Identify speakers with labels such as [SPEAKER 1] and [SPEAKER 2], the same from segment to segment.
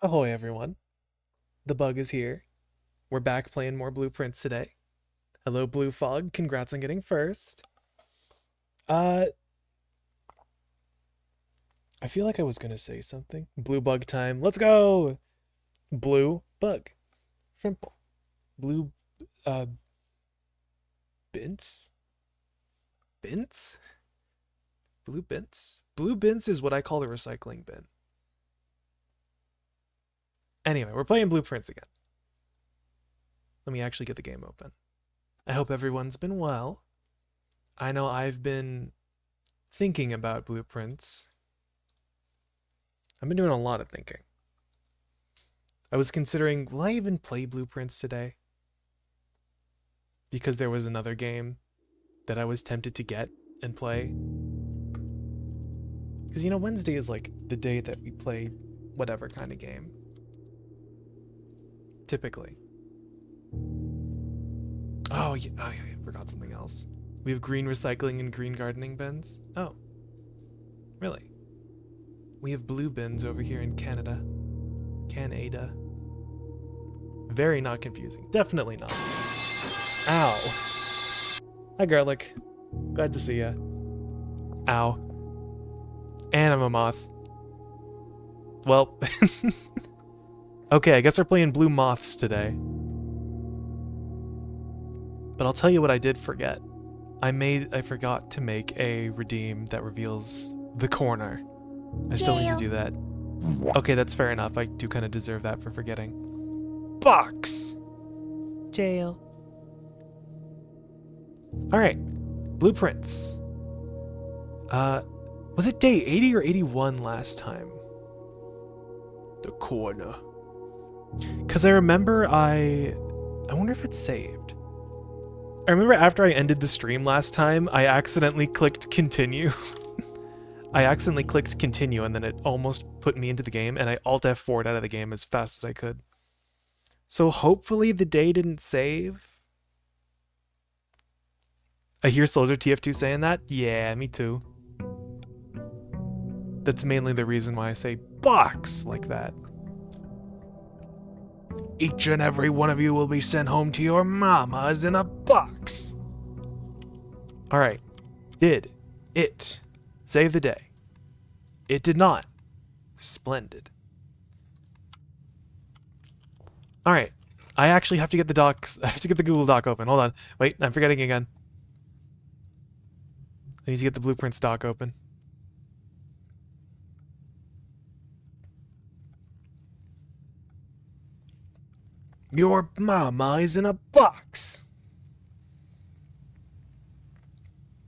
[SPEAKER 1] Ahoy, everyone. The bug is here. We're back playing more blueprints today. Hello, Blue Fog. Congrats on getting first. Uh, I feel like I was gonna say something. Blue bug time. Let's go! Blue bug. Trimple. Blue, uh, bins? Bins? Blue bins? Blue bins is what I call the recycling bin. Anyway, we're playing blueprints again. Let me actually get the game open. I hope everyone's been well. I know I've been thinking about blueprints. I've been doing a lot of thinking. I was considering, will I even play blueprints today? Because there was another game that I was tempted to get and play. Because, you know, Wednesday is like the day that we play whatever kind of game. Typically. Oh, yeah, I forgot something else. We have green recycling and green gardening bins. Oh, really? We have blue bins over here in Canada. Canada. Very not confusing. Definitely not. Ow. Hi, Garlic. Glad to see ya. Ow. And I'm a moth. Well. Okay, I guess we're playing blue moths today. But I'll tell you what I did forget. I forgot to make a redeem that reveals the corner. I still need to do that. Okay, that's fair enough. I do kind of deserve that for forgetting. Box! Jail. Alright. Blueprints. Was it day 80 or 81 last time? The corner. Because I remember I wonder if it's saved. I remember after I ended the stream last time, I accidentally clicked continue. I accidentally clicked continue and then it almost put me into the game and I Alt F4'd out of the game as fast as I could. So hopefully the day didn't save. I hear Soldier TF2 saying that? Yeah, me too. That's mainly the reason why I say box like that. Each and every one of you will be sent home to your mamas in a box. Alright. Did it save the day? It did not. Splendid. Alright. I actually have to get the docs. I have to get the Google Doc open. Hold on. Wait, I'm forgetting again. I need to get the blueprints doc open. Your mama is in a box.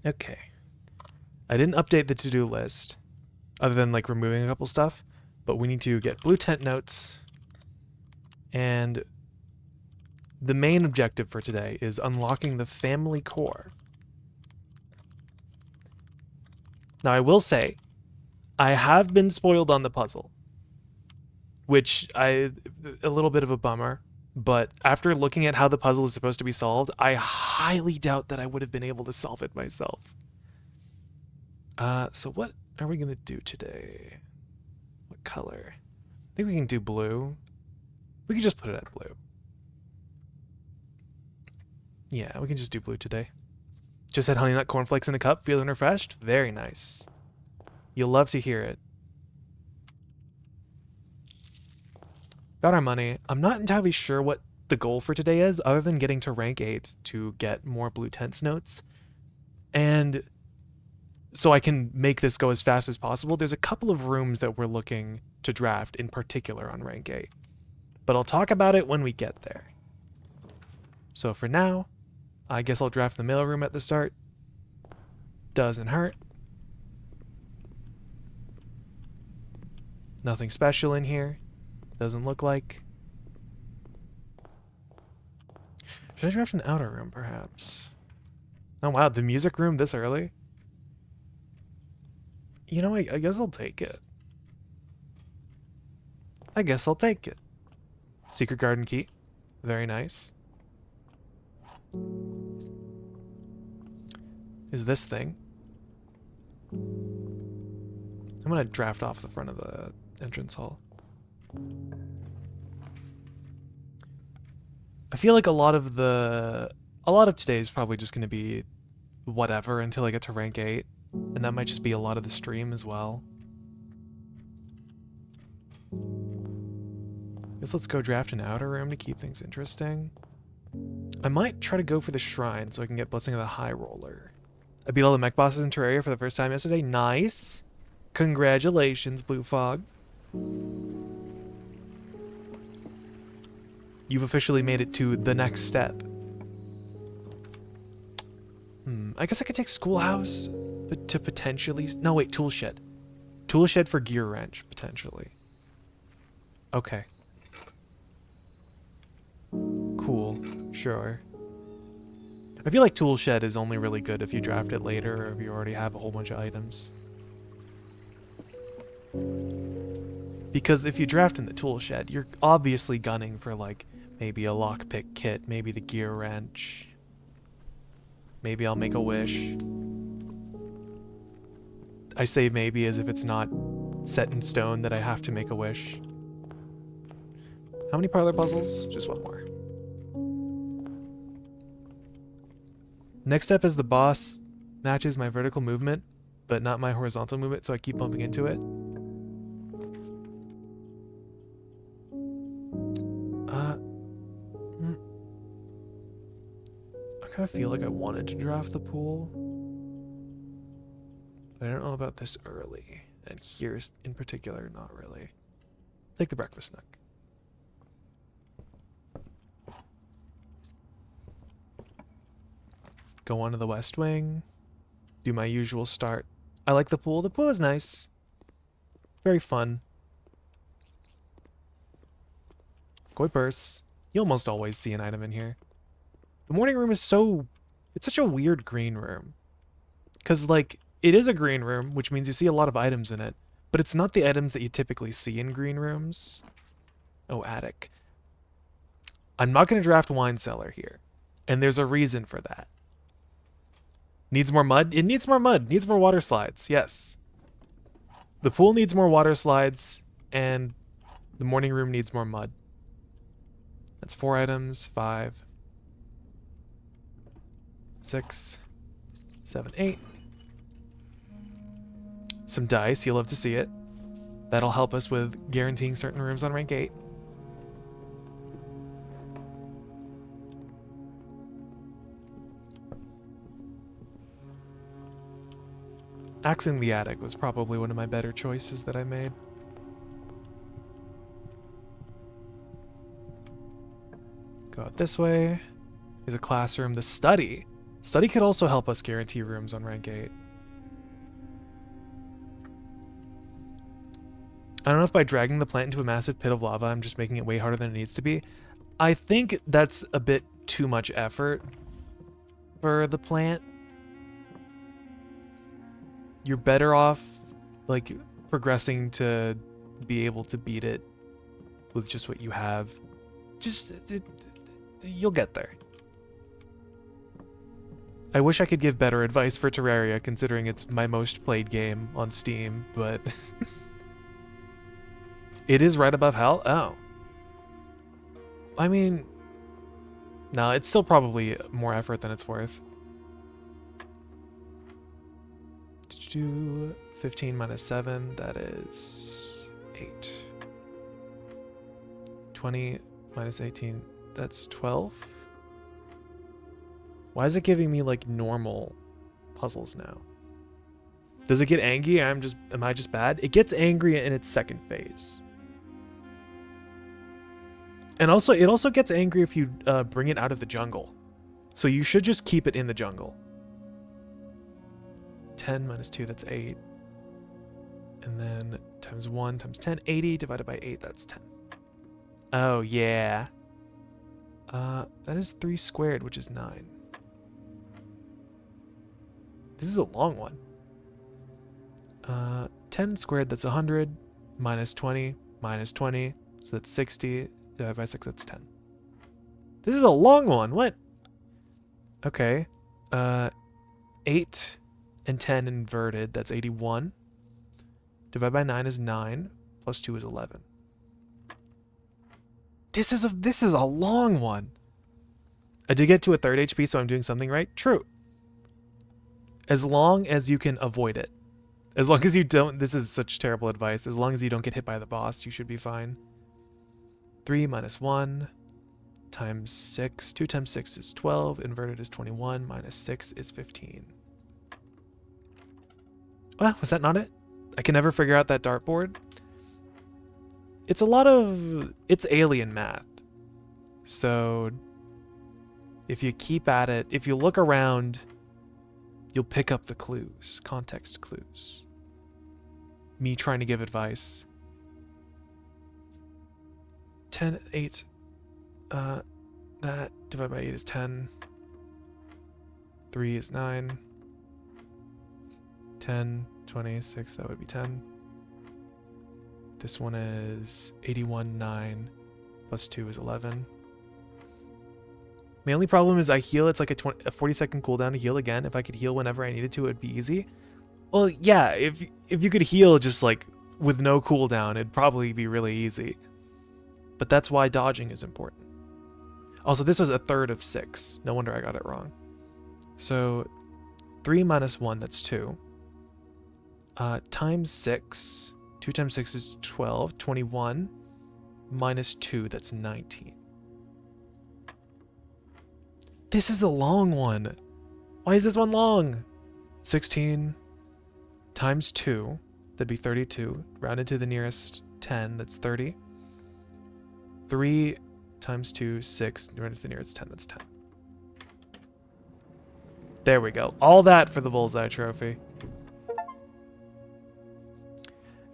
[SPEAKER 1] Okay. I didn't update the to-do list, other than like removing a couple stuff, but we need to get blue tent notes, and the main objective for today is unlocking the family core. Now I will say, I have been spoiled on the puzzle, which a little bit of a bummer. But after looking at how the puzzle is supposed to be solved, I highly doubt that I would have been able to solve it myself. So what are we gonna do today? What color? I think we can do blue. We can just put it at blue. Yeah, we can just do blue today. Just had honey nut cornflakes in a cup, feeling refreshed? Very nice. You'll love to hear it. Got our money. I'm not entirely sure what the goal for today is, other than getting to rank 8 to get more blue tents notes. And so I can make this go as fast as possible. There's a couple of rooms that we're looking to draft in particular on rank 8. But I'll talk about it when we get there. So for now, I guess I'll draft the mailroom at the start. Doesn't hurt. Nothing special in here. Doesn't look like. Should I draft an outer room, perhaps? Oh wow, the music room this early? You know, I guess I'll take it. I guess I'll take it. Secret garden key. Very nice. Is this thing? I'm gonna draft off the front of the entrance hall. I feel like a lot of today is probably just going to be whatever until I get to rank 8. And that might just be a lot of the stream as well. Guess let's go draft an outer room to keep things interesting. I might try to go for the shrine so I can get Blessing of the High Roller. I beat all the mech bosses in Terraria for the first time yesterday. Nice! Congratulations, Blue Fog. You've officially made it to the next step. I guess I could take Schoolhouse, but to potentially... No, wait, Toolshed. Toolshed for Gear Wrench, potentially. Okay. Cool. Sure. I feel like Toolshed is only really good if you draft it later or if you already have a whole bunch of items. Because if you draft in the Toolshed, you're obviously gunning for, like, maybe a lockpick kit, maybe the Gear Wrench. Maybe I'll make a wish. I say maybe as if it's not set in stone that I have to make a wish. How many parlor puzzles? Just one more. Next step is the boss matches my vertical movement, but not my horizontal movement, so I keep bumping into it. I kind of feel like I wanted to draft the pool, but I don't know about this early, and here in particular, not really. Take the breakfast nook. Go on to the west wing, do my usual start. I like the pool. The pool is nice. Very fun. Koi purse. You almost always see an item in here. The morning room is it's such a weird green room. Because, like, it is a green room, which means you see a lot of items in it, but it's not the items that you typically see in green rooms. Oh, attic. I'm not going to draft wine cellar here, and there's a reason for that. Needs more mud? It needs more mud. Needs more water slides, yes. The pool needs more water slides, and the morning room needs more mud. That's 4 items, 5, 6, 7, 8. Some dice, you'll love to see it. That'll help us with guaranteeing certain rooms on rank 8. Axing the attic was probably one of my better choices that I made. Go out this way. There's a classroom. The study. Study could also help us guarantee rooms on rank 8. I don't know if by dragging the plant into a massive pit of lava, I'm just making it way harder than it needs to be. I think that's a bit too much effort for the plant. You're better off, like, progressing to be able to beat it with just what you have. You'll get there. I wish I could give better advice for Terraria, considering it's my most played game on Steam, but... It is right above hell? Oh. I mean... No, it's still probably more effort than it's worth. 15 minus 7, that is 8. 20 minus 18, that's 12. Why is it giving me like normal puzzles now? Does it get angry? Am I just bad? It gets angry in its second phase. And also, it also gets angry if you bring it out of the jungle. So you should just keep it in the jungle. 10 minus 2, that's 8. And then times 1 times 10, 80 divided by 8, that's 10. Oh, yeah. That is 3 squared, which is 9. This is a long one. 10 squared, that's 100. Minus 20, minus 20. So that's 60. Divided by 6, that's 10. This is a long one. What? Okay. 8 and 10 inverted, that's 81. Divided by 9 is 9. Plus 2 is 11. This is a long one. I did get to a 3rd HP, so I'm doing something right. True. As long as you can avoid it. As long as you don't, this is such terrible advice. As long as you don't get hit by the boss, you should be fine. 3 minus 1 times 6. 2 times 6 is 12. Inverted is 21. Minus 6 is 15. Well, was that not it? I can never figure out that dartboard. It's a lot of... It's alien math. So... if you keep at it, if you look around, you'll pick up the clues. Context clues. Me trying to give advice. 10, 8. That divided by 8 is 10. 3 is 9. 10, 26, that would be 10. This one is 81, 9. Plus 2 is 11. My only problem is I heal. It's like a 40-second cooldown to heal again. If I could heal whenever I needed to, it would be easy. Well, yeah, if you could heal just like with no cooldown, it'd probably be really easy. But that's why dodging is important. Also, this is a 1/3 of 6. No wonder I got it wrong. So 3 minus 1, that's 2. Times 6. 2 times 6 is 12. 21. Minus 2, that's 19. This is a long one. Why is this one long? 16 times 2, that'd be 32. Rounded to the nearest 10, that's 30. 3 times 2, 6. Rounded to the nearest 10, that's 10. There we go. All that for the Bullseye Trophy.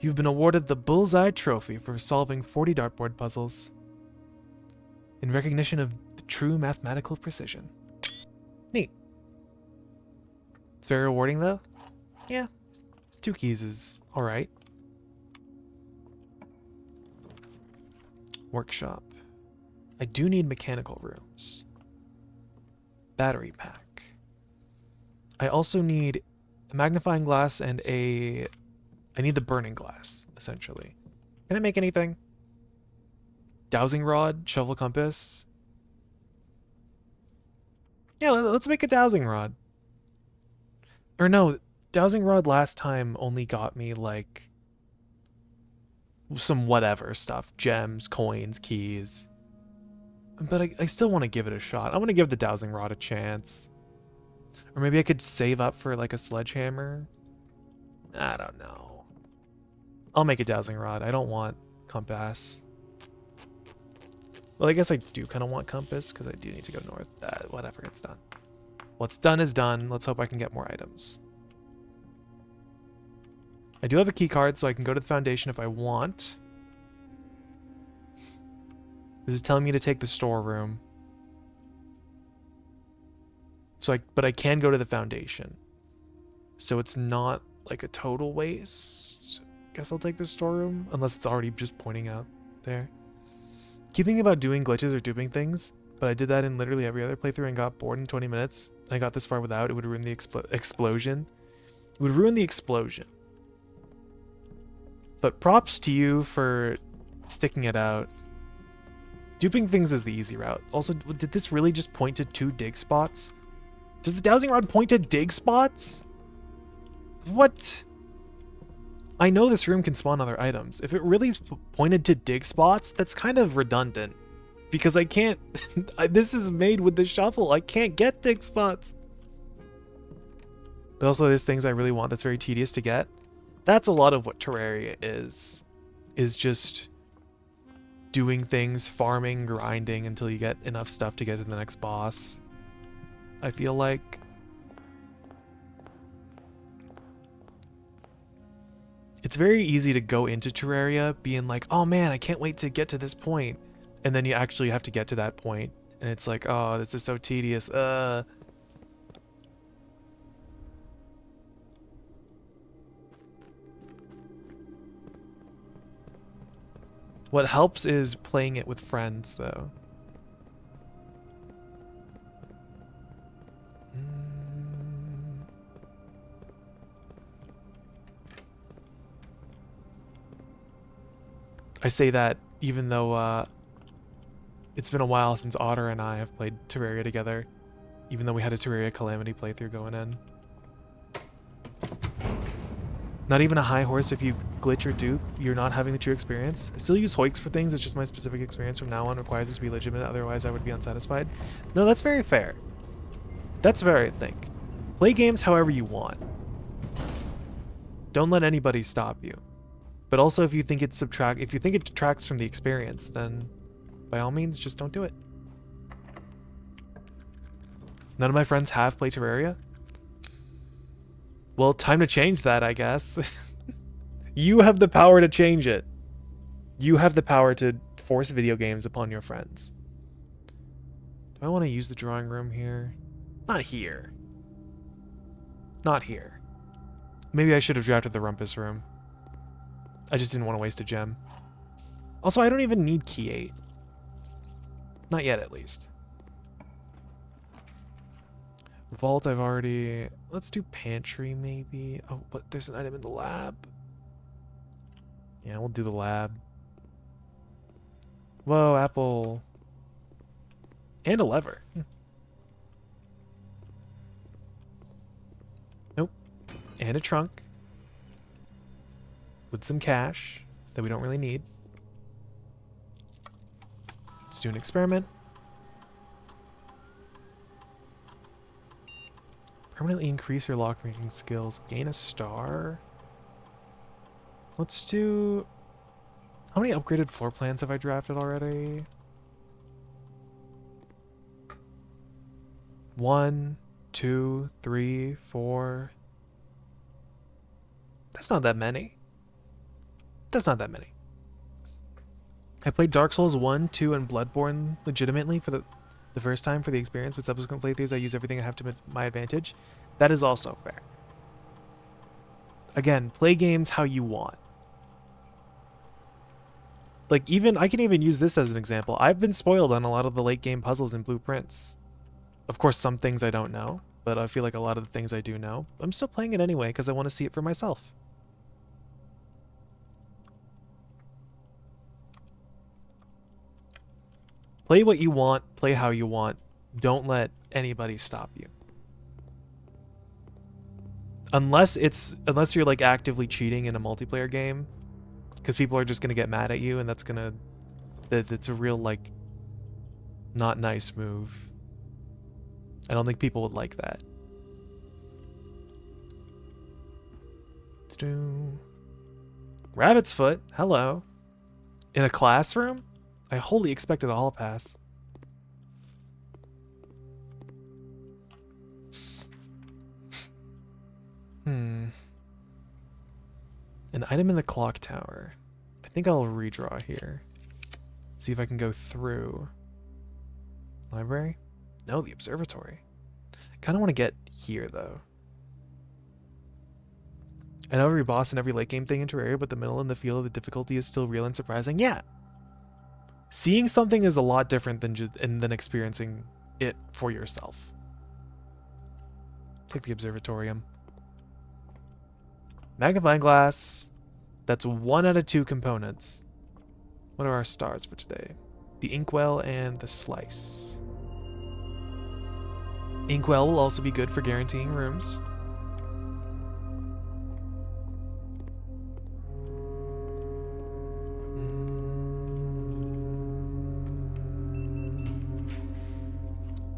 [SPEAKER 1] You've been awarded the Bullseye Trophy for solving 40 dartboard puzzles in recognition of true mathematical precision. Neat. It's very rewarding though. Yeah. 2 keys is alright. Workshop. I do need mechanical rooms. Battery pack. I also need a magnifying glass and a... I need the burning glass, essentially. Can I make anything? Dowsing rod, shovel compass. Yeah, let's make a dowsing rod. Or no, dowsing rod last time only got me like some whatever stuff. Gems, coins, keys. But I still want to give it a shot. I want to give the dowsing rod a chance. Or maybe I could save up for like a sledgehammer. I don't know. I'll make a dowsing rod. I don't want compass. Well, I guess I do kind of want compass because I do need to go north. Whatever, it's done. What's done is done. Let's hope I can get more items. I do have a key card, so I can go to the foundation if I want. This is telling me to take the storeroom. So but I can go to the foundation. So it's not like a total waste. Guess I'll take the storeroom, unless it's already just pointing out there. Keep thinking about doing glitches or duping things, but I did that in literally every other playthrough and got bored in 20 minutes. I got this far without. It would ruin the explosion. It would ruin the explosion. But props to you for sticking it out. Duping things is the easy route. Also, did this really just point to 2 dig spots? Does the dowsing rod point to dig spots? What? I know this room can spawn other items. If it really pointed to dig spots, that's kind of redundant. Because I can't... this is made with the shovel. I can't get dig spots. But also there's things I really want that's very tedious to get. That's a lot of what Terraria is. Is just doing things, farming, grinding until you get enough stuff to get to the next boss. I feel like... It's very easy to go into Terraria being like, oh man, I can't wait to get to this point. And then you actually have to get to that point. And it's like, oh, this is so tedious. What helps is playing it with friends, though. I say that even though It's been a while since Otter and I have played Terraria together, even though we had a Terraria Calamity playthrough going in. Not even a high horse if you glitch or dupe, you're not having the true experience. I still use Hoiks for things, it's just my specific experience from now on requires this to be legitimate, otherwise I would be unsatisfied. No, that's very fair. That's fair, I think. Play games however you want. Don't let anybody stop you. But also if you think it detracts from the experience, then by all means just don't do it. None of my friends have played Terraria? Well, time to change that, I guess. You have the power to change it. You have the power to force video games upon your friends. Do I want to use the drawing room here? Not here. Not here. Maybe I should have drafted the rumpus room. I just didn't want to waste a gem. Also, I don't even need key 8. Not yet, at least. Vault, I've already... Let's do pantry, maybe. Oh, but there's an item in the lab. Yeah, we'll do the lab. Whoa, apple. And a lever. Nope. And a trunk. With some cash that we don't really need. Let's do an experiment. Permanently increase your lockpicking skills. Gain a star. Let's do... How many upgraded floor plans have I drafted already? 1, 2, 3, 4. That's not that many. That's not that many. I played Dark Souls 1, 2, and Bloodborne legitimately for the first time for the experience. With subsequent playthroughs, I use everything I have to my advantage. That is also fair. Again, play games how you want. Like, I can even use this as an example. I've been spoiled on a lot of the late game puzzles and blueprints. Of course, some things I don't know, but I feel like a lot of the things I do know. I'm still playing it anyway because I want to see it for myself. Play what you want, play how you want. Don't let anybody stop you. Unless you're like actively cheating in a multiplayer game, because people are just gonna get mad at you, and it's a real like not nice move. I don't think people would like that. Rabbit's foot, hello. In a classroom? I wholly expected a hall pass. An item in the clock tower. I think I'll redraw here. See if I can go through. Library? No, the observatory. I kind of want to get here, though. I know every boss and every late game thing in Terraria, but the middle and the feel of the difficulty is still real and surprising. Yeah. Seeing something is a lot different than experiencing it for yourself. Take the observatorium. Magnifying glass. That's 1 out of 2 components. What are our stars for today? The inkwell and the slice. Inkwell will also be good for guaranteeing rooms.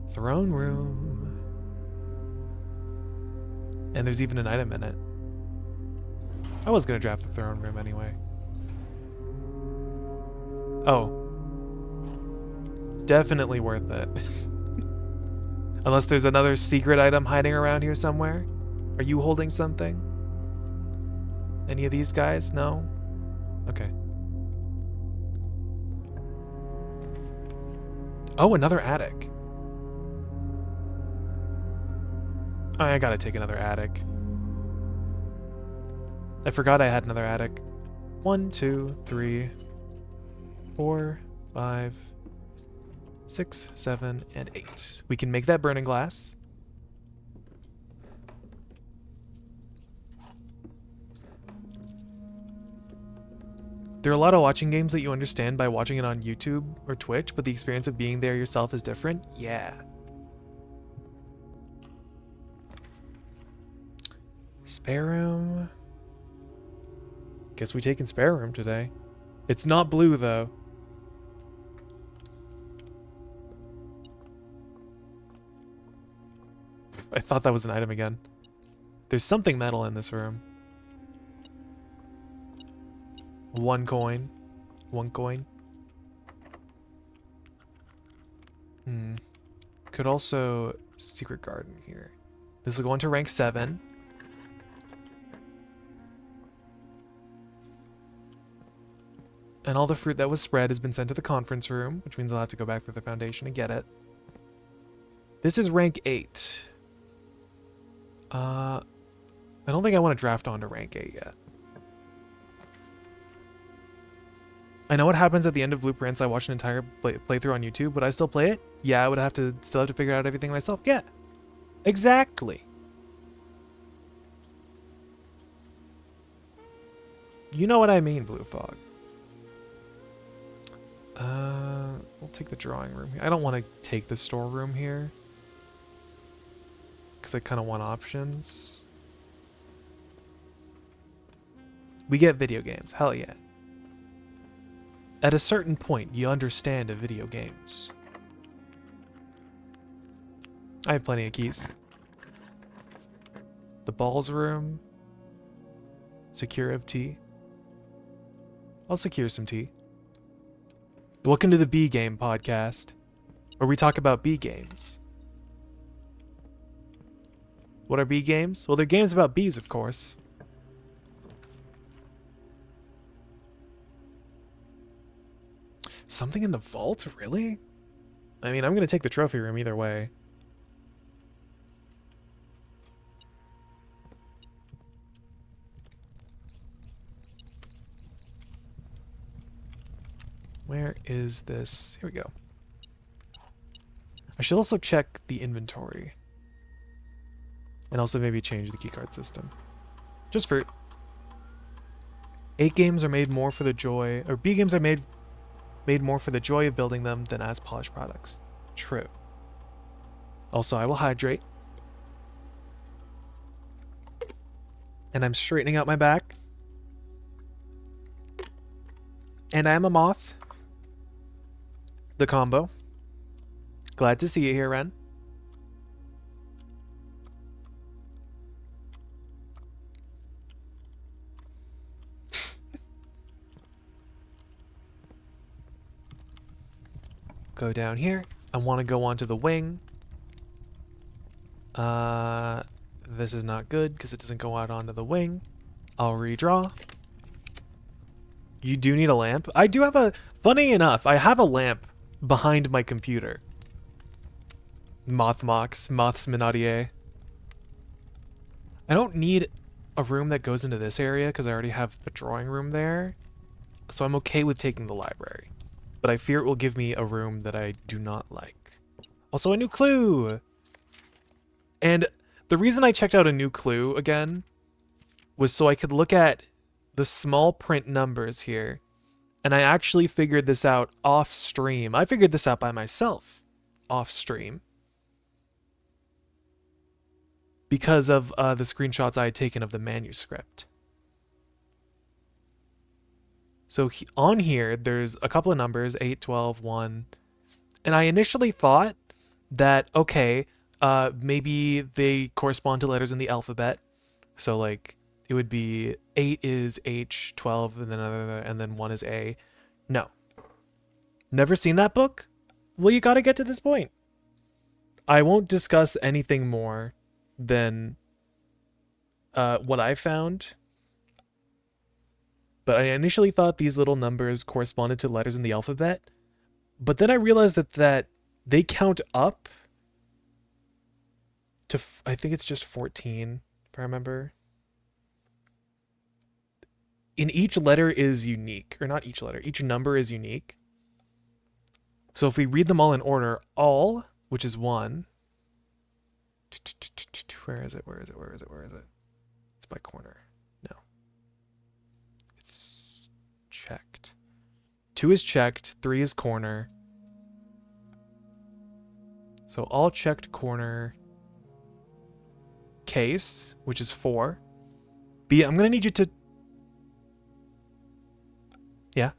[SPEAKER 1] Throne room. And there's even an item in it. I was gonna draft the throne room anyway. Oh. Definitely worth it. Unless there's another secret item hiding around here somewhere. Are you holding something? Any of these guys? No? Okay. Oh, another attic. Oh, I gotta take another attic. I forgot I had another attic. 1, 2, 3, 4, 5, 6, 7, and 8. We can make that burning glass. There are a lot of watching games that you understand by watching it on YouTube or Twitch, but the experience of being there yourself is different. Yeah. Spare room. Guess we taking spare room today. It's not blue though. I thought that was an item again. There's something metal in this room. 1 coin. 1 coin. Could also secret garden here. This will go into rank 7. And all the fruit that was spread has been sent to the conference room, which means I'll have to go back through the foundation and get it. This is rank 8. I don't think I want to draft on to rank 8 yet. I know what happens at the end of Blueprints. I watched an entire playthrough on YouTube. Would I still play it? Yeah, I would still have to figure out everything myself. Yeah, exactly. You know what I mean, Blue Fog. We'll take the drawing room here. I don't want to take the storeroom here because I kind of want options. We get video games. Hell yeah. At a certain point, you understand the video games. I have plenty of keys. The balls room. Secure of tea. I'll secure some tea. Welcome to the B Game podcast, where we talk about B games. What are B games? Well, they're games about bees, of course. Something in the vault? Really? I mean, I'm going to take the trophy room either way. Where is this? Here we go. I should also check the inventory. And also maybe change the keycard system. Just for... 8 games are made more for the joy... Or B games are made more for the joy of building them than as polished products. True. Also, I will hydrate. And I'm straightening out my back. And I am a moth. The combo. Glad to see you here, Ren. Go down here. I want to go onto the wing. This is not good because it doesn't go out onto the wing. I'll redraw. You do need a lamp? I do have a... Funny enough, I have a lamp behind my computer. Moths Minaudier. I don't need a room that goes into this area because I already have a drawing room there. So I'm okay with taking the library. But I fear it will give me a room that I do not like. Also a new clue! And the reason I checked out a new clue again was so I could look at the small print numbers here. And I actually figured this out off stream. I figured this out by myself off stream. Because of the screenshots I had taken of the manuscript. So on here, there's a couple of numbers, 8, 12, 1. And I initially thought that, okay, maybe they correspond to letters in the alphabet. So like, it would be 8 is H, 12, and then 1 is A. No. Never seen that book? Well, you gotta get to this point. I won't discuss anything more than what I found. But I initially thought these little numbers corresponded to letters in the alphabet. But then I realized that they count up to, I think it's just 14, if I remember. In each letter is unique. Or not each letter. Each number is unique. So if we read them all in order, all, which is 1. Where is it? It's by corner. No. It's checked. 2 is checked, 3 is corner. So all checked corner case, which is 4. B, I'm going to need you to... Yeah.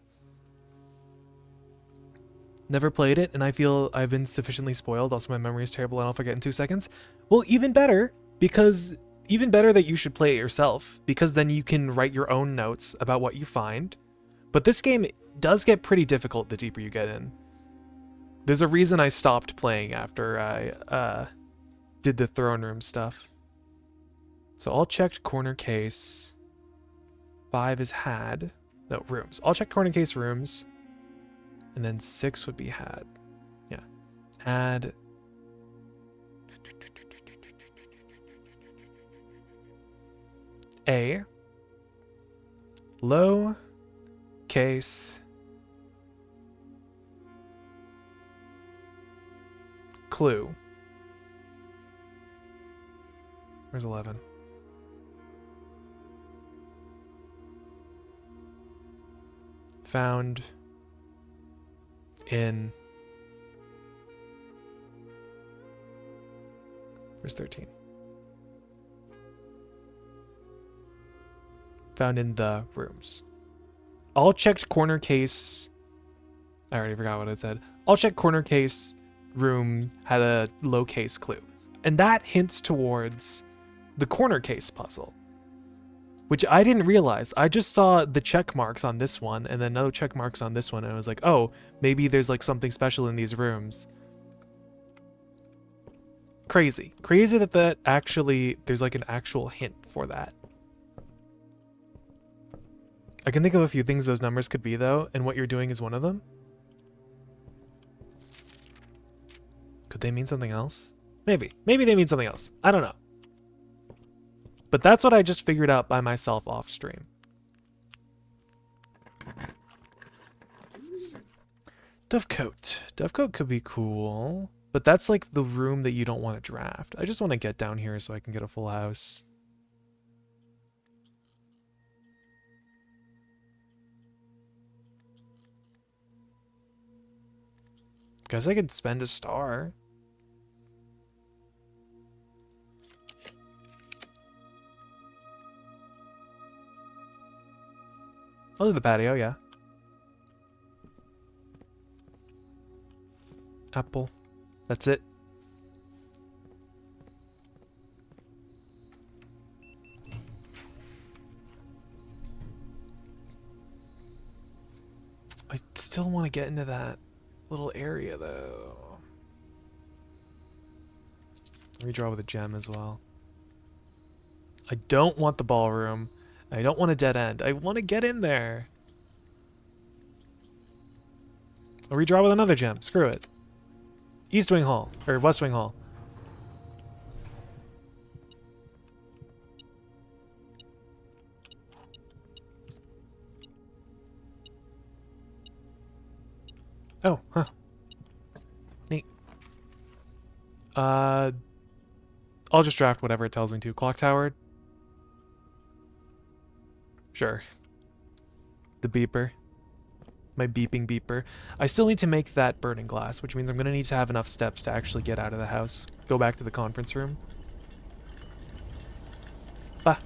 [SPEAKER 1] Never played it, and I feel I've been sufficiently spoiled. Also, my memory is terrible and I'll forget in 2 seconds. Well, even better, because... Even better that you should play it yourself, because then you can write your own notes about what you find. But this game does get pretty difficult the deeper you get in. There's a reason I stopped playing after I did the throne room stuff. So all checked corner case. 5 is had. No, rooms. All checked corner case rooms. And then 6 would be had. Yeah. Had. A. Low case. Clue. Where's 11? Found in... Where's 13? Found in the rooms. All checked corner case... I already forgot what it said. All checked corner case room had a low case clue. And that hints towards the corner case puzzle. Which I didn't realize. I just saw the check marks on this one and then no check marks on this one. And I was like, oh, maybe there's like something special in these rooms. Crazy. Crazy that actually, there's like an actual hint for that. I can think of a few things those numbers could be, though, and what you're doing is one of them. Could they mean something else? Maybe. Maybe they mean something else. I don't know. But that's what I just figured out by myself off stream. Dovecote. Dovecote could be cool, but that's like the room that you don't want to draft. I just want to get down here so I can get a full house. Guess I could spend a star. I'll do the patio, yeah. Apple. That's it. I still want to get into that little area, though. Redraw with a gem as well. I don't want the ballroom. I don't want a dead end. I want to get in there. I'll redraw with another gem. Screw it. East Wing Hall. Or West Wing Hall. Oh, huh. Neat. I'll just draft whatever it tells me to. Clock tower. Sure. The beeper. My beeping beeper. I still need to make that burning glass, which means I'm going to need to have enough steps to actually get out of the house. Go back to the conference room. Ah.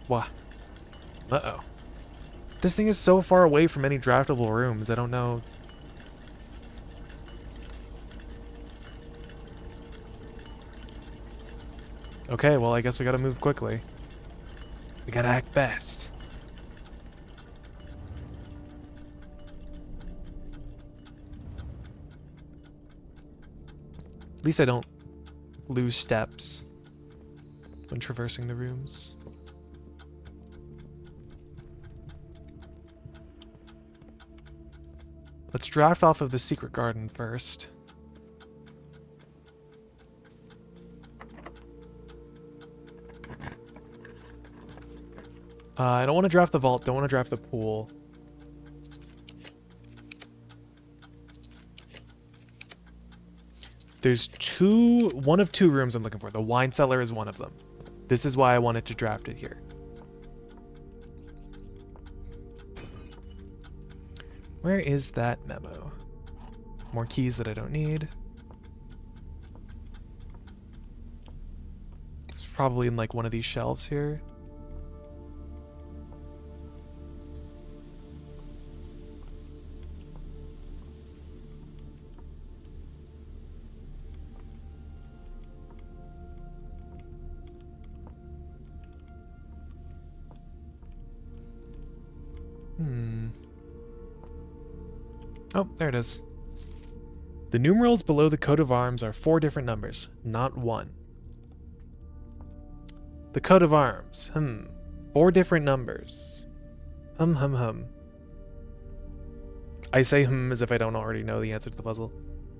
[SPEAKER 1] Wah. Uh-oh. This thing is so far away from any draftable rooms, I don't know. Okay, well, I guess we gotta move quickly. We gotta act fast. At least I don't lose steps when traversing the rooms. Let's draft off of the secret garden first. I don't want to draft the vault, don't want to draft the pool. There's one of two rooms I'm looking for. The wine cellar is one of them. This is why I wanted to draft it here. Where is that memo? More keys that I don't need. It's probably in like one of these shelves here. Oh, there it is. The numerals below the coat of arms are 4 different numbers, not 1. The coat of arms. 4 different numbers. Hum. I say as if I don't already know the answer to the puzzle.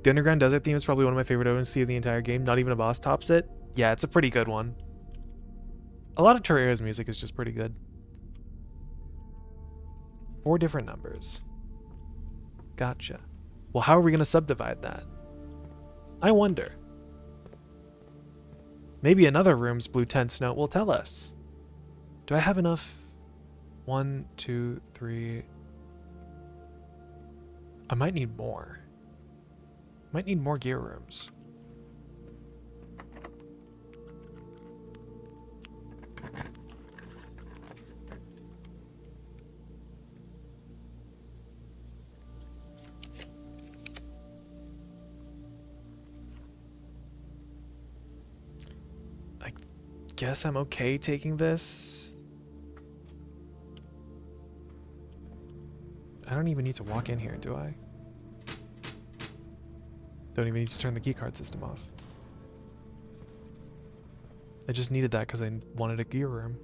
[SPEAKER 1] The underground desert theme is probably one of my favorite ONC of the entire game. Not even a boss tops it. Yeah, it's a pretty good one. A lot of Terraria's music is just pretty good. 4 different numbers. Gotcha. Well, how are we going to subdivide that? I wonder. Maybe another room's blue tense note will tell us. Do I have enough? 1, 2, 3. I might need more. Might need more gear rooms. I guess I'm okay taking this. I don't even need to walk in here, do I? Don't even need to turn the keycard system off. I just needed that because I wanted a gear room.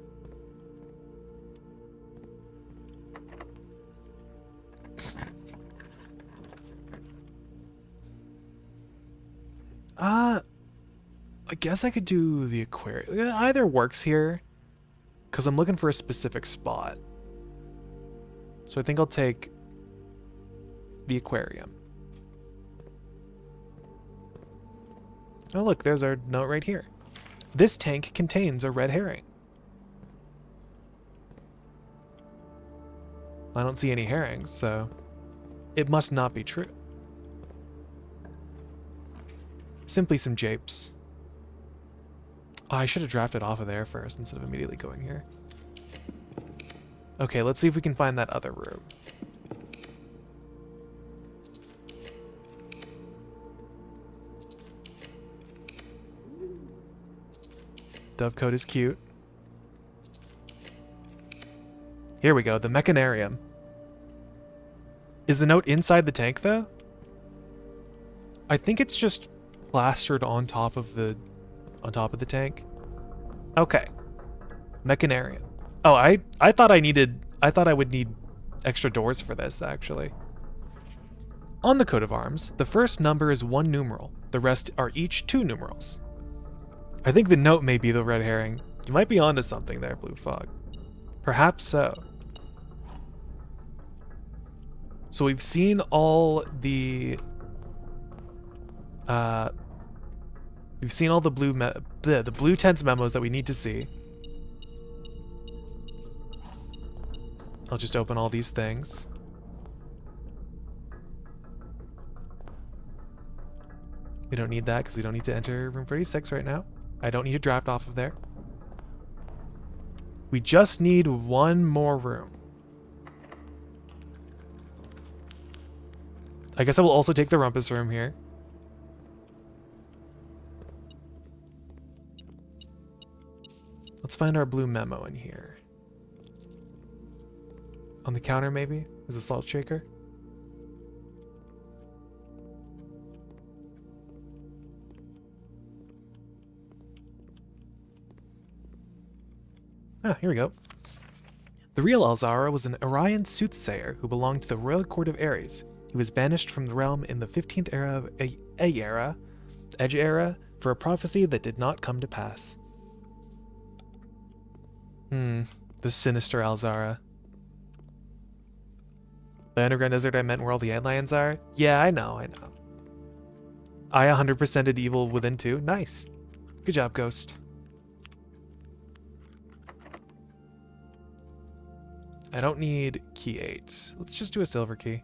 [SPEAKER 1] I guess I could do the aquarium. Either works here, because I'm looking for a specific spot. So I think I'll take the aquarium. Oh look, there's our note right here. This tank contains a red herring. I don't see any herrings, so it must not be true. Simply some japes. Oh, I should have drafted off of there first instead of immediately going here. Okay, let's see if we can find that other room. Dovecote is cute. Here we go, the mechanarium. Is the note inside the tank though? I think it's just plastered on top of the tank. Okay. Mechanarium. Oh, I thought I would need extra doors for this actually. On the coat of arms, the first number is 1 numeral. The rest are each 2 numerals. I think the note may be the red herring. You might be onto something there, Blue Fog. Perhaps so. So we've seen all the the blue tense memos that we need to see. I'll just open all these things. We don't need that because we don't need to enter room 36 right now. I don't need to draft off of there. We just need 1 more room. I guess I will also take the rumpus room here. Let's find our blue memo in here. On the counter, maybe? Is a salt shaker? Ah, here we go. The real Alzara was an Orion soothsayer who belonged to the royal court of Ares. He was banished from the realm in the 15th era of Edge era, for a prophecy that did not come to pass. The sinister Alzara. The underground desert I meant where all the antlions are? Yeah, I know. I 100%ed evil within 2. Nice. Good job, Ghost. I don't need key 8. Let's just do a silver key.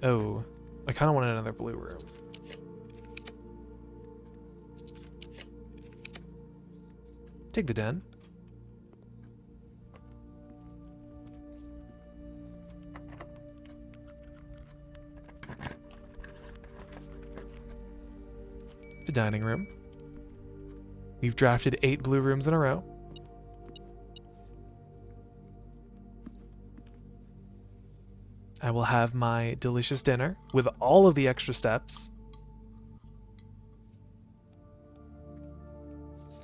[SPEAKER 1] Oh, I kind of want another blue room. Take the den. The dining room. We've drafted 8 blue rooms in a row. I will have my delicious dinner with all of the extra steps.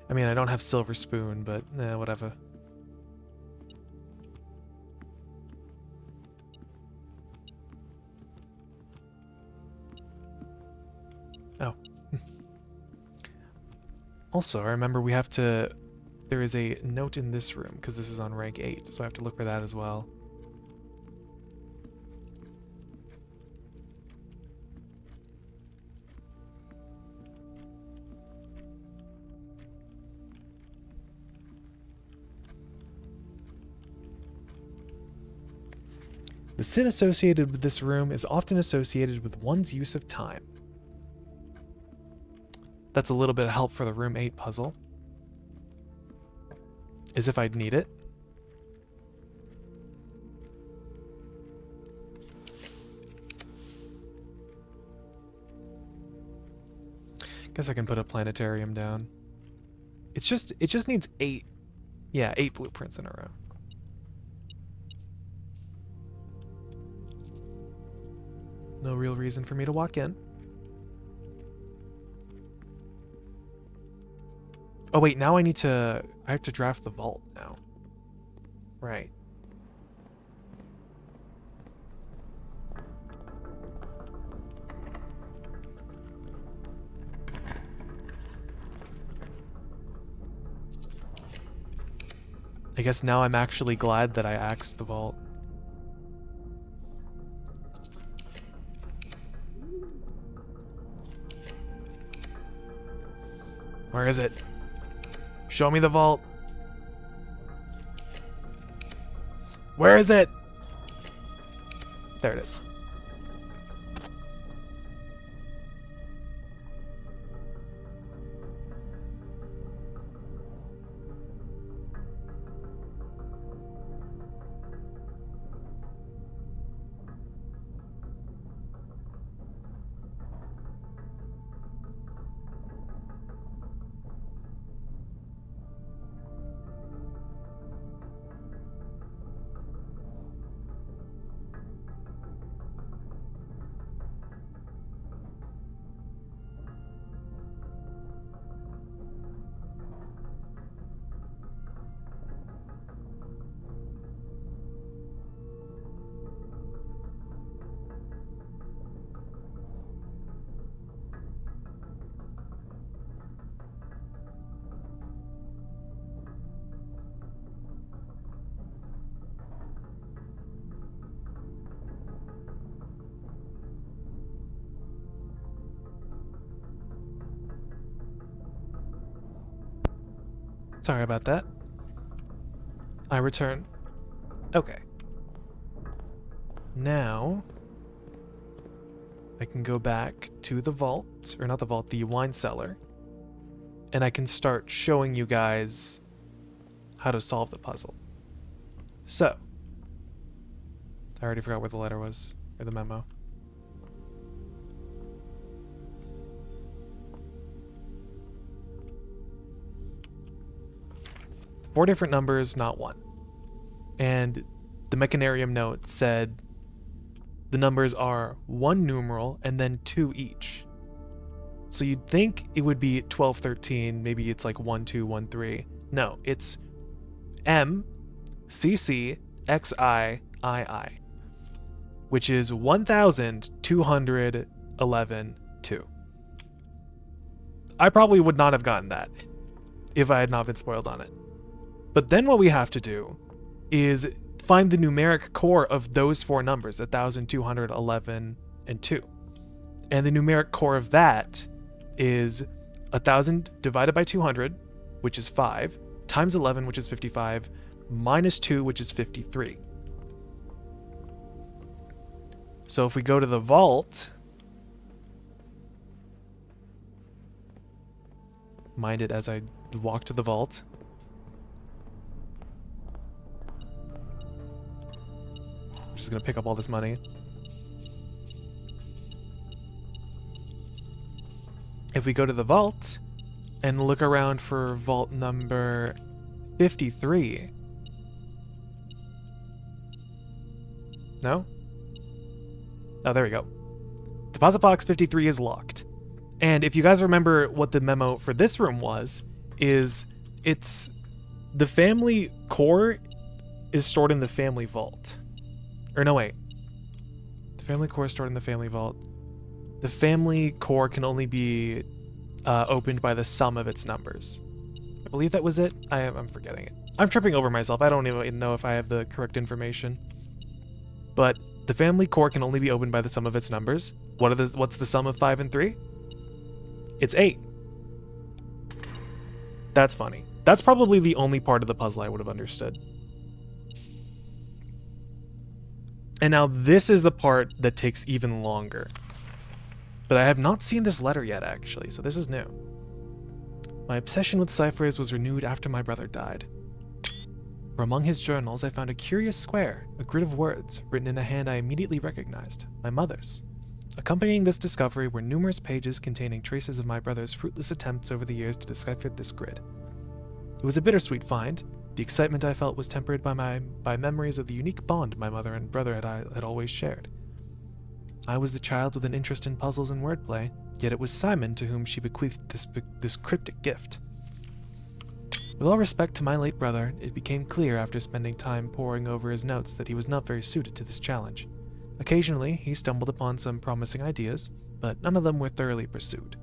[SPEAKER 1] I mean, I don't have silver spoon, but whatever. Oh. Also, I remember we have to... There is a note in this room, because this is on rank 8, so I have to look for that as well. The sin associated with this room is often associated with one's use of time. That's a little bit of help for the room 8 puzzle. As if I'd need it. Guess I can put a planetarium down. It just needs 8. Yeah, 8 blueprints in a row. No real reason for me to walk in. Oh wait, now I have to draft the vault now. Right. I guess now I'm actually glad that I axed the vault. Where is it? Show me the vault. Where is it? There it is. Sorry about that. I return. Okay. Now, I can go back to the vault, or not the vault, the wine cellar, and I can start showing you guys how to solve the puzzle. So, I already forgot where the letter was, or the memo. Four different numbers, not one. And the Mechanarium note said the numbers are 1 numeral and then 2 each. So you'd think it would be 12, 13, maybe it's like 1, 2, 1, 3. No, it's M, C, C, X, I, which is 1,211, 2. I probably would not have gotten that if I had not been spoiled on it. But then what we have to do is find the numeric core of those 4 numbers, 1,211 and 2. And the numeric core of that is 1,000 divided by 200, which is 5, times 11, which is 55, minus 2, which is 53. So if we go to the vault, mind it as I walk to the vault. I'm just gonna pick up all this money. If we go to the vault and look around for vault number 53. No? Oh, there we go. Deposit box 53 is locked. And if you guys remember what the memo for this room was, it's the family core is stored in the family vault. Or no, wait. The family core is stored in the family vault. The family core can only be opened by the sum of its numbers. I believe that was it. I'm forgetting it. I'm tripping over myself. I don't even know if I have the correct information. But the family core can only be opened by the sum of its numbers. What's the sum of 5 and 3? It's 8. That's funny. That's probably the only part of the puzzle I would have understood. And now this is the part that takes even longer. But I have not seen this letter yet, actually, so this is new. My obsession with ciphers was renewed after my brother died. For among his journals, I found a curious square, a grid of words, written in a hand I immediately recognized, my mother's. Accompanying this discovery were numerous pages containing traces of my brother's fruitless attempts over the years to decipher this grid. It was a bittersweet find. The excitement I felt was tempered by memories of the unique bond my mother and brother had always shared. I was the child with an interest in puzzles and wordplay, yet it was Simon to whom she bequeathed this cryptic gift. With all respect to my late brother, it became clear after spending time poring over his notes that he was not very suited to this challenge. Occasionally, he stumbled upon some promising ideas, but none of them were thoroughly pursued.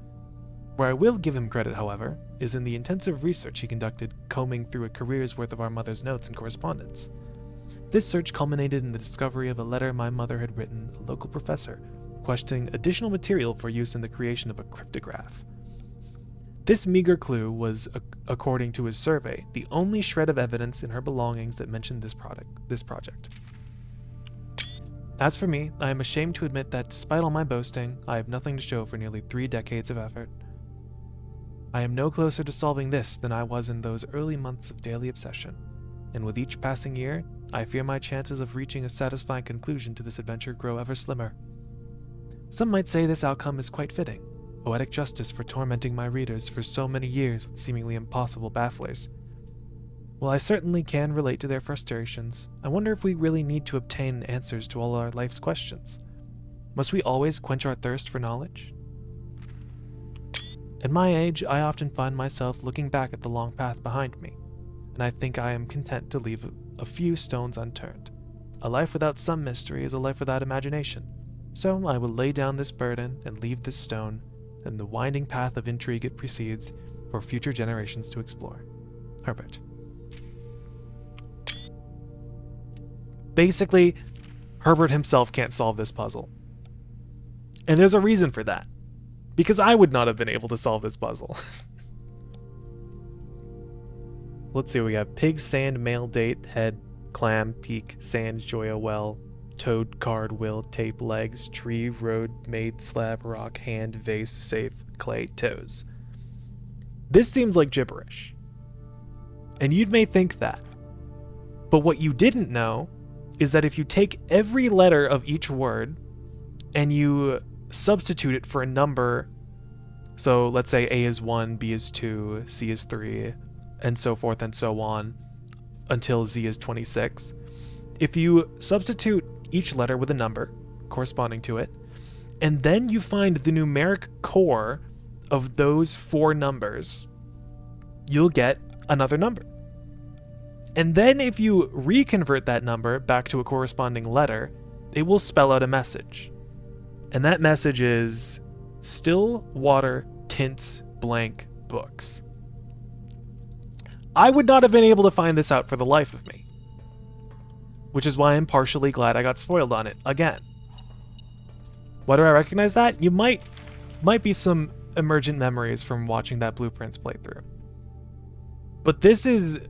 [SPEAKER 1] Where I will give him credit, however, is in the intensive research he conducted combing through a career's worth of our mother's notes and correspondence. This search culminated in the discovery of a letter my mother had written a local professor, requesting additional material for use in the creation of a cryptograph. This meager clue was, according to his survey, the only shred of evidence in her belongings that mentioned this project. As for me, I am ashamed to admit that despite all my boasting, I have nothing to show for nearly 3 decades of effort. I am no closer to solving this than I was in those early months of daily obsession, and with each passing year, I fear my chances of reaching a satisfying conclusion to this adventure grow ever slimmer. Some might say this outcome is quite fitting, poetic justice for tormenting my readers for so many years with seemingly impossible bafflers. While I certainly can relate to their frustrations, I wonder if we really need to obtain answers to all our life's questions. Must we always quench our thirst for knowledge? At my age, I often find myself looking back at the long path behind me, and I think I am content to leave a few stones unturned. A life without some mystery is a life without imagination, so I will lay down this burden and leave this stone, and the winding path of intrigue it precedes, for future generations to explore. Herbert. Basically, Herbert himself can't solve this puzzle. And there's a reason for that. Because I would not have been able to solve this puzzle. Let's see, we have pig, sand, male, date, head, clam, peak, sand, joya, well, toad, card, will, tape, legs, tree, road, maid, slab, rock, hand, vase, safe, clay, toes. This seems like gibberish. And you may think that. But what you didn't know is that if you take every letter of each word and you substitute it for a number, so let's say A is 1, B is 2, C is 3, and so forth and so on until Z is 26. If you substitute each letter with a number corresponding to it, and then you find the numeric core of those 4 numbers, you'll get another number. And then if you reconvert that number back to a corresponding letter, it will spell out a message. And that message is still water tints blank books. I would not have been able to find this out for the life of me, which is why I'm partially glad I got spoiled on it again. Why do I recognize that? You might be some emergent memories from watching that Blueprints playthrough. But this is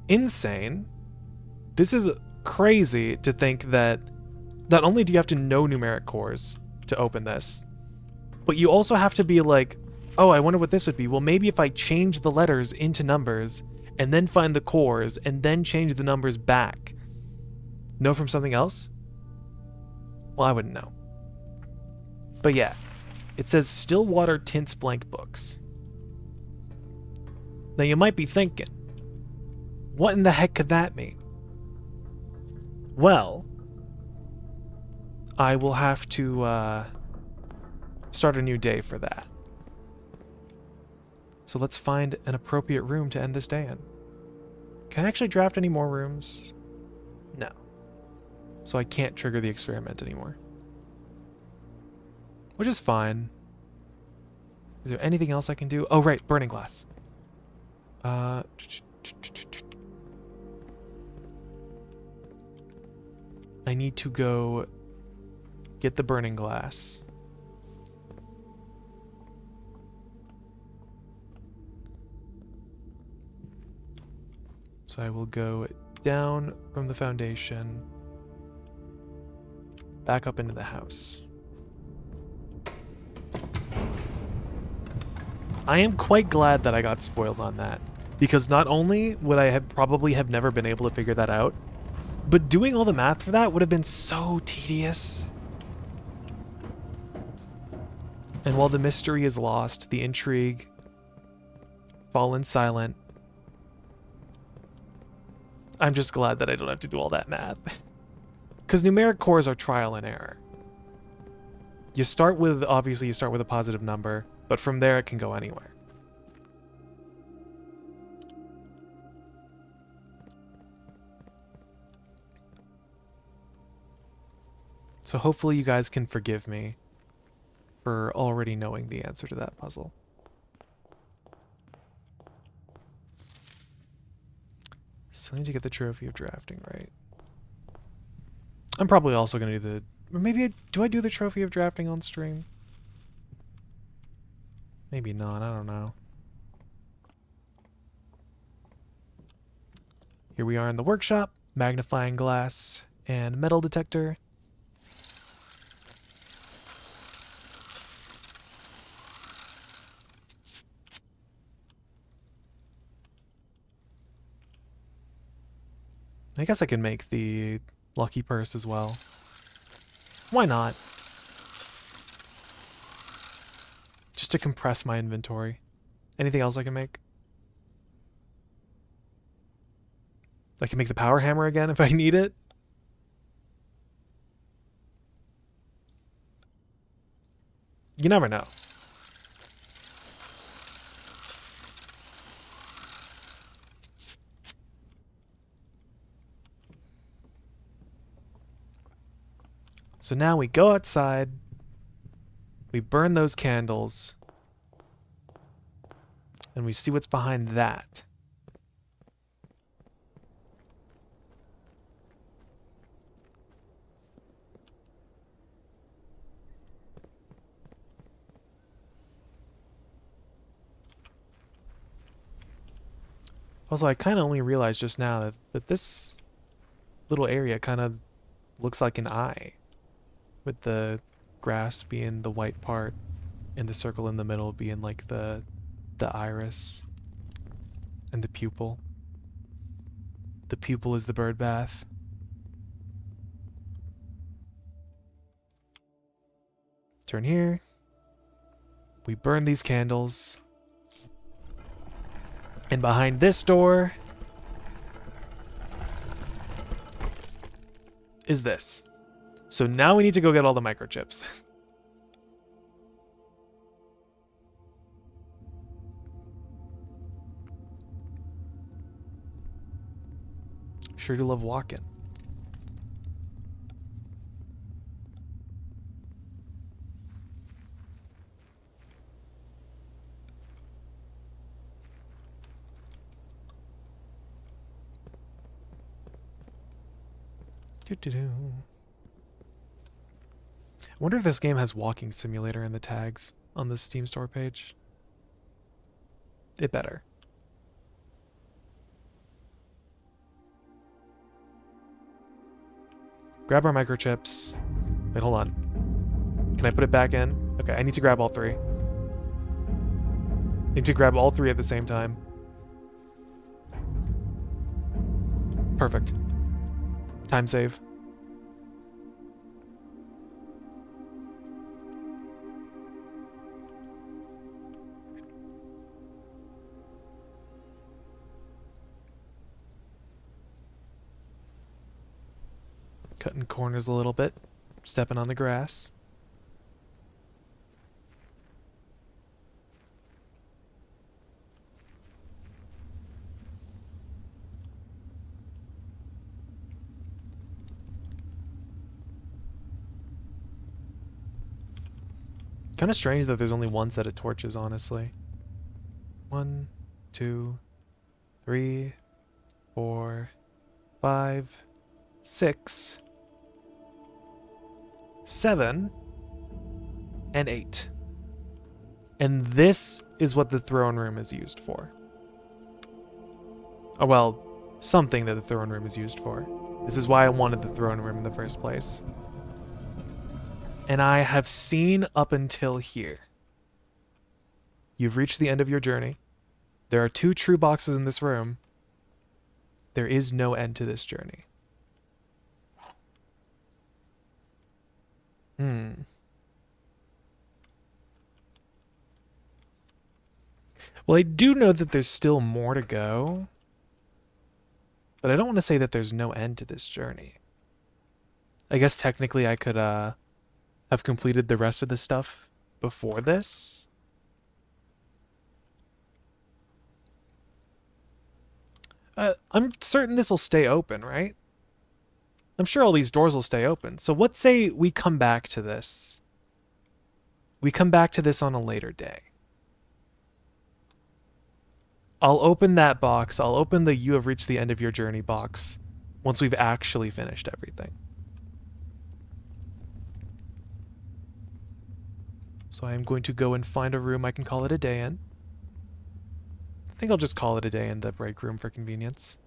[SPEAKER 1] insane. This is crazy to think that not only do you have to know numeric cores to open this, but you also have to be like, oh, I wonder what this would be. Well, maybe if I change the letters into numbers and then find the cores and then change the numbers back. Know from something else? Well, I wouldn't know. But yeah, it says Stillwater Tints Blank Books. Now you might be thinking, what in the heck could that mean? Well, I will have to start a new day for that. So let's find an appropriate room to end this day in. Can I actually draft any more rooms? No. So I can't trigger the experiment anymore. Which is fine. Is there anything else I can do? Oh, right, burning glass. I need to go get the burning glass. So I will go down from the foundation, back up into the house. I am quite glad that I got spoiled on that, because not only would I have probably have never been able to figure that out, but doing all the math for that would have been so tedious. And while the mystery is lost, the intrigue fallen silent, I'm just glad that I don't have to do all that math. Because numeric cores are trial and error. You start with, obviously you start with a positive number, but from there it can go anywhere. So hopefully you guys can forgive me for already knowing the answer to that puzzle. Still need to get the trophy of drafting right. I'm probably also going to do the... Or maybe do I do the trophy of drafting on stream? Maybe not, I don't know. Here we are in the workshop. Magnifying glass and metal detector. I guess I can make the lucky purse as well. Why not? Just to compress my inventory. Anything else I can make? I can make the power hammer again if I need it. You never know. So now we go outside, we burn those candles, and we see what's behind that. Also, I kind of only realized just now that this little area kind of looks like an eye, with the grass being the white part and the circle in the middle being like the iris and the pupil. The pupil is the bird bath. Turn here. We burn these candles. And behind this door is this. So now we need to go get all the microchips. Sure do love walking. Doo-doo-doo. I wonder if this game has walking simulator in the tags on the Steam store page. It better. Grab our microchips. Wait, hold on. Can I put it back in? Okay, I need to grab all three. Need to grab all three at the same time. Perfect. Time save. Cutting corners a little bit. Stepping on the grass. Kind of strange that there's only one set of torches, honestly. 1, 2, 3, 4, 5, 6, 7, and 8. And this is what the throne room is used for. Oh, well, something that the throne room is used for. This is why I wanted the throne room in the first place. And I have seen up until here. You've reached the end of your journey. There are 2 true boxes in this room. There is no end to this journey. Well, I do know that there's still more to go. But I don't want to say that there's no end to this journey. I guess technically I could have completed the rest of the stuff before this. I'm certain this will stay open, right? I'm sure all these doors will stay open. So let's say we come back to this. We come back to this on a later day. I'll open that box. I'll open the "You have reached the end of your journey" box once we've actually finished everything. So I am going to go and find a room I can call it a day in. I think I'll just call it a day in the break room for convenience.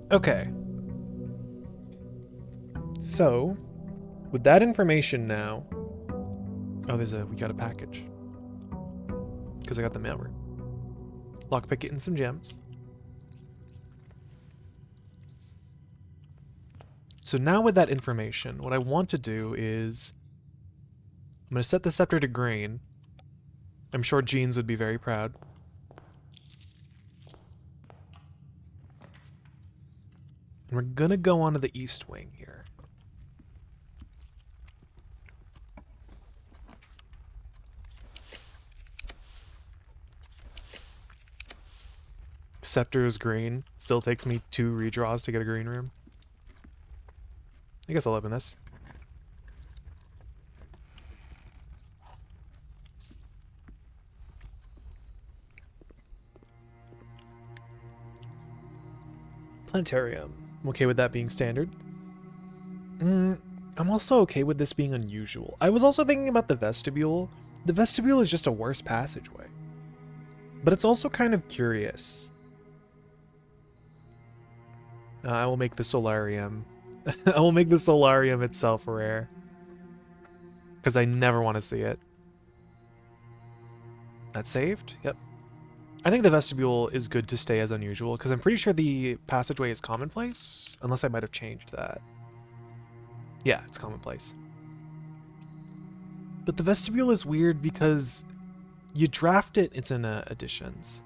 [SPEAKER 1] Okay. So, with that information now... Oh, we got a package. Because I got the mailroom. Lockpick it and some gems. So now with that information, what I want to do is... I'm going to set the scepter to green. I'm sure Jeans would be very proud. And we're going to go onto the east wing here. Scepter is green. Still takes me 2 redraws to get a green room. I guess I'll open this. Planetarium. I'm okay with that being standard. I'm also okay with this being unusual. I was also thinking about the vestibule. The vestibule is just a worse passageway. But it's also kind of curious. I will make the solarium. I will make the solarium itself rare. Because I never want to see it. That's saved? Yep. I think the vestibule is good to stay as unusual, because I'm pretty sure the passageway is commonplace. Unless I might have changed that. Yeah, it's commonplace. But the vestibule is weird because you draft it, it's in additions.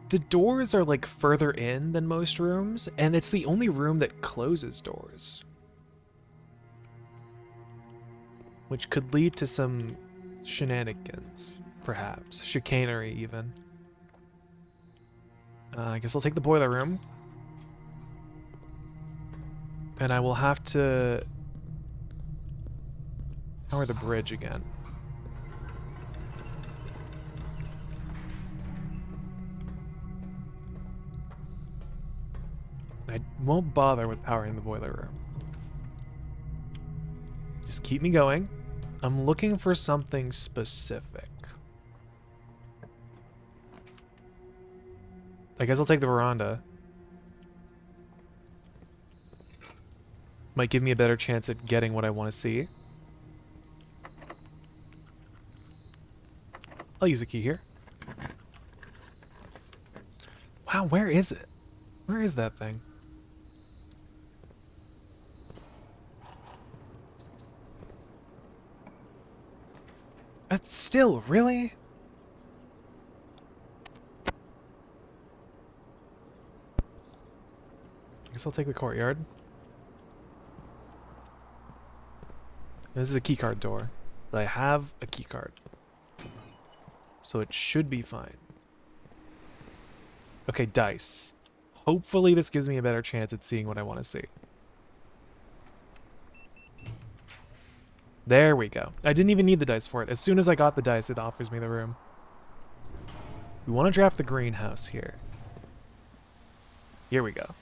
[SPEAKER 1] The doors are like further in than most rooms, and it's the only room that closes doors. Which could lead to some shenanigans, perhaps. Chicanery, even. I guess I'll take the boiler room. And I will have to power the bridge again. I won't bother with powering the boiler room. Just keep me going. I'm looking for something specific. I guess I'll take the veranda. Might give me a better chance at getting what I want to see. I'll use a key here. Wow, where is it? Where is that thing? That's still, really? I guess I'll take the courtyard. This is a keycard door, but I have a keycard. So it should be fine. Okay, dice. Hopefully this gives me a better chance at seeing what I want to see. There we go. I didn't even need the dice for it. As soon as I got the dice, it offers me the room. We want to draft the greenhouse here. Here we go.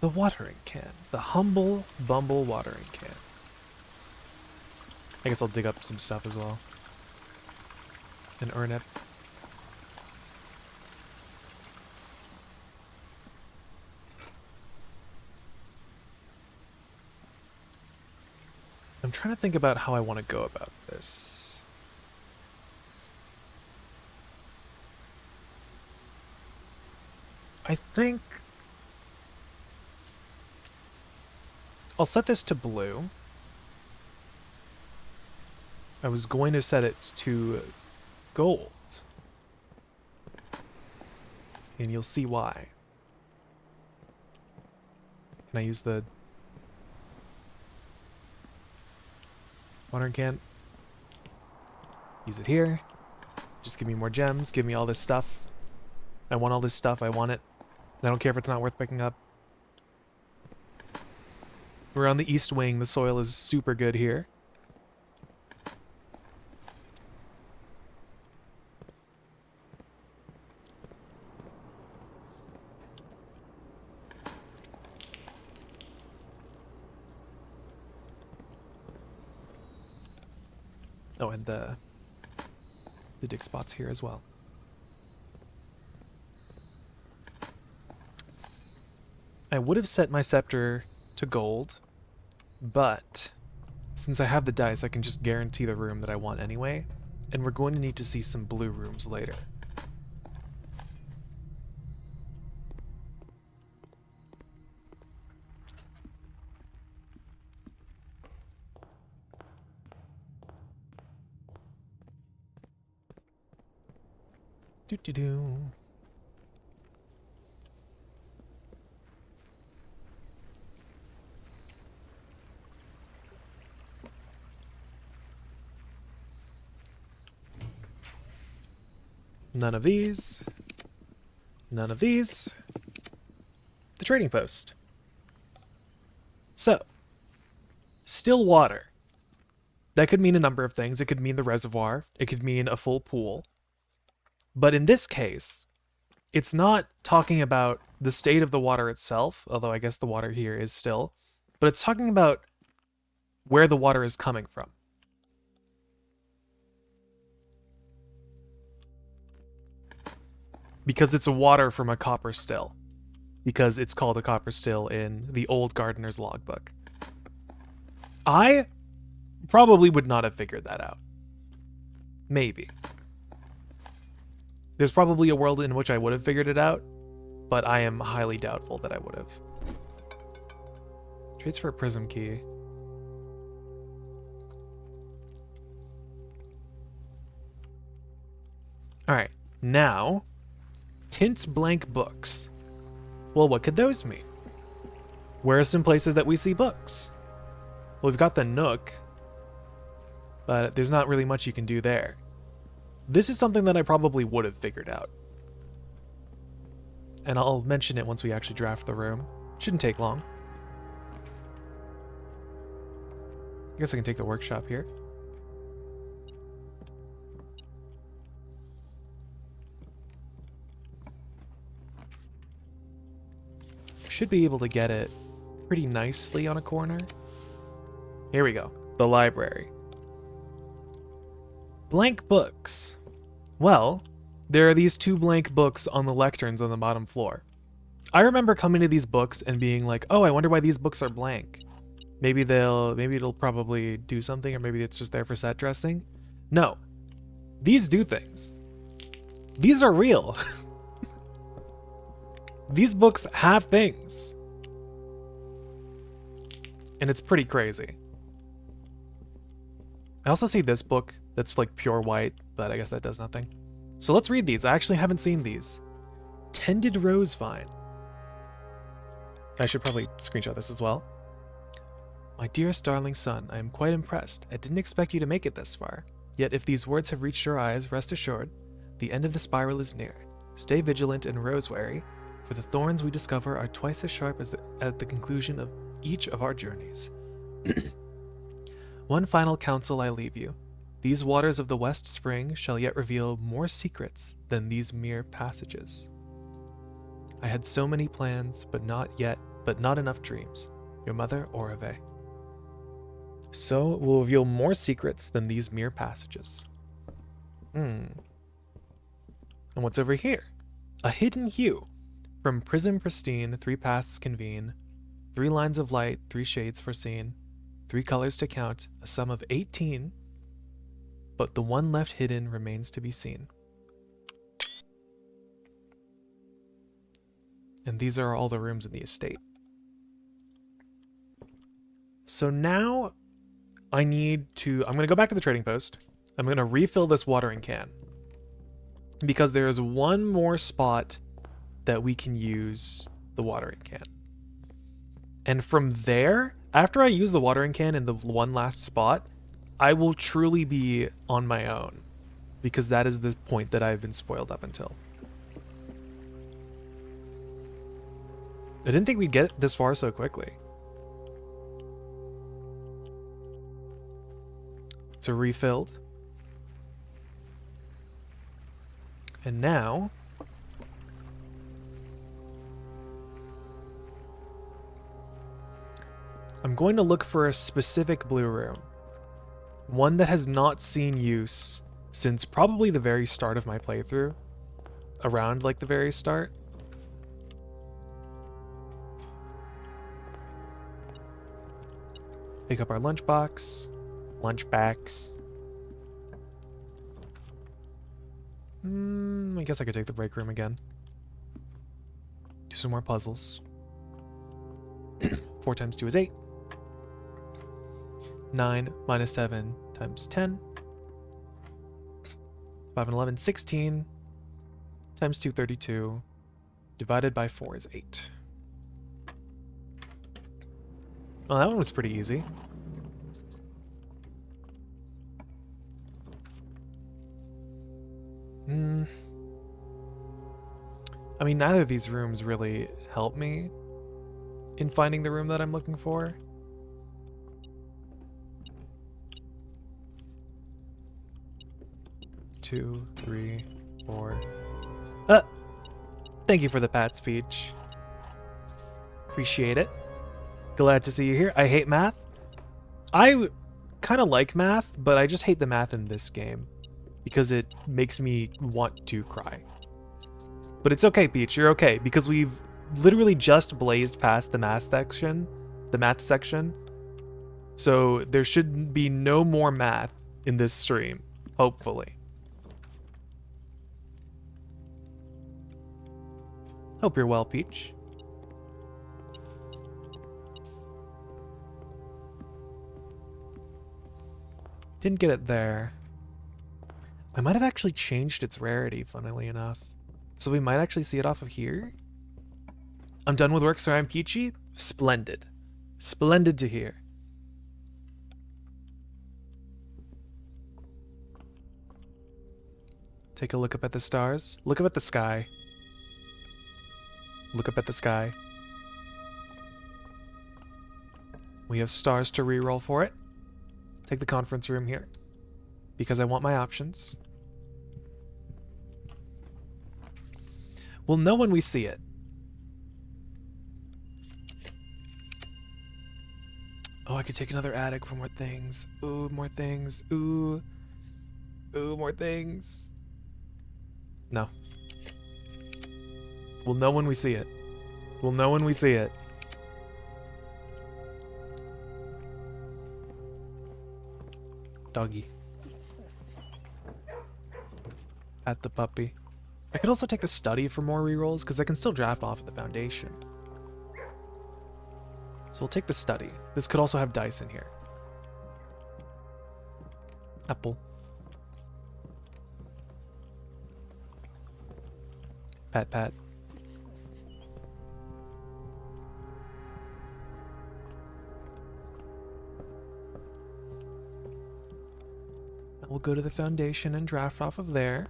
[SPEAKER 1] The watering can. The humble bumble watering can. I guess I'll dig up some stuff as well. An urnip. I'm trying to think about how I want to go about this. I think I'll set this to blue. I was going to set it to gold. And you'll see why. Can I use the watering can? Use it here. Just give me more gems. Give me all this stuff. I want all this stuff. I want it. I don't care if it's not worth picking up. We're on the east wing. The soil is super good here. Oh, and the dig spots here as well. I would have set my scepter to gold, but since I have the dice, I can just guarantee the room that I want anyway, and we're going to need to see some blue rooms later. Do-do-do. None of these. None of these. The trading post. So, still water. That could mean a number of things. It could mean the reservoir. It could mean a full pool. But in this case, it's not talking about the state of the water itself, although I guess the water here is still, but it's talking about where the water is coming from. Because it's water from a copper still. because it's called a copper still in the old gardener's logbook. I probably would not have figured that out. Maybe. There's probably a world in which I would have figured it out, but I am highly doubtful that I would have. Trades for a prism key. Alright, now, Tint's blank books. Well, what could those mean? Where are some places that we see books? Well, we've got the Nook, but there's not really much you can do there. This is something that I probably would have figured out. And I'll mention it once we actually draft the room. Shouldn't take long. I guess I can take the workshop here. Should be able to get it pretty nicely on a corner. Here we go. The library. Blank books. Well, there are these 2 blank books on the lecterns on the bottom floor. I remember coming to these books and being like, oh, I wonder why these books are blank. Maybe it'll probably do something, or maybe it's just there for set dressing. No. These do things. These are real. These books have things. And it's pretty crazy. I also see this book that's like pure white, but I guess that does nothing. So let's read these. I actually haven't seen these. Tended Rose Vine. I should probably screenshot this as well. My dearest darling son, I am quite impressed. I didn't expect you to make it this far. Yet if these words have reached your eyes, rest assured, the end of the spiral is near. Stay vigilant and rose-wary, for the thorns we discover are twice as sharp as at the conclusion of each of our journeys. One final counsel I leave you. These waters of the West Spring shall yet reveal more secrets than these mere passages. I had so many plans, but not enough dreams. Your mother, Orave. So it will reveal more secrets than these mere passages. And what's over here? A hidden hue. From prism pristine, 3 paths convene, 3 lines of light, 3 shades foreseen, 3 colors to count, a sum of 18, but the one left hidden remains to be seen. And these are all the rooms in the estate. So now I'm going to go back to the trading post. I'm going to refill this watering can, because there is one more spot that we can use the watering can. And from there, after I use the watering can in the one last spot, I will truly be on my own, because that is the point that I've been spoiled up until. I didn't think we'd get this far so quickly. It's a refilled. And now I'm going to look for a specific blue room. One that has not seen use since probably the very start of my playthrough. Around like the very start. Pick up our lunchbox. Lunchbacks. I guess I could take the break room again. Do some more puzzles. 4 times 2 is 8. 9 minus 7 times 10. 5 and 11, 16. Times 2, 32. Divided by 4 is 8. Well, that one was pretty easy. I mean, neither of these rooms really help me in finding the room that I'm looking for. Two, 3, 4. Thank you for the pat speech. Appreciate it. Glad to see you here. I hate math. I kind of like math, but I just hate the math in this game because it makes me want to cry. But it's okay, Peach. You're okay, because we've literally just blazed past the math section. So there should be no more math in this stream, hopefully. Hope you're well, Peach. Didn't get it there. I might have actually changed its rarity, funnily enough. So we might actually see it off of here. I'm done with work, sir. I'm Peachy. Splendid. Splendid to hear. Take a look up at the stars. Look up at the sky. Look up at the sky. We have stars to reroll for it. Take the conference room here, because I want my options. We'll know when we see it. Oh, I could take another attic for more things. Ooh, more things. Ooh. Ooh, more things. No. We'll know when we see it. We'll know when we see it. Doggy. At the puppy. I could also take the study for more rerolls, because I can still draft off of the foundation. So we'll take the study. This could also have dice in here. Apple. Pat pat. We'll go to the foundation and draft off of there.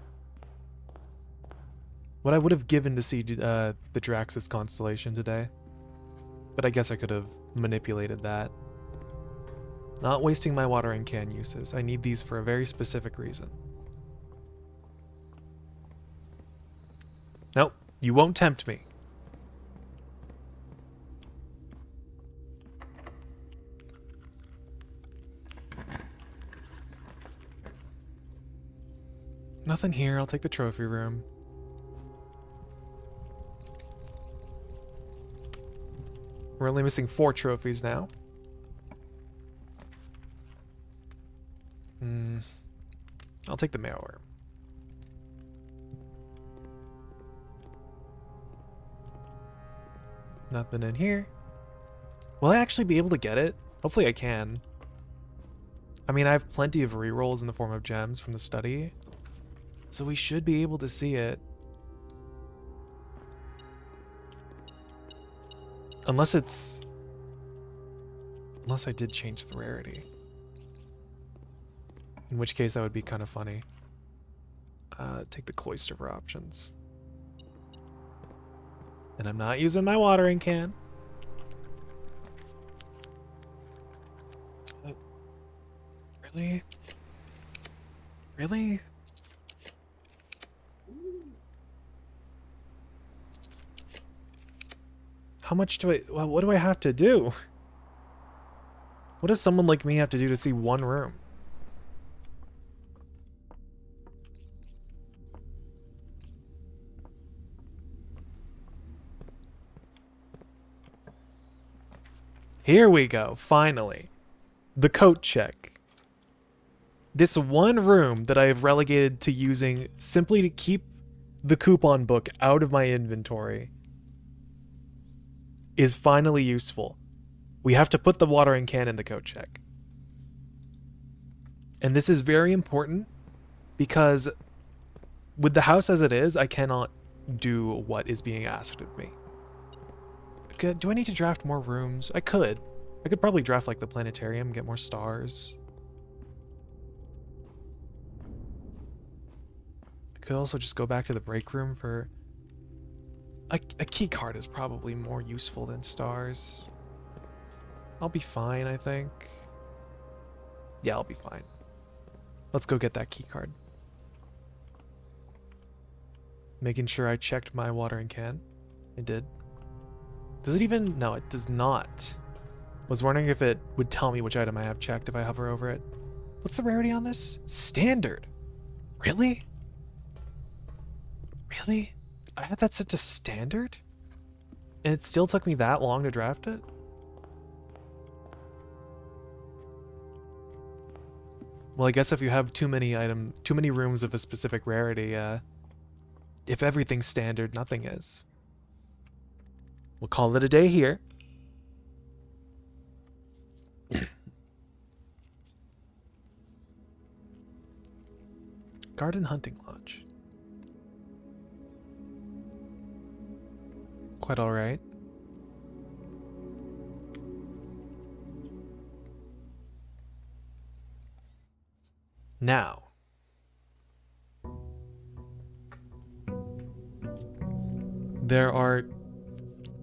[SPEAKER 1] What I would have given to see the Draxus constellation today. But I guess I could have manipulated that. Not wasting my watering can uses. I need these for a very specific reason. Nope, you won't tempt me. Nothing here, I'll take the trophy room. We're only missing 4 trophies now. I'll take the mail room. Nothing in here. Will I actually be able to get it? Hopefully I can. I mean, I have plenty of rerolls in the form of gems from the study. So we should be able to see it. Unless I did change the rarity. In which case that would be kind of funny. Take the cloister for options. And I'm not using my watering can. Really? Really? How much do well, what do I have to do? What does someone like me have to do to see one room? Here we go, finally. The coat check. This one room that I have relegated to using simply to keep the coupon book out of my inventory is finally useful. We have to put the watering can in the coat check. And this is very important because with the house as it is, I cannot do what is being asked of me. Do I need to draft more rooms? I could. I could probably draft like the planetarium, get more stars. I could also just go back to the break room for... A key card is probably more useful than stars. I'll be fine, I think. Yeah, I'll be fine. Let's go get that key card. Making sure I checked my watering can. I did. Does it even? No, it does not. Was wondering if it would tell me which item I have checked if I hover over it. What's the rarity on this? Standard. Really? Really? I had that set to standard? And it still took me that long to draft it? Well, I guess if you have too many rooms of a specific rarity, if everything's standard, nothing is. We'll call it a day here. Garden Hunting Lodge. Quite alright. Now, there are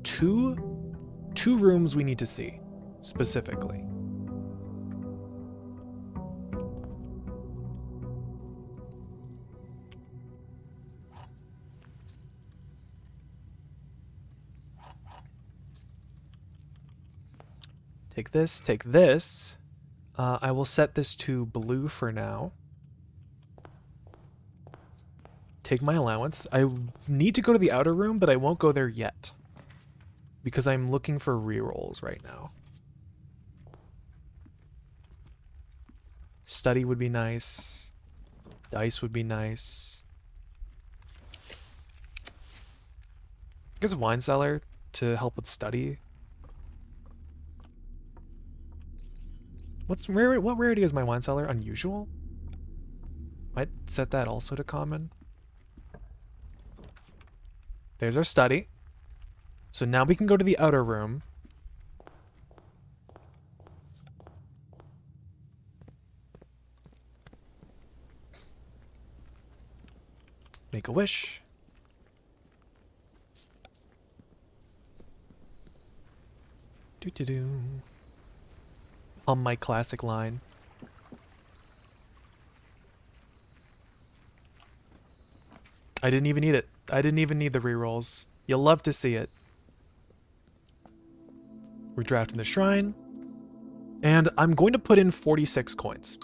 [SPEAKER 1] two rooms we need to see, specifically. Take this, take this. I will set this to blue for now. Take my allowance. I need to go to the outer room, but I won't go there yet. Because I'm looking for rerolls right now. Study would be nice. Dice would be nice. I guess wine cellar to help with study. What rarity is my wine cellar? Unusual? Might set that also to common. There's our study. So now we can go to the outer room. Make a wish. Doo-doo-doo. On my classic line. I didn't even need it. I didn't even need the rerolls. You'll love to see it. We're drafting the shrine. And I'm going to put in 46 coins.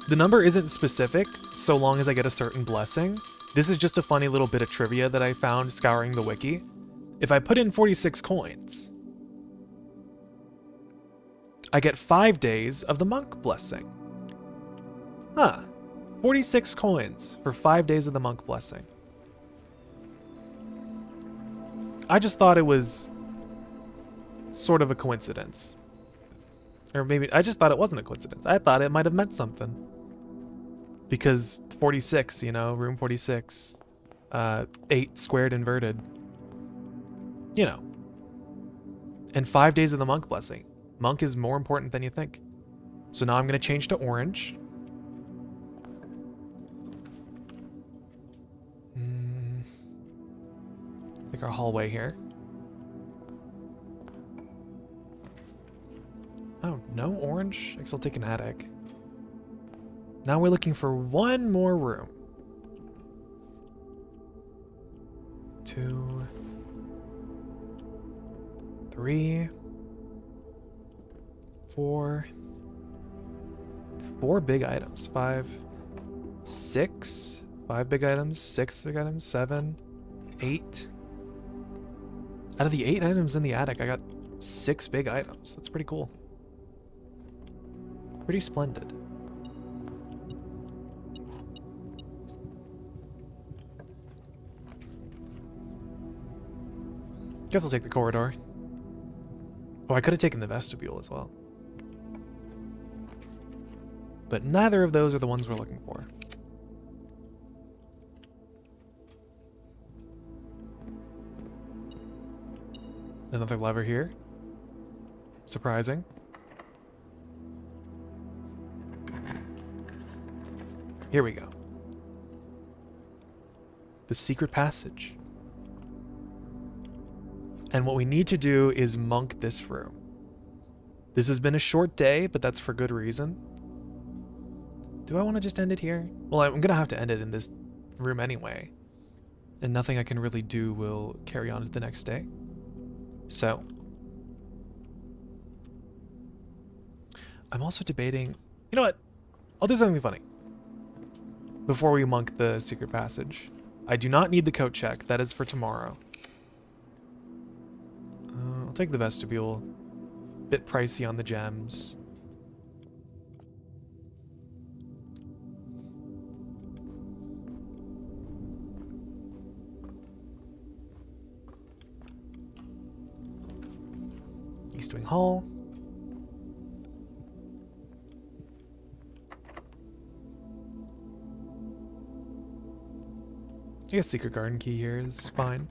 [SPEAKER 1] The number isn't specific, so long as I get a certain blessing. This is just a funny little bit of trivia that I found scouring the wiki. If I put in 46 coins, I get 5 days of the monk blessing. Huh. 46 coins for 5 days of the monk blessing. I just thought it was sort of a coincidence. Or maybe I just thought it wasn't a coincidence. I thought it might have meant something. Because 46, you know, room 46, 8 squared inverted. You know. And 5 days of the monk blessing. Monk is more important than you think. So now I'm going to change to orange. Make our hallway here. Oh, no orange? I guess I'll take an attic. Now we're looking for one more room. 2, 3, 4. 4 big items. 5, 6. 5 big items. 6 big items. 7, 8. Out of the 8 items in the attic, I got 6 big items. That's pretty cool. Pretty splendid. Guess I'll take the corridor. Oh, I could have taken the vestibule as well. But neither of those are the ones we're looking for. Another lever here. Surprising. Here we go. The secret passage. And what we need to do is monk this room. This has been a short day, but that's for good reason. Do I want to just end it here? Well, I'm going to have to end it in this room anyway. And nothing I can really do will carry on to the next day. So, I'm also debating, you know what? I'll do something funny before we monk the secret passage. I do not need the coat check. That is for tomorrow. I'll take the vestibule. Bit pricey on the gems. East Wing Hall. I guess Secret Garden key here is fine.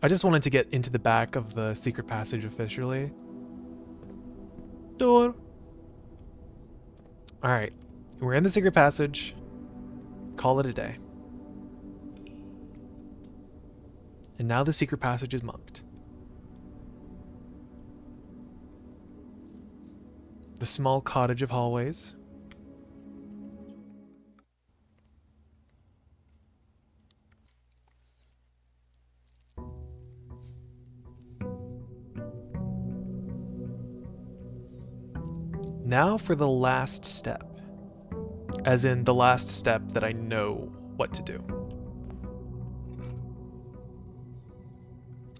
[SPEAKER 1] I just wanted to get into the back of the secret passage officially. Door. Alright. We're in the secret passage. Call it a day. And now the secret passage is marked. The small cottage of hallways. Now for the last step. As in the last step that I know what to do.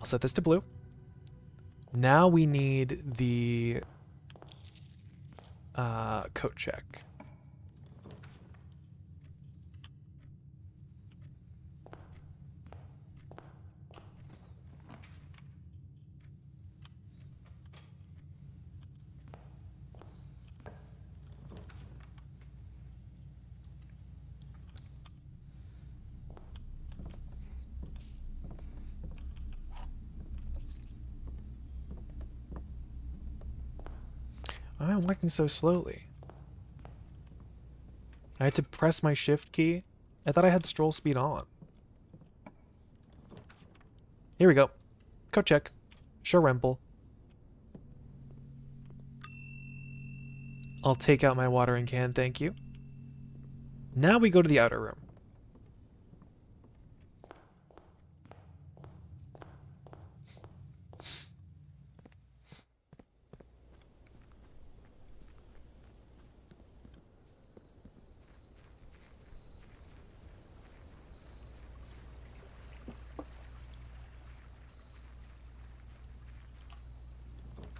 [SPEAKER 1] I'll set this to blue. Now we need the coat check. I'm working so slowly. I had to press my shift key. I thought I had stroll speed on. Here we go. Coat check. Shrimple. I'll take out my watering can, thank you. Now we go to the outer room.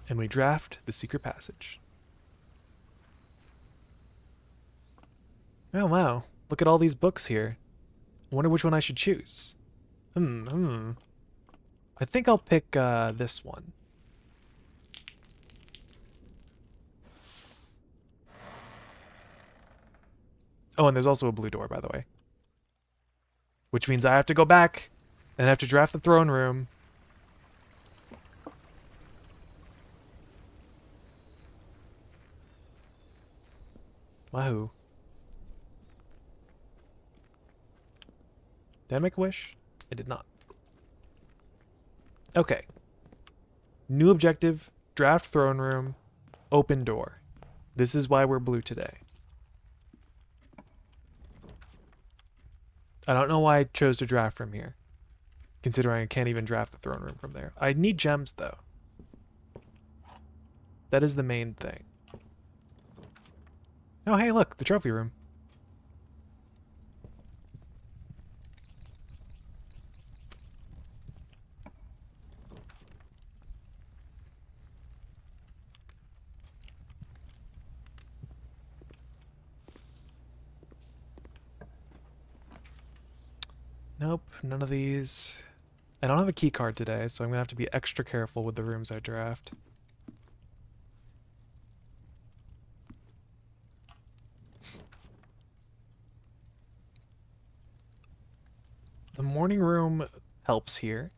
[SPEAKER 1] And we draft the secret passage. Oh wow, look at all these books here. I wonder which one I should choose. I think I'll pick this one. Oh, and there's also a blue door, by the way. Which means I have to go back and have to draft the throne room. Wahoo. Did I make a wish? I did not. Okay. New objective, draft throne room, open door. This is why we're blue today. I don't know why I chose to draft from here, considering I can't even draft the throne room from there. I need gems, though. That is the main thing. Oh, hey, look, the trophy room. Nope, none of these. I don't have a key card today, so I'm gonna have to be extra careful with the rooms I draft. The morning room helps here,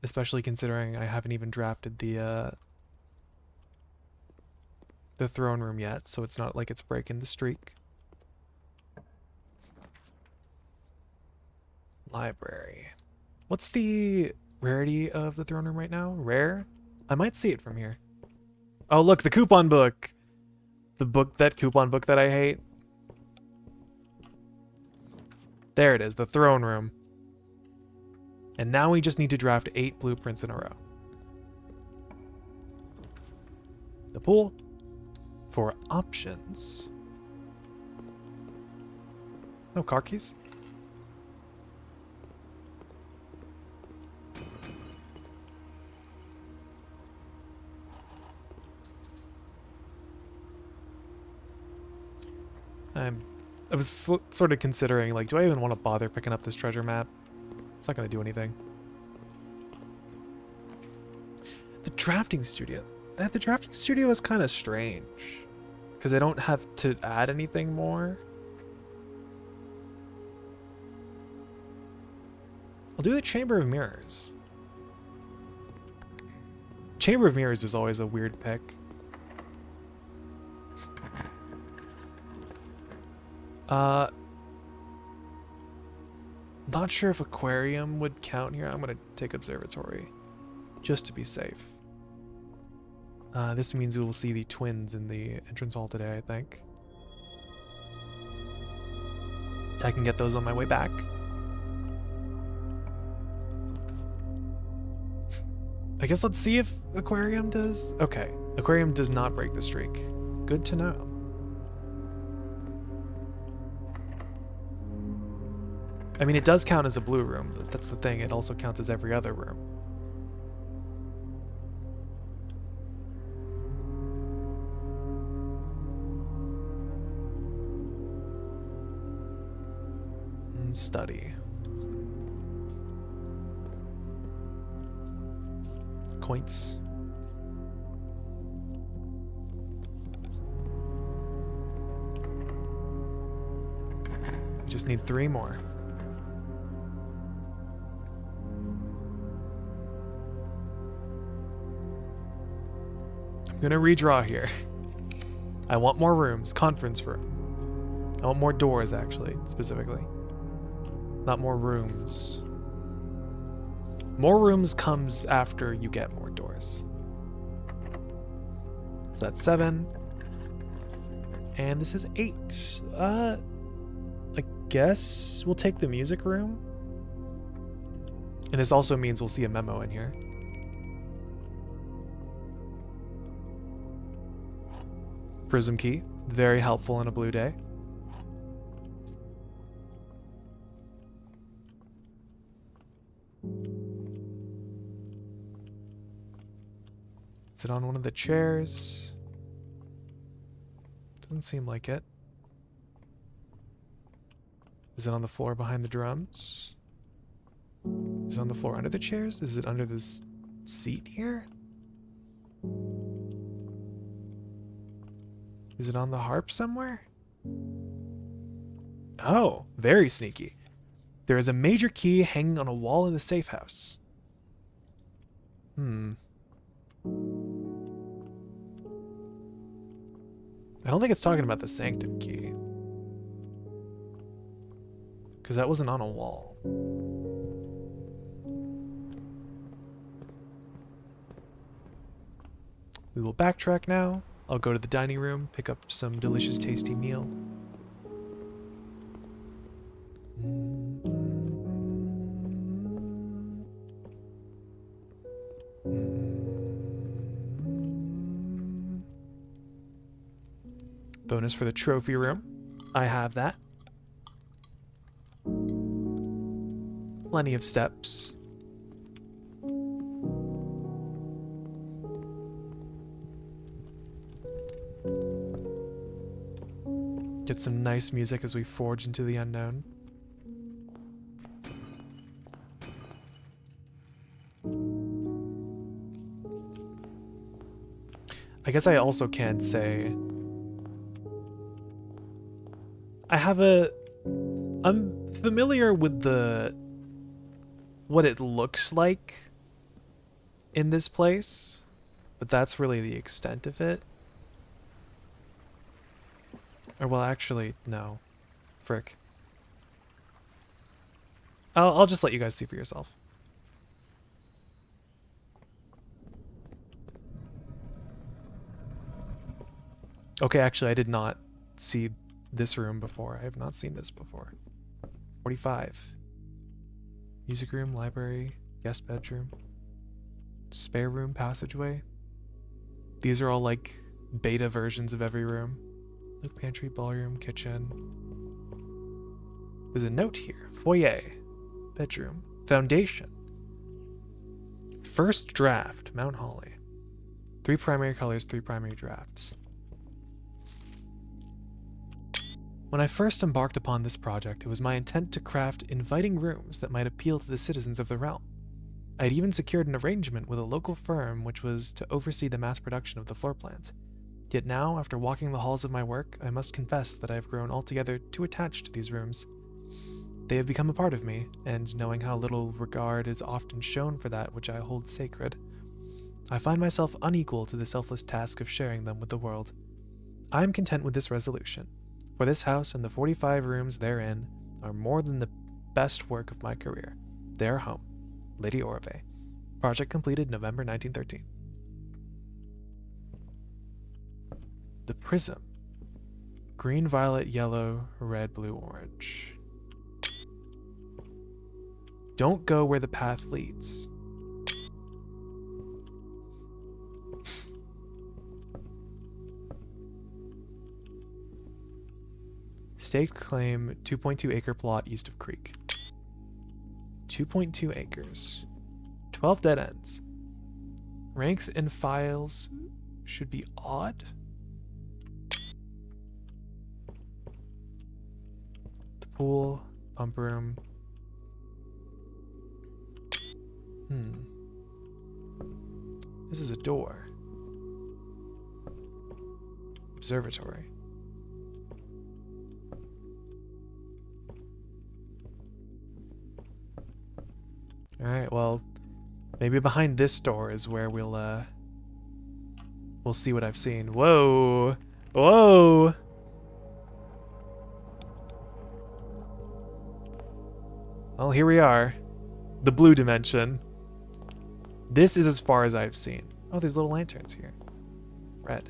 [SPEAKER 1] especially considering I haven't even drafted the throne room yet, so it's not like it's breaking the streak. Library. What's the rarity of the throne room right now? Rare? I might see it from here. Oh, look, the coupon book! That coupon book that I hate. There it is, the throne room. And now we just need to draft 8 blueprints in a row. The pool. For options. No car keys? I was sort of considering, like, do I even want to bother picking up this treasure map? It's not going to do anything. The drafting studio. The drafting studio is kind of strange. Because I don't have to add anything more. I'll do the Chamber of Mirrors. Chamber of Mirrors is always a weird pick. Not sure if aquarium would count here. I'm gonna take observatory, just to be safe. This means we will see the twins in the entrance hall today, I think. I can get those on my way back. I guess let's see if aquarium does. Okay, aquarium does not break the streak. Good to know. I mean, it does count as a blue room, but that's the thing. It also counts as every other room. Study. Coins. We just need 3 more. I'm gonna redraw here. I want more rooms. Conference room. I want more doors, actually, specifically. Not more rooms. More rooms comes after you get more doors. So that's 7. And this is 8. I guess we'll take the music room. And this also means we'll see a memo in here. Prism key, very helpful on a blue day. Is it on one of the chairs? Doesn't seem like it. Is it on the floor behind the drums? Is it on the floor under the chairs? Is it under this seat here? Is it on the harp somewhere? Oh, very sneaky. There is a major key hanging on a wall in the safe house. I don't think it's talking about the sanctum key. Because that wasn't on a wall. We will backtrack now. I'll go to the dining room, pick up some delicious, tasty meal. Bonus for the trophy room. I have that. Plenty of steps. Get some nice music as we forge into the unknown. I guess I also can't say I'm familiar with what it looks like in this place, but that's really the extent of it. Or well, actually, no. Frick. I'll just let you guys see for yourself. Okay, actually, I did not see this room before. I have not seen this before. 45. Music room, library, guest bedroom, spare room, passageway. These are all like beta versions of every room. Look, pantry, ballroom, kitchen. There's a note here. Foyer, bedroom, foundation. First draft, Mount Holly. 3 primary colors, 3 primary drafts. When I first embarked upon this project, it was my intent to craft inviting rooms that might appeal to the citizens of the realm. I had even secured an arrangement with a local firm which was to oversee the mass production of the floor plans. Yet now, after walking the halls of my work, I must confess that I have grown altogether too attached to these rooms. They have become a part of me, and knowing how little regard is often shown for that which I hold sacred, I find myself unequal to the selfless task of sharing them with the world. I am content with this resolution, for this house and the 45 rooms therein are more than the best work of my career. They are home. Lady Orve. Project completed November 1913. The prism. Green, violet, yellow, red, blue, orange. Don't go where the path leads. Staked claim, 2.2 acre plot east of creek. 2.2 acres. 12 dead ends. Ranks and files should be odd. The pool, pump room. This is a door. Observatory. Alright, well, maybe behind this door is where we'll see what I've seen. Whoa! Whoa! Well, here we are. The blue dimension. This is as far as I've seen. Oh, there's little lanterns here. Red.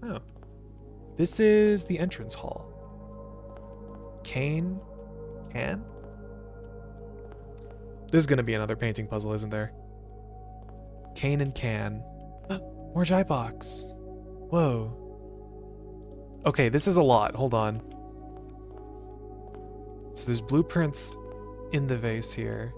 [SPEAKER 1] Oh. This is the entrance hall. Can? There's gonna be another painting puzzle, isn't there? Cane and can. More Jai box. Whoa. Okay, this is a lot. Hold on. So there's blueprints in the vase here.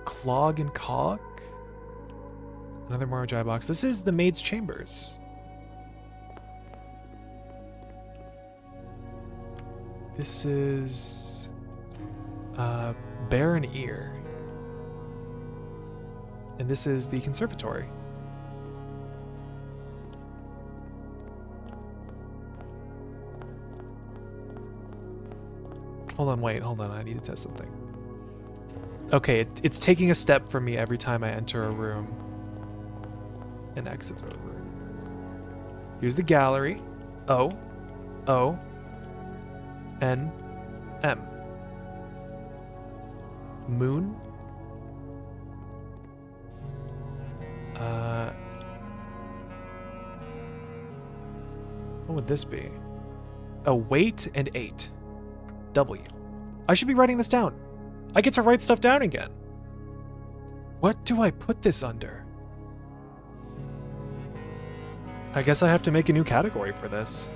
[SPEAKER 1] Clog and Cog? Another Morojai box. This is the Maid's Chambers. This is... Bear and Ear. And this is the Conservatory. Hold on, wait, hold on. I need to test something. Okay, it's taking a step for me every time I enter a room and exit a room. Here's the gallery. O, O, N, M. Moon. What would this be? Oh, wait and 8. W. I should be writing this down. I get to write stuff down again. What do I put this under? I guess I have to make a new category for this.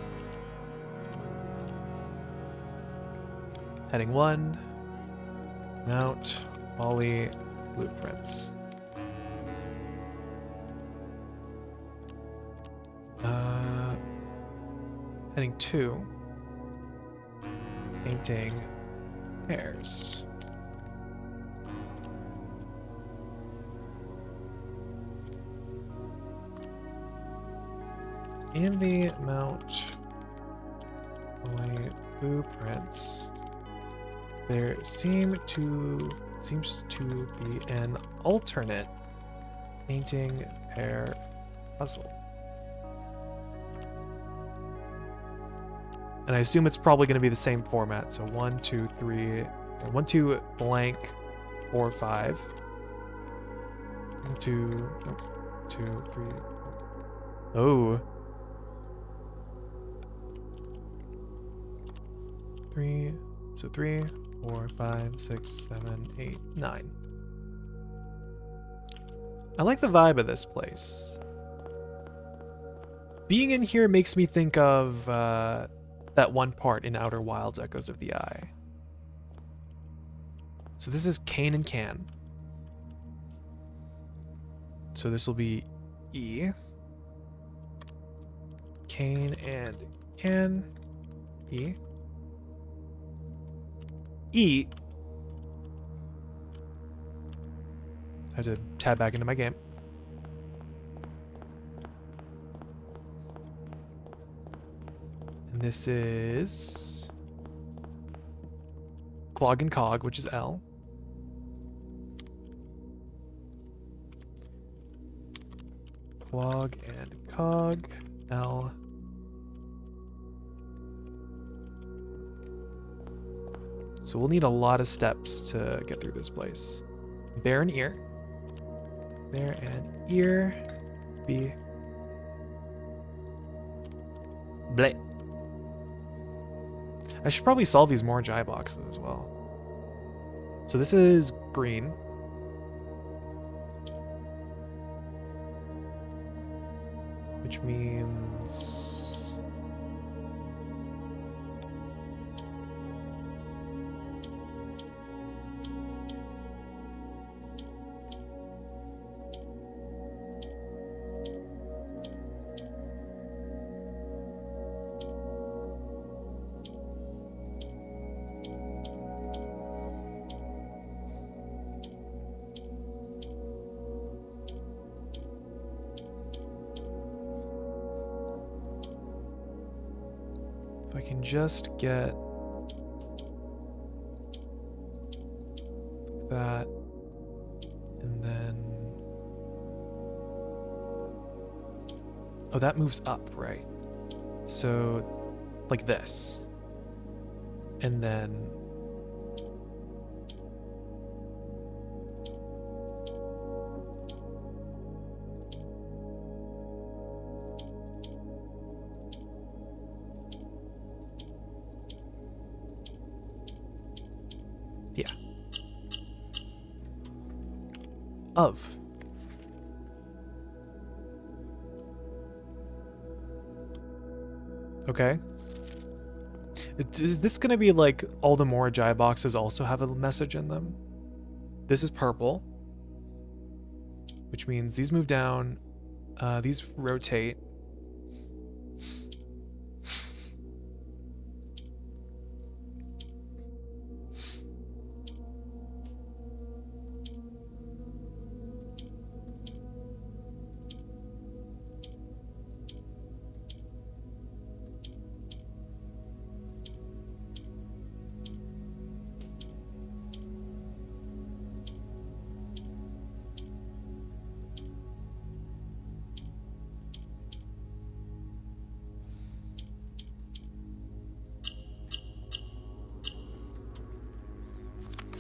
[SPEAKER 1] Heading 1. Mount, Wally, blueprints. Heading 2. Painting hairs. In the Mount Wally blueprints, there seems to be an alternate painting pair puzzle. And I assume it's probably going to be the same format. So 1, 2, 3, 1, 2, blank, 4, 5. 1, 2, 2, 3. Oh. 3, so 3, 4, 5, 6, 7, 8, 9. I like the vibe of this place. Being in here makes me think of that one part in Outer Wilds Echoes of the Eye. So this is cane and can. So this will be E. Cane and can. E. E. I have to tab back into my game. And this is clog and cog, which is L. Clog and cog, L. So we'll need a lot of steps to get through this place. Bear and ear. Bear and ear. B. Bleh. I should probably solve these more Jai boxes as well. So this is green. Which means... if I can just get that, and then, oh, that moves up, right? So like this, and then yeah. Of. Okay. Is this going to be like all the more Jai boxes also have a message in them? This is purple, which means these move down, these rotate.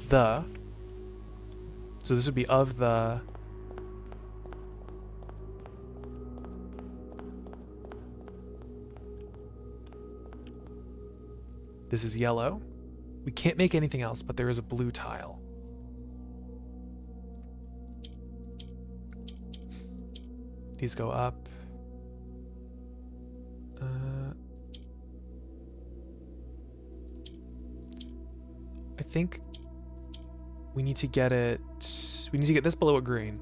[SPEAKER 1] The. So this would be of the. This is yellow. We can't make anything else, but there is a blue tile. These go up. I think we need to get it, we need to get this below a green,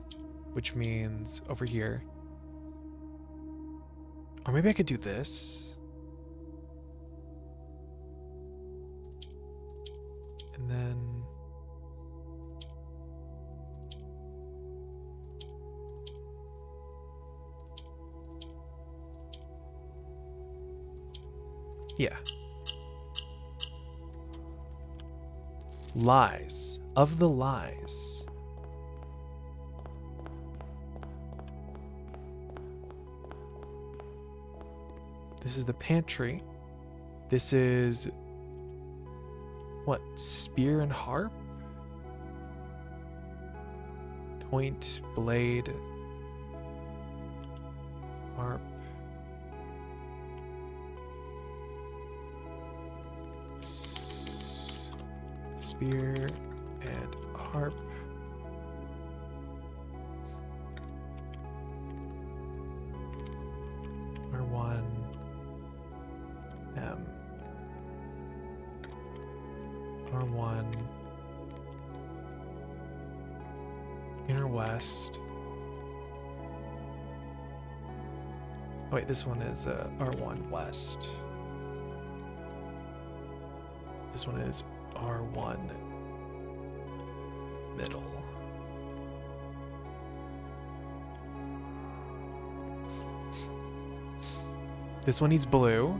[SPEAKER 1] which means over here. Or maybe I could do this. And then yeah. Lies. Of the lies. This is the pantry. This is what? Spear and harp? Point, blade, harp. Spear and harp. R1 M. R1. Inner west. Oh wait, this one is R1 west. This one is R1 middle. This one needs blue.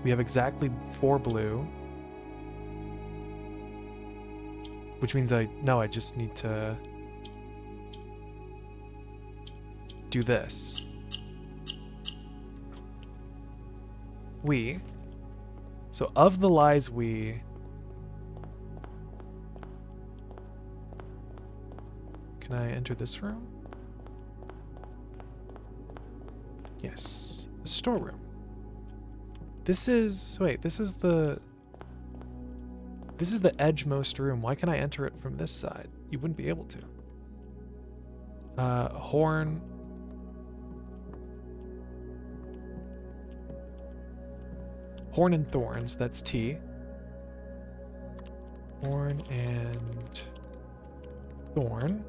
[SPEAKER 1] We have exactly 4 blue. Which means I just need to do this. So of the lies we... Can I enter this room? Yes, the storeroom. This is the edgemost room. Why can't I enter it from this side? You wouldn't be able to. Horn. Horn and thorns, that's T. Horn and thorn.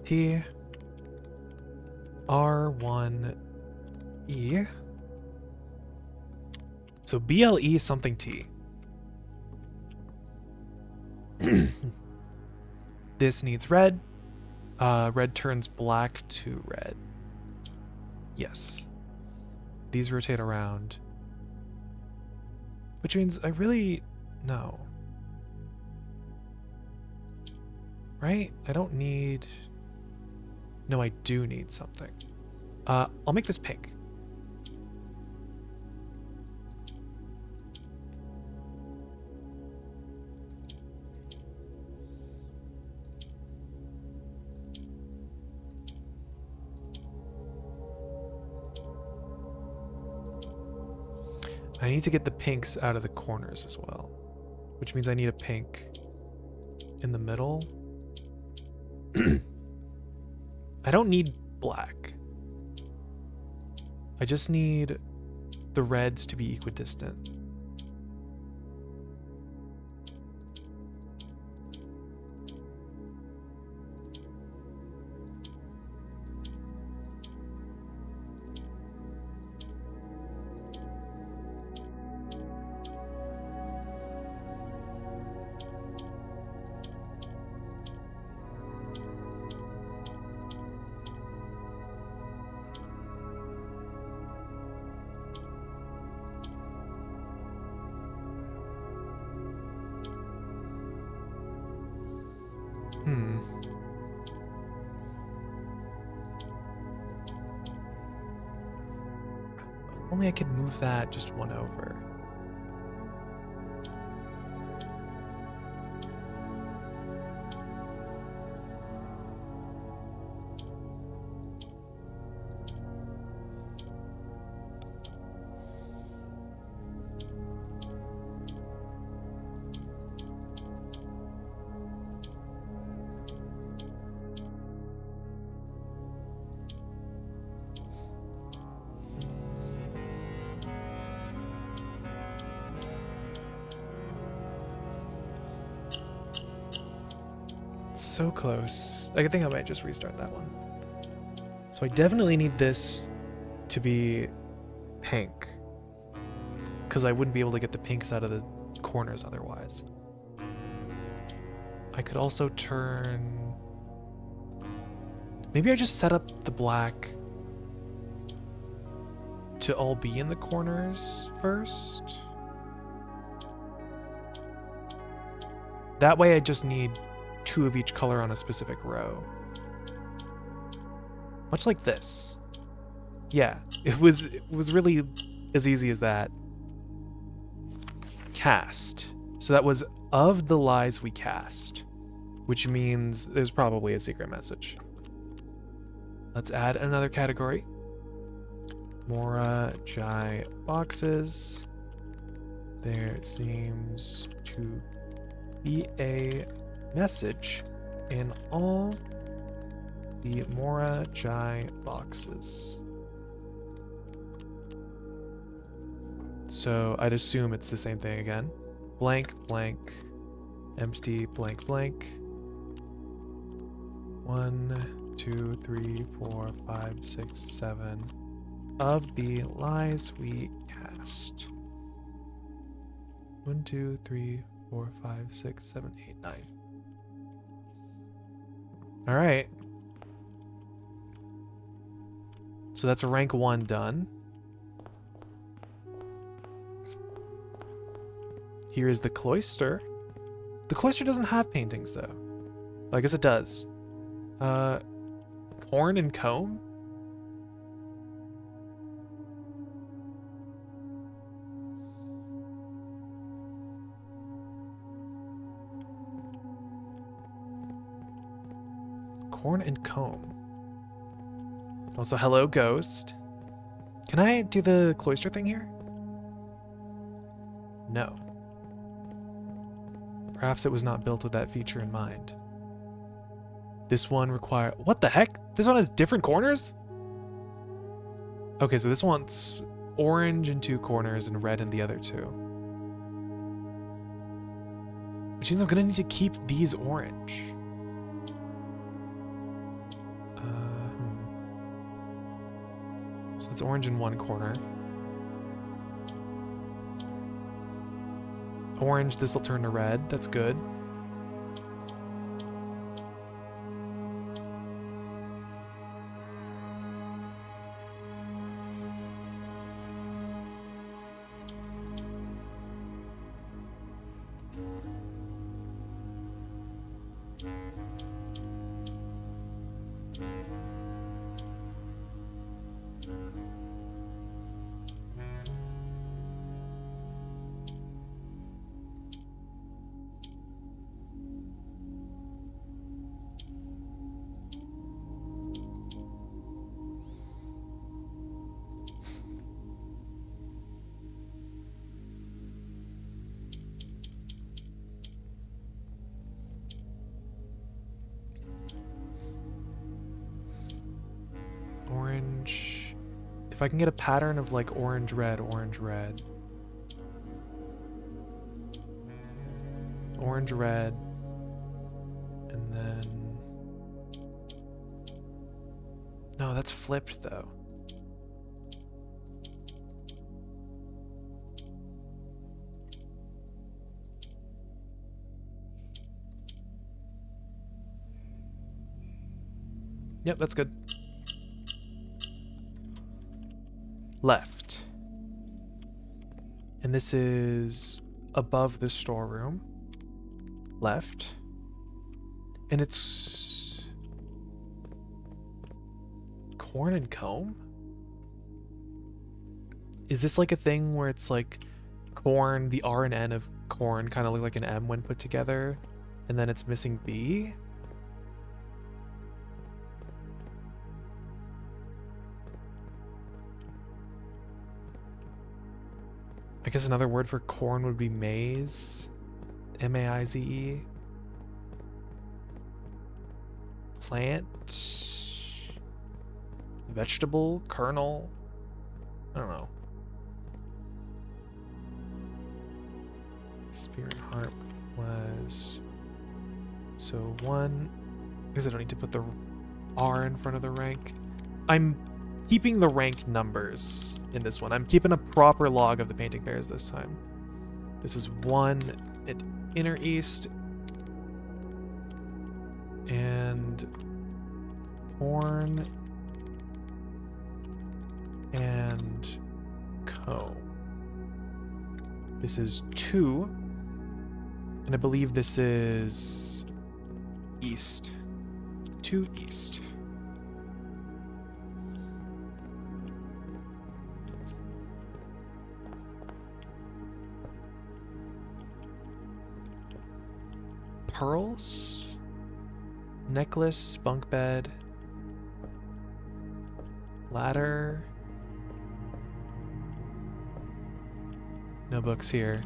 [SPEAKER 1] T. R1 E. So BLE something T. This needs red. Red turns black to red. Yes. These rotate around. Which means I really... No. Right? I don't need... No, I do need something. I'll make this pink. I need to get the pinks out of the corners as well, which means I need a pink in the middle. I don't need black. I just need the reds to be equidistant. Only I could move that just one over. So close. I think I might just restart that one. So I definitely need this to be pink, because I wouldn't be able to get the pinks out of the corners otherwise. I could also turn... Maybe I just set up the black to all be in the corners first. That way I just need 2 of each color on a specific row. Much like this. Yeah, it was really as easy as that. Cast. So that was of the lies we cast, which means there's probably a secret message. Let's add another category. Mora Jai boxes. There seems to be a message in all the Mora Jai boxes. So I'd assume it's the same thing again. Blank, blank, empty, blank, blank. 1, 2, 3, 4, 5, 6, 7 of the lies we cast. 1, 2, 3, 4, 5, 6, 7, 8, 9. All right. So that's a rank 1 done. Here is the cloister. The cloister doesn't have paintings though. Well, I guess it does. Corn and comb? Corn and comb. Also, hello, ghost. Can I do the cloister thing here? No. Perhaps it was not built with that feature in mind. This one require... What the heck? This one has different corners? Okay, so this one's orange in 2 corners and red in the other 2. Which means I'm gonna need to keep these orange. So that's orange in 1 corner. Orange, this will turn to red. That's good. Orange. If I can get a pattern of like orange, red, orange, red. Orange, red. And then... No, that's flipped though. Yep, that's good. Left. And this is above the storeroom. Left. And it's corn and comb? Is this like a thing where it's like corn, the R and N of corn kind of look like an M when put together, and then it's missing B? I guess another word for corn would be maize. M-A-I-Z-E. Plant. Vegetable. Kernel. I don't know. Spirit harp was... So 1... I guess I don't need to put the R in front of the rank. I'm keeping the rank numbers in this one. I'm keeping a proper log of the painting pairs this time. This is 1 at Inner East. And corn and comb. This is 2. And I believe this is East. 2 East. Pearls, necklace, bunk bed, ladder. No books here.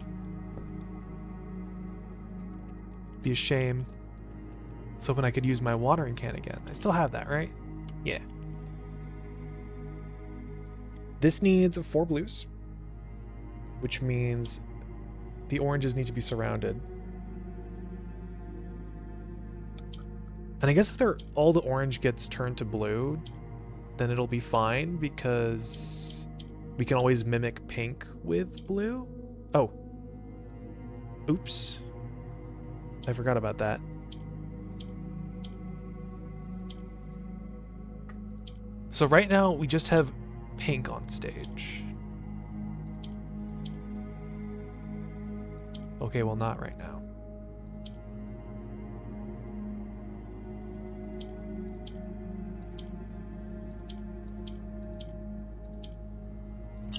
[SPEAKER 1] Be a shame. I was hoping I could use my watering can again. I still have that, right? Yeah. This needs 4 blues. which means the oranges need to be surrounded. And I guess if all the orange gets turned to blue, then it'll be fine because we can always mimic pink with blue. Oh. Oops. I forgot about that. So right now we just have pink on stage. Okay, well not right now.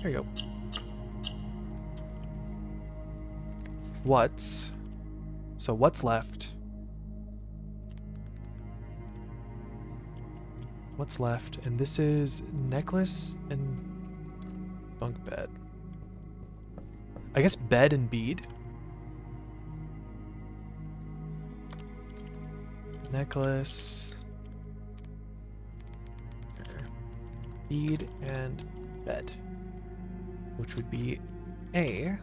[SPEAKER 1] There you go. So what's left? What's left? And this is necklace and bunk bed. I guess bed and bead. Necklace. Bead and bed. Which would be A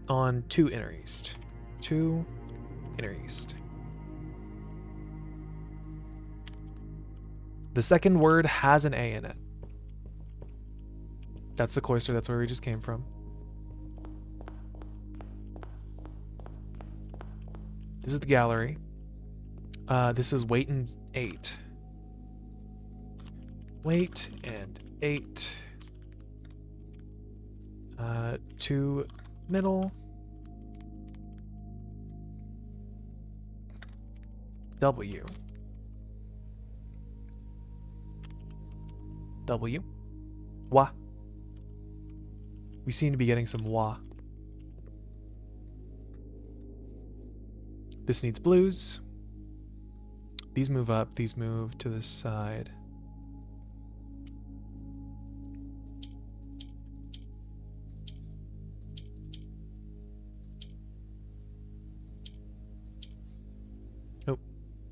[SPEAKER 1] on 2 inner east. 2 inner east. The second word has an A in it. That's the cloister, that's where we just came from. This is the gallery. This is weight and 8. Weight and 8. 2 middle. W. W. Wa. We seem to be getting some wa. This needs blues. These move up, these move to the side. Oh,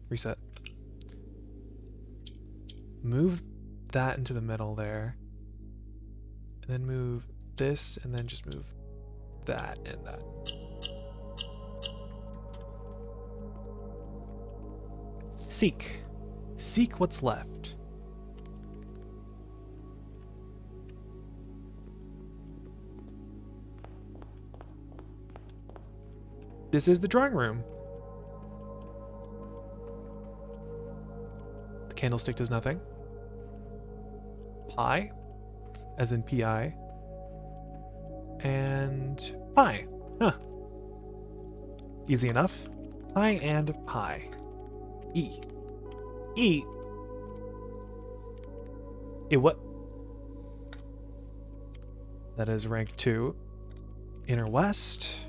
[SPEAKER 1] reset. Move that into the middle there. And then move this, and then just move that and that. Seek. Seek what's left. This is the drawing room. The candlestick does nothing. Pie, as in P-I. And pie. Huh. Easy enough. Pie and pie. E. E. What? That is rank 2. Inner West.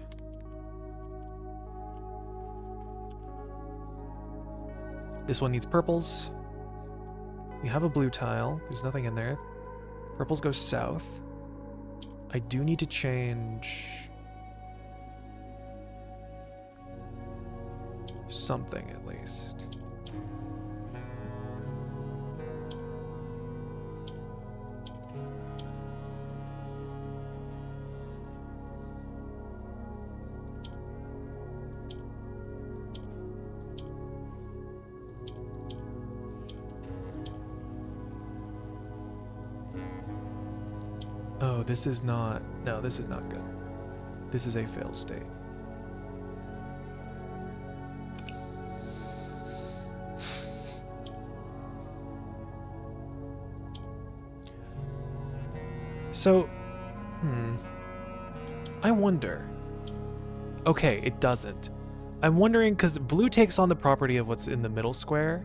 [SPEAKER 1] This one needs purples. We have a blue tile. There's nothing in there. Purples go south. I do need to change something at least. Oh, this is not... No, this is not good. This is a fail state. So, I wonder. Okay, it doesn't. I'm wondering, because blue takes on the property of what's in the middle square.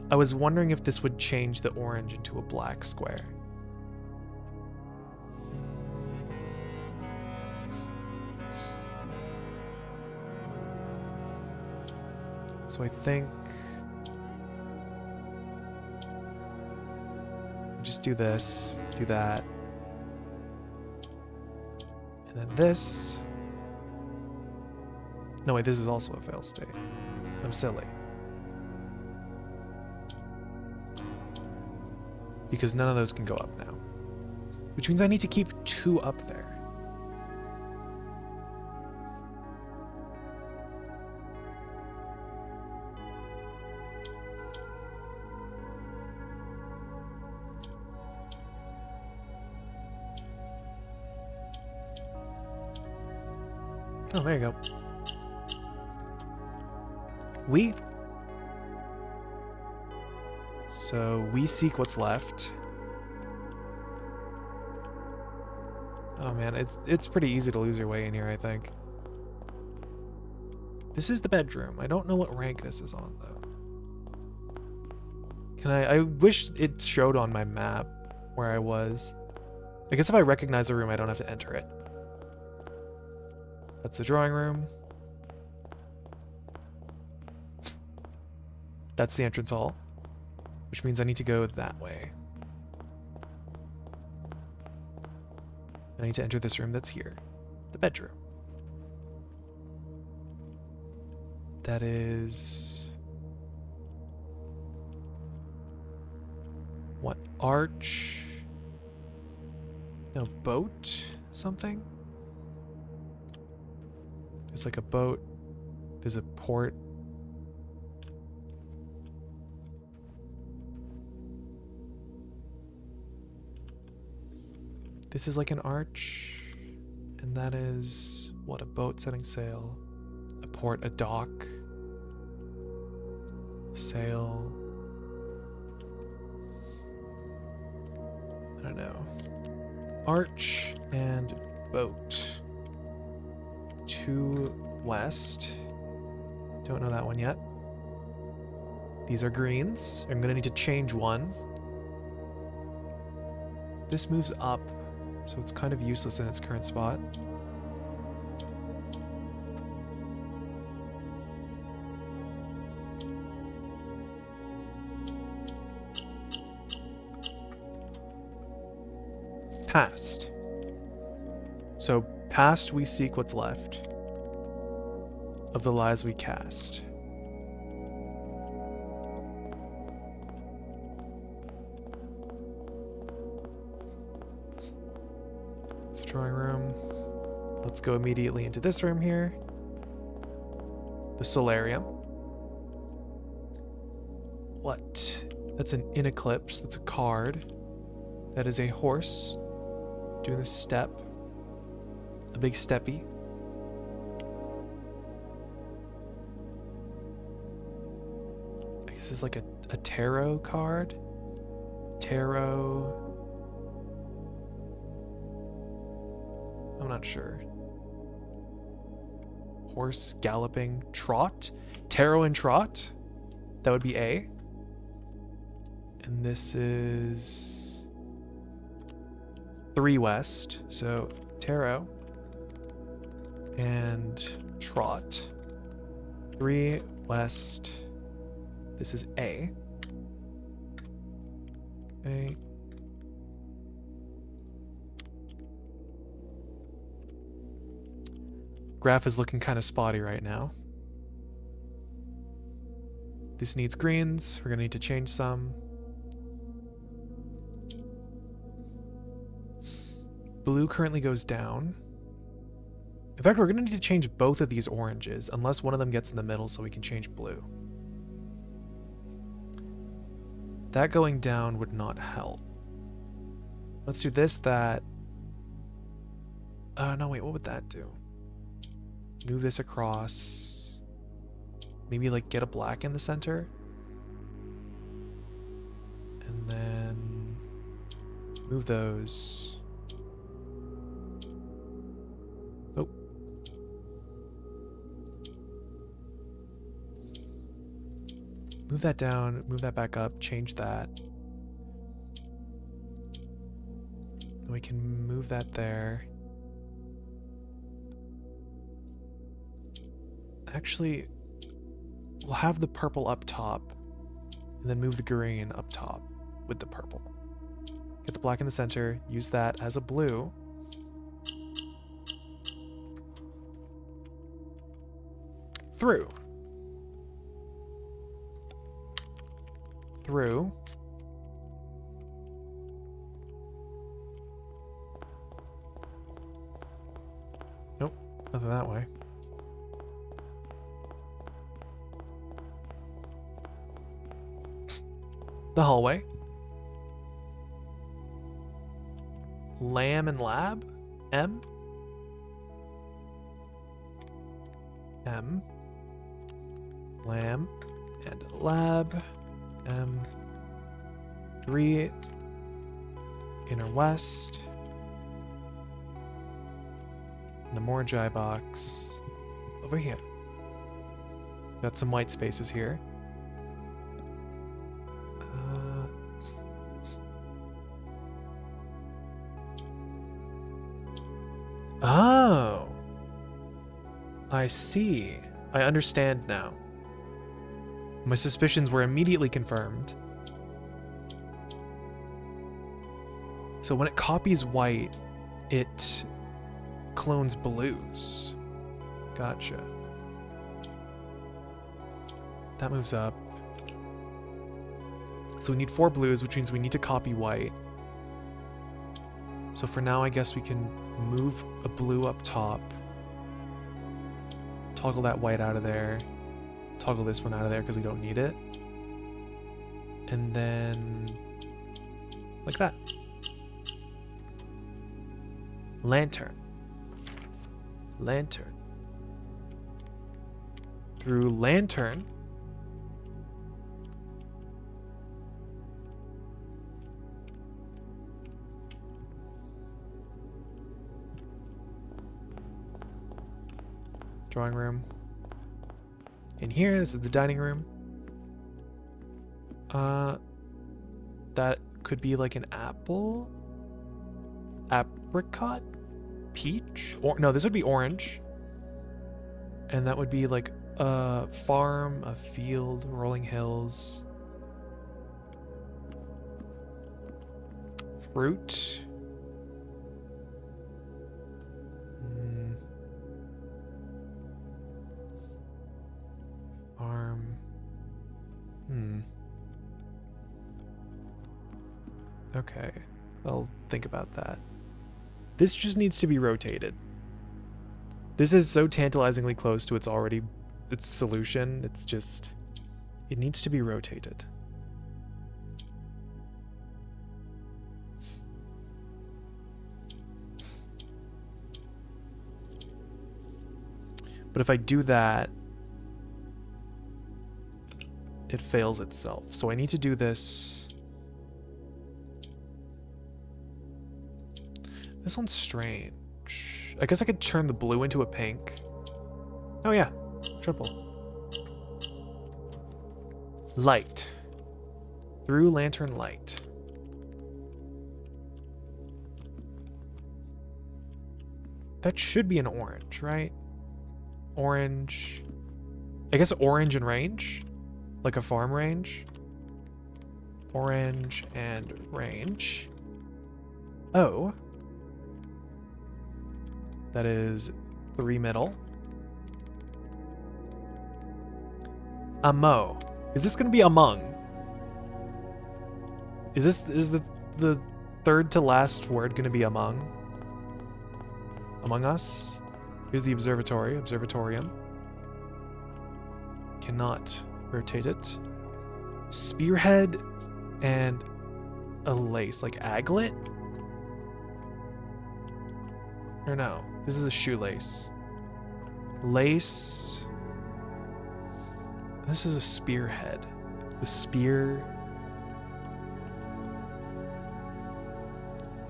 [SPEAKER 1] I was wondering if this would change the orange into a black square. So I think just do this, do that, and then this. No, wait, this is also a fail state. I'm silly. Because none of those can go up now. Which means I need to keep 2 up there. Oh, there you go. So we seek what's left. Oh man, it's pretty easy to lose your way in here, I think. This is the bedroom. I don't know what rank this is on though. I wish it showed on my map where I was. I guess if I recognize a room, I don't have to enter it. That's the drawing room. That's the entrance hall, which means I need to go that way. I need to enter this room that's here, the bedroom. That is... what? Arch? No, boat? Something? There's like a boat. There's a port. This is like an arch. And that is, what, a boat setting sail. A port, a dock. Sail. I don't know. Arch and boat. To west. Don't know that one yet. These are greens. I'm gonna need to change one. This moves up, so it's kind of useless in its current spot. Past. So past we seek what's left of the lies we cast. It's the drawing room. Let's go immediately into this room here. The solarium. What? That's an in eclipse. That's a card. That is a horse doing the step. A big steppy. I guess it's like a tarot card. Tarot. I'm not sure. Horse galloping. Trot? Tarot and trot? That would be A. And this is 3 west. So tarot and trot. 3 west. This is A. A. Graph is looking kind of spotty right now. This needs greens. We're gonna need to change some. Blue currently goes down. In fact, we're gonna need to change both of these oranges, unless one of them gets in the middle so we can change blue. That going down would not help. Let's do this, that. No, wait, what would that do? Move this across. Maybe like get a black in the center. And then move those. Oh. Move that down, move that back up, change that. And we can move that there. Actually, we'll have the purple up top, and then move the green up top with the purple. Get the black in the center, use that as a blue. Through. Through. Nope, nothing that way. The hallway. Lamb and lab? M? M. Lamb and lab. M. 3. Inner west. And the Magi box over here. Got some white spaces here. Oh, I see. I understand now. My suspicions were immediately confirmed. So when it copies white, it clones blues. Gotcha. That moves up. So we need 4 blues, which means we need to copy white. So for now, I guess we can move a blue up top. Toggle that white out of there. Toggle this one out of there because we don't need it. And then like that. Lantern. Lantern. Through lantern. Drawing room. In here, this is the dining room. That could be like an apple? Apricot? Peach? Or no, this would be orange. And that would be like a farm, a field, rolling hills. Fruit. Farm. Okay, I'll think about that. This just needs to be rotated. This is so tantalizingly close to its solution. It's just, it needs to be rotated. But if I do that, it fails itself. So I need to do this. This one's strange. I guess I could turn the blue into a pink. Oh yeah, triple. Light. Through lantern light. That should be an orange, right? Orange. I guess orange and range? Like a farm range? Orange and range. Oh. That is 3 middle. Amo. Is this going to be among? Is the third to last word going to be among? Among us? Here's the observatory. Observatorium. Cannot rotate it. Spearhead and a lace. Like aglet? Or no. This is a shoelace. Lace. This is a spearhead. The spear.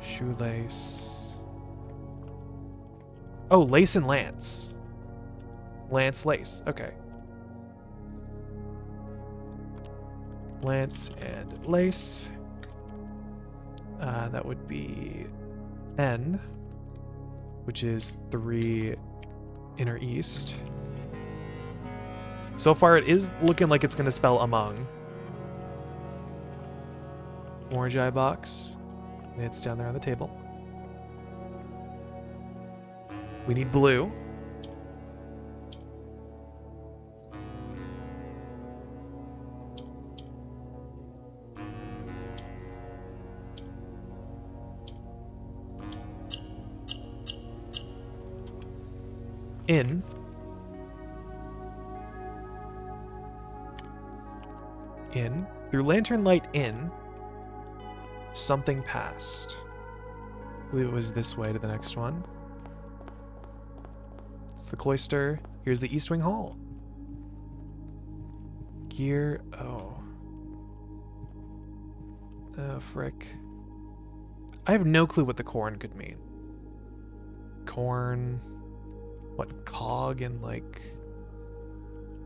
[SPEAKER 1] Shoelace. Oh, lace and lance. Lance, lace. Okay. Lance and lace. That would be N, which is 3 inner east. So far, it is looking like it's going to spell among. Orange eye box. It's down there on the table. We need blue. In. In. Through lantern light in. Something passed. I believe it was this way to the next one. It's the cloister. Here's the East Wing Hall. Gear. Oh. Oh, frick. I have no clue what the corn could mean. Corn. What, cog and like.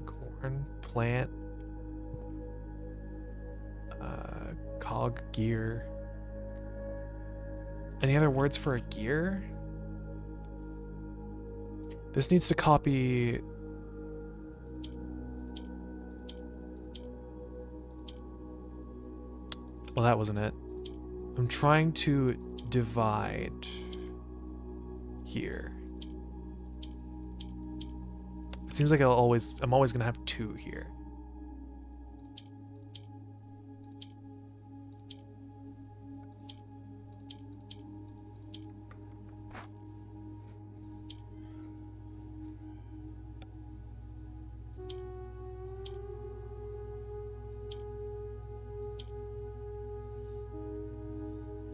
[SPEAKER 1] Corn? Plant? Cog, gear. Any other words for a gear? This needs to copy. Well, that wasn't it. I'm trying to divide here. It seems like I'm always gonna have 2 here.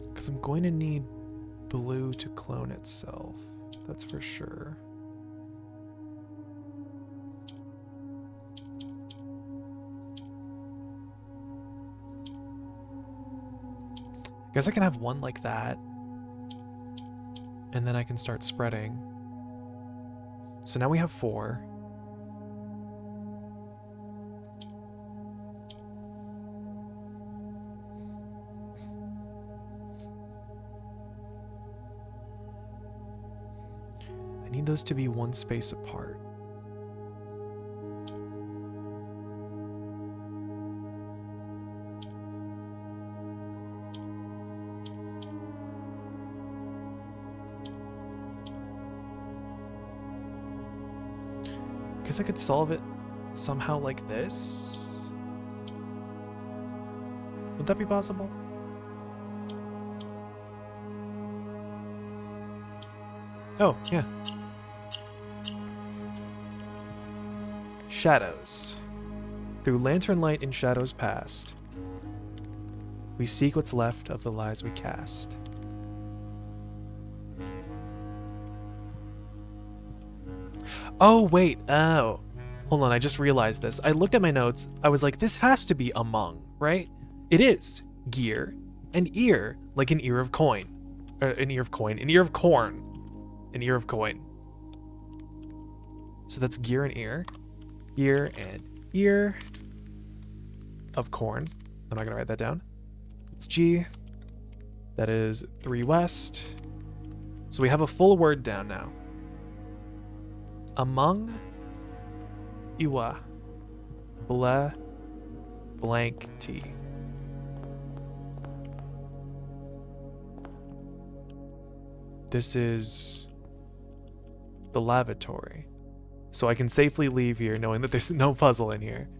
[SPEAKER 1] Because I'm going to need blue to clone itself. That's for sure. I guess I can have one like that. And then I can start spreading. So now we have 4. I need those to be 1 space apart. Guess I could solve it somehow like this. Would that be possible? Oh, yeah. Shadows. Through lantern light in shadows past, we seek what's left of the lies we cast. Oh, wait. Oh. Hold on, I just realized this. I looked at my notes. I was like, this has to be among, right? It is. Gear and ear, like an ear of coin. An ear of coin. An ear of corn. An ear of coin. So that's gear and ear. Gear and ear of corn. I'm not going to write that down. It's G. That is 3 west. So we have a full word down now. Among Iwa Ble blank T. This is the lavatory. So I can safely leave here knowing that there's no puzzle in here.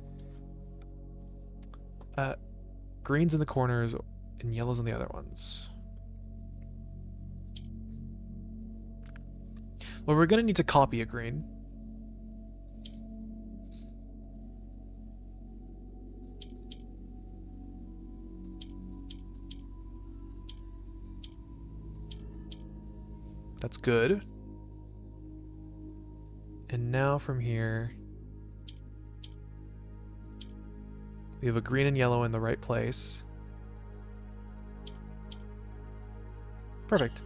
[SPEAKER 1] Greens in the corners and yellows in the other ones. Well, we're gonna need to copy a green. That's good. And now from here, we have a green and yellow in the right place. Perfect.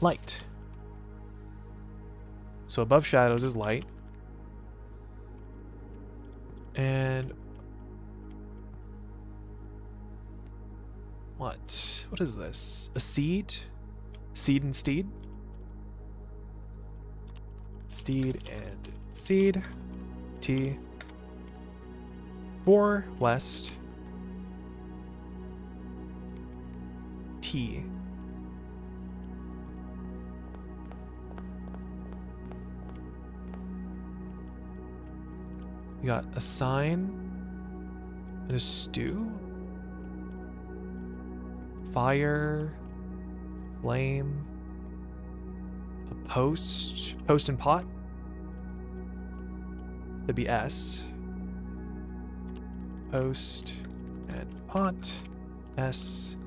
[SPEAKER 1] Light. So above shadows is light. And what? What is this? A seed? Seed and steed? Steed and seed. T. 4 west. T. We got a sign and a stew. Fire, flame, a post and pot. That'd be S. Post and pot. S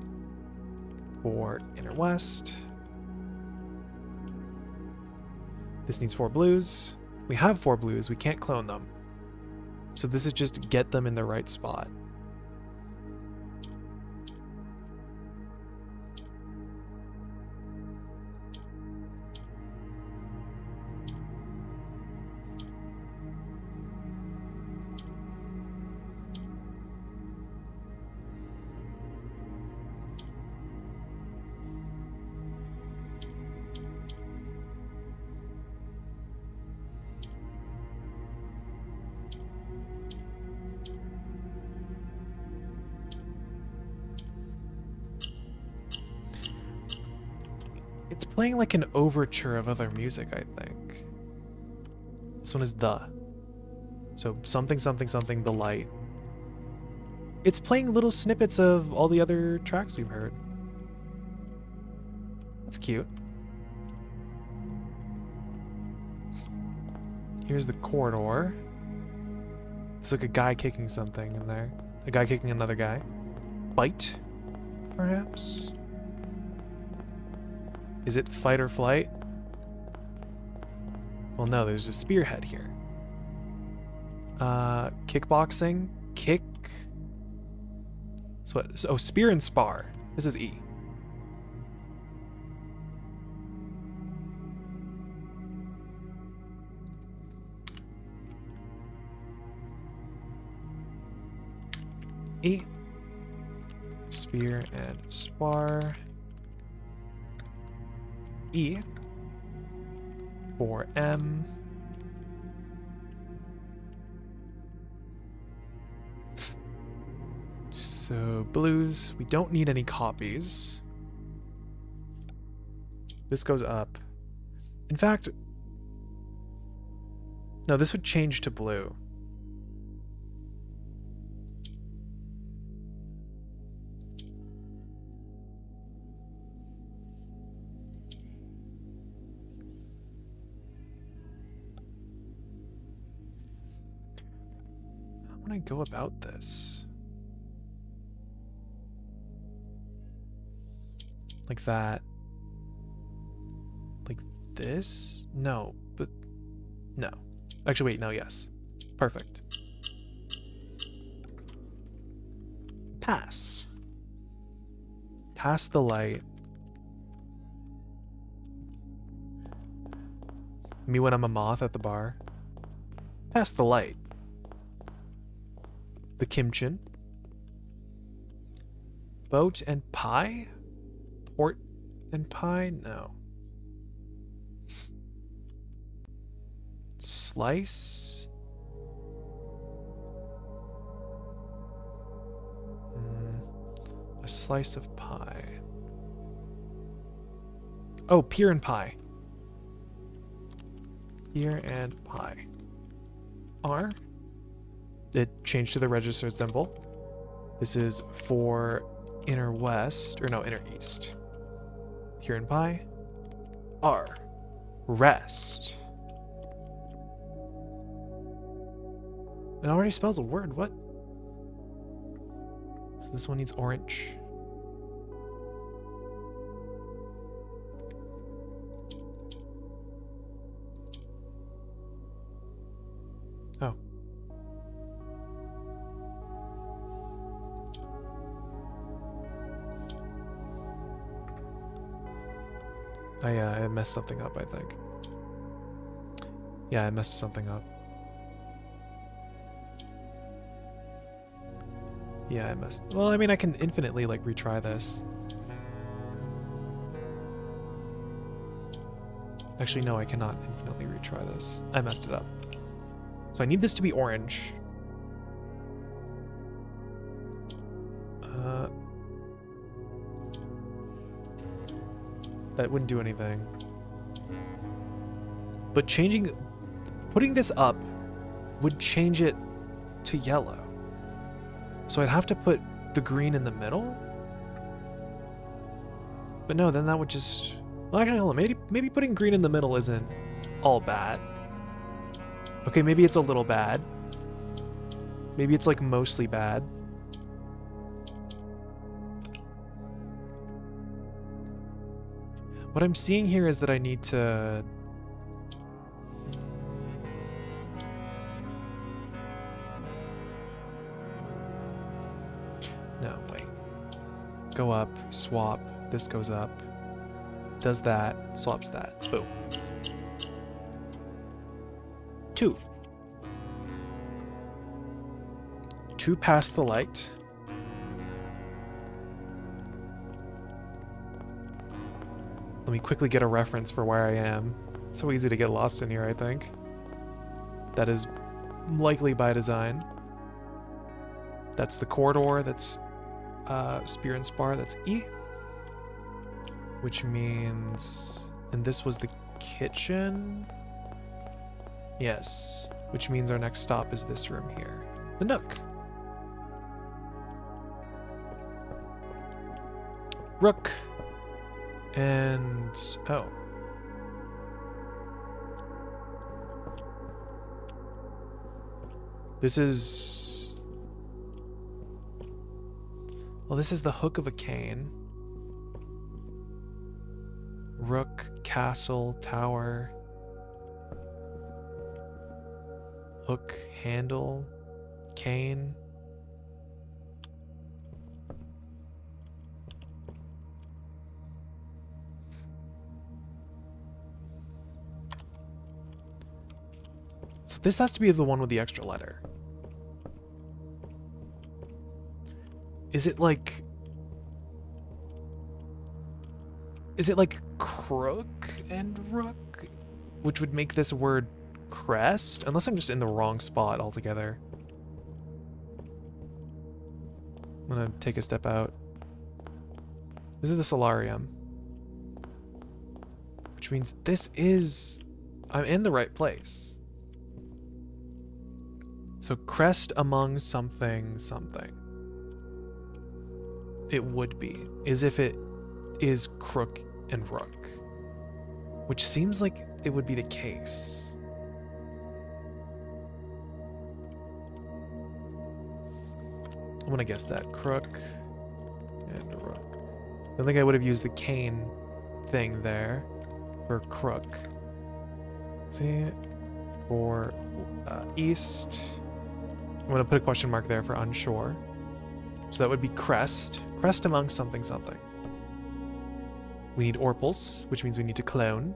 [SPEAKER 1] for inner west. This needs 4 blues. We have 4 blues. We can't clone them. So this is just to get them in the right spot. It's playing like an overture of other music, I think. This one is the. So something, something, something, the light. It's playing little snippets of all the other tracks we've heard. That's cute. Here's the corridor. It's like a guy kicking something in there. A guy kicking another guy. Bite, perhaps? Is it fight or flight? Well, no, there's a spearhead here. Kickboxing? Kick? So what? Oh, spear and spar. This is E. E. Spear and spar. E for M. So blues, we don't need any copies. This goes up. In fact, no, this would change to blue. How would I go about this? Like that. Like this? No, but no. Actually, wait, no, yes. Perfect. Pass. Pass the light. Me when I'm a moth at the bar. Pass the light. The kimchin. Boat and pie? Port and pie? No. Slice? A slice of pie. Oh, pear and pie. Pear and pie. R. It changed to the registered symbol. This is for inner west, or no, inner east. Pear and pie. R. Rest. It already spells a word, what? So this one needs orange. Oh. I messed something up, I think. Yeah, I messed something up. Yeah, I messed... Well, I mean, I can infinitely, like, retry this. Actually, no, I cannot infinitely retry this. I messed it up. So I need this to be orange. That wouldn't do anything. But putting this up would change it to yellow. So I'd have to put the green in the middle? But no, then that would just... Well, actually, hold on. Maybe putting green in the middle isn't all bad. Okay, maybe it's a little bad. Maybe it's, like, mostly bad. What I'm seeing here is that I need to go up, swap, this goes up, does that, swaps that, boom. 2. 2 past the light. Let me quickly get a reference for where I am. It's so easy to get lost in here, I think. That is likely by design. That's the corridor, that's spear and spar, that's E. Which means... And this was the kitchen? Yes. Which means our next stop is this room here. The Nook. Rook. And... oh. This is... well, this is the hook of a cane. Rook, castle, tower. Hook, handle, cane. So this has to be the one with the extra letter. Is it like... is it like crook and rook? Which would make this word crest? Unless I'm just in the wrong spot altogether. I'm gonna take a step out. This is the solarium. Which means this is... I'm in the right place. So crest among something, something. It would be. As if it is crook and rook. Which seems like it would be the case. I'm gonna guess that. Crook and rook. I think I would have used the cane thing there for crook. See? For east. I'm gonna put a question mark there for unsure. So that would be crest. Crest among something something. We need orpals, which means we need to clone.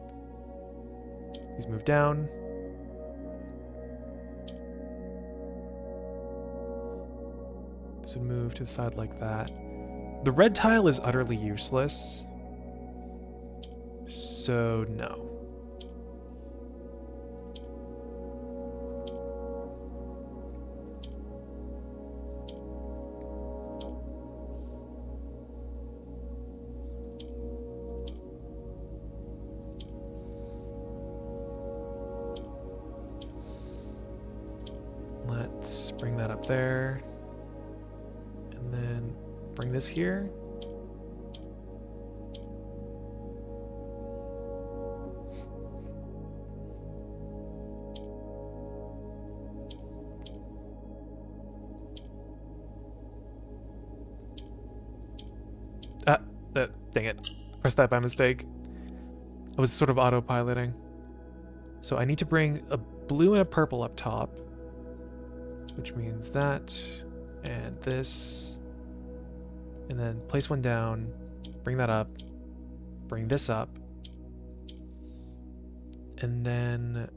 [SPEAKER 1] These move down. This would move to the side like that. The red tile is utterly useless. So no. Let's bring that up there. And then bring this here. Dang it. Pressed that by mistake. I was sort of autopiloting. So I need to bring a blue and a purple up top. Which means that, and this, and then place one down, bring that up, bring this up, and then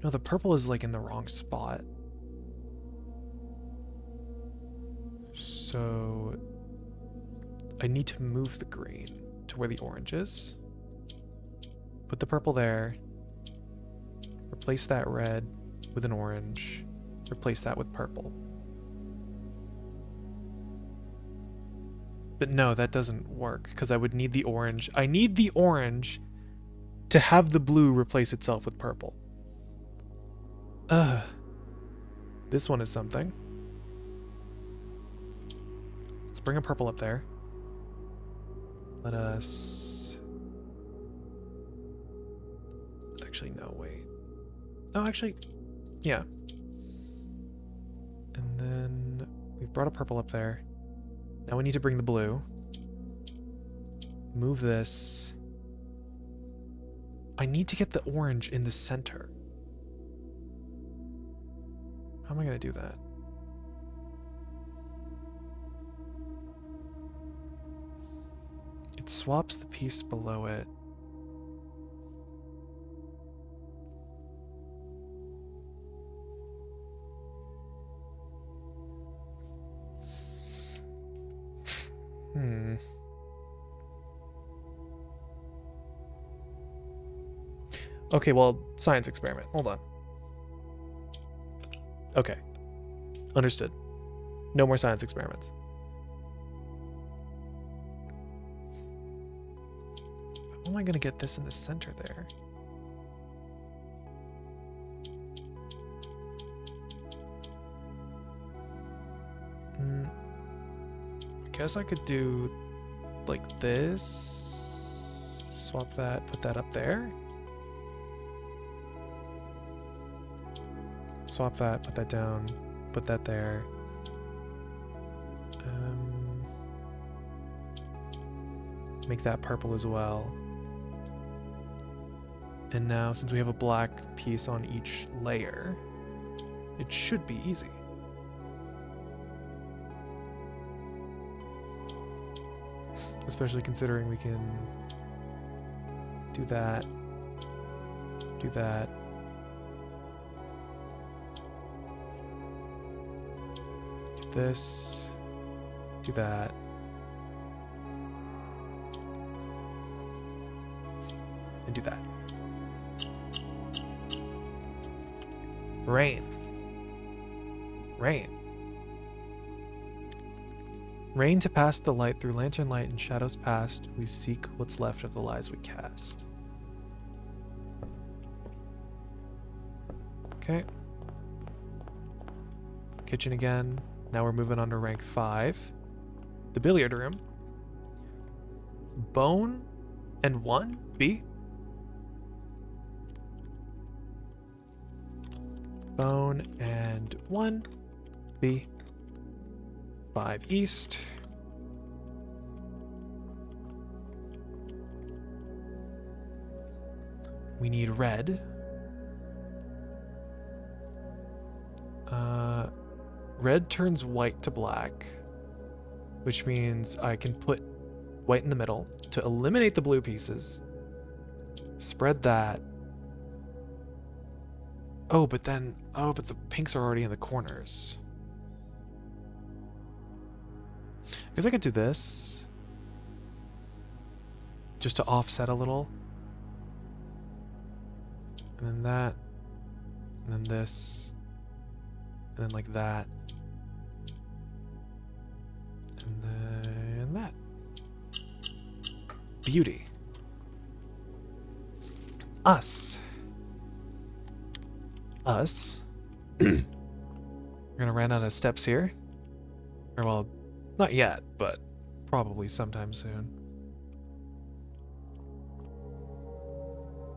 [SPEAKER 1] no, the purple is like in the wrong spot. So I need to move the green to where the orange is. Put the purple there. Replace that red with an orange. Replace that with purple. But no, that doesn't work because I would need the orange. I need the orange to have the blue replace itself with purple. This one is something. Let's bring a purple up there. Let us... actually, no, wait. Oh, actually, yeah. And then we've brought a purple up there. Now we need to bring the blue. Move this. I need to get the orange in the center. How am I going to do that? It swaps the piece below it. Okay, well, science experiment. Hold on. Okay. Understood. No more science experiments. How am I going to get this in the center there? I guess I could do like this. Swap that, put that up there. Swap that, put that down, put that there. Make that purple as well. And now, since we have a black piece on each layer, it should be easy. Especially considering we can do that, do that. Do this, do that. And do that. Rain. Rain. Rain to pass the light through lantern light and shadows past. We seek what's left of the lies we cast. Okay. Kitchen again. Now we're moving on to rank 5. The billiard room. Bone and 1, B. Bone and 1, B. 5 east. We need red. Red turns white to black, which means I can put white in the middle to eliminate the blue pieces. Spread that. Oh, but the pinks are already in the corners. I guess I could do this. Just to offset a little. And then that. And then this. And then like that. And then that. Beauty. Us. We're gonna run out of steps here. Or well, not yet, but probably sometime soon.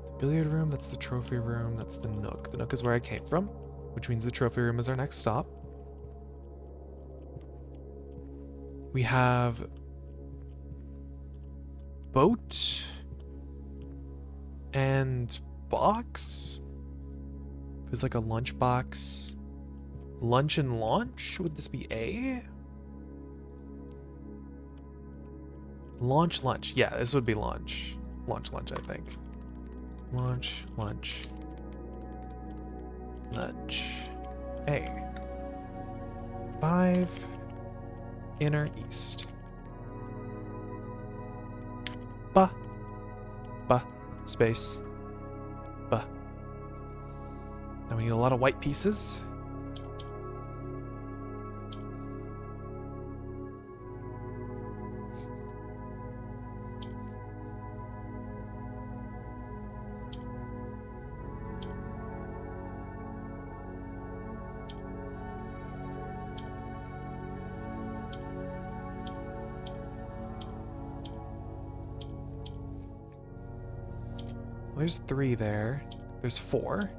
[SPEAKER 1] The billiard room, that's the trophy room, that's the nook. The nook is where I came from, which means the trophy room is our next stop. We have boat and box. There's like a lunch box. Lunch and launch? Would this be A? Launch, lunch. Yeah, this would be launch. Launch, lunch, I think. Launch, lunch. Lunch. A. 5. Inner east. Ba. Ba. Space. Ba. Now we need a lot of white pieces. There's 3 there. There's 4.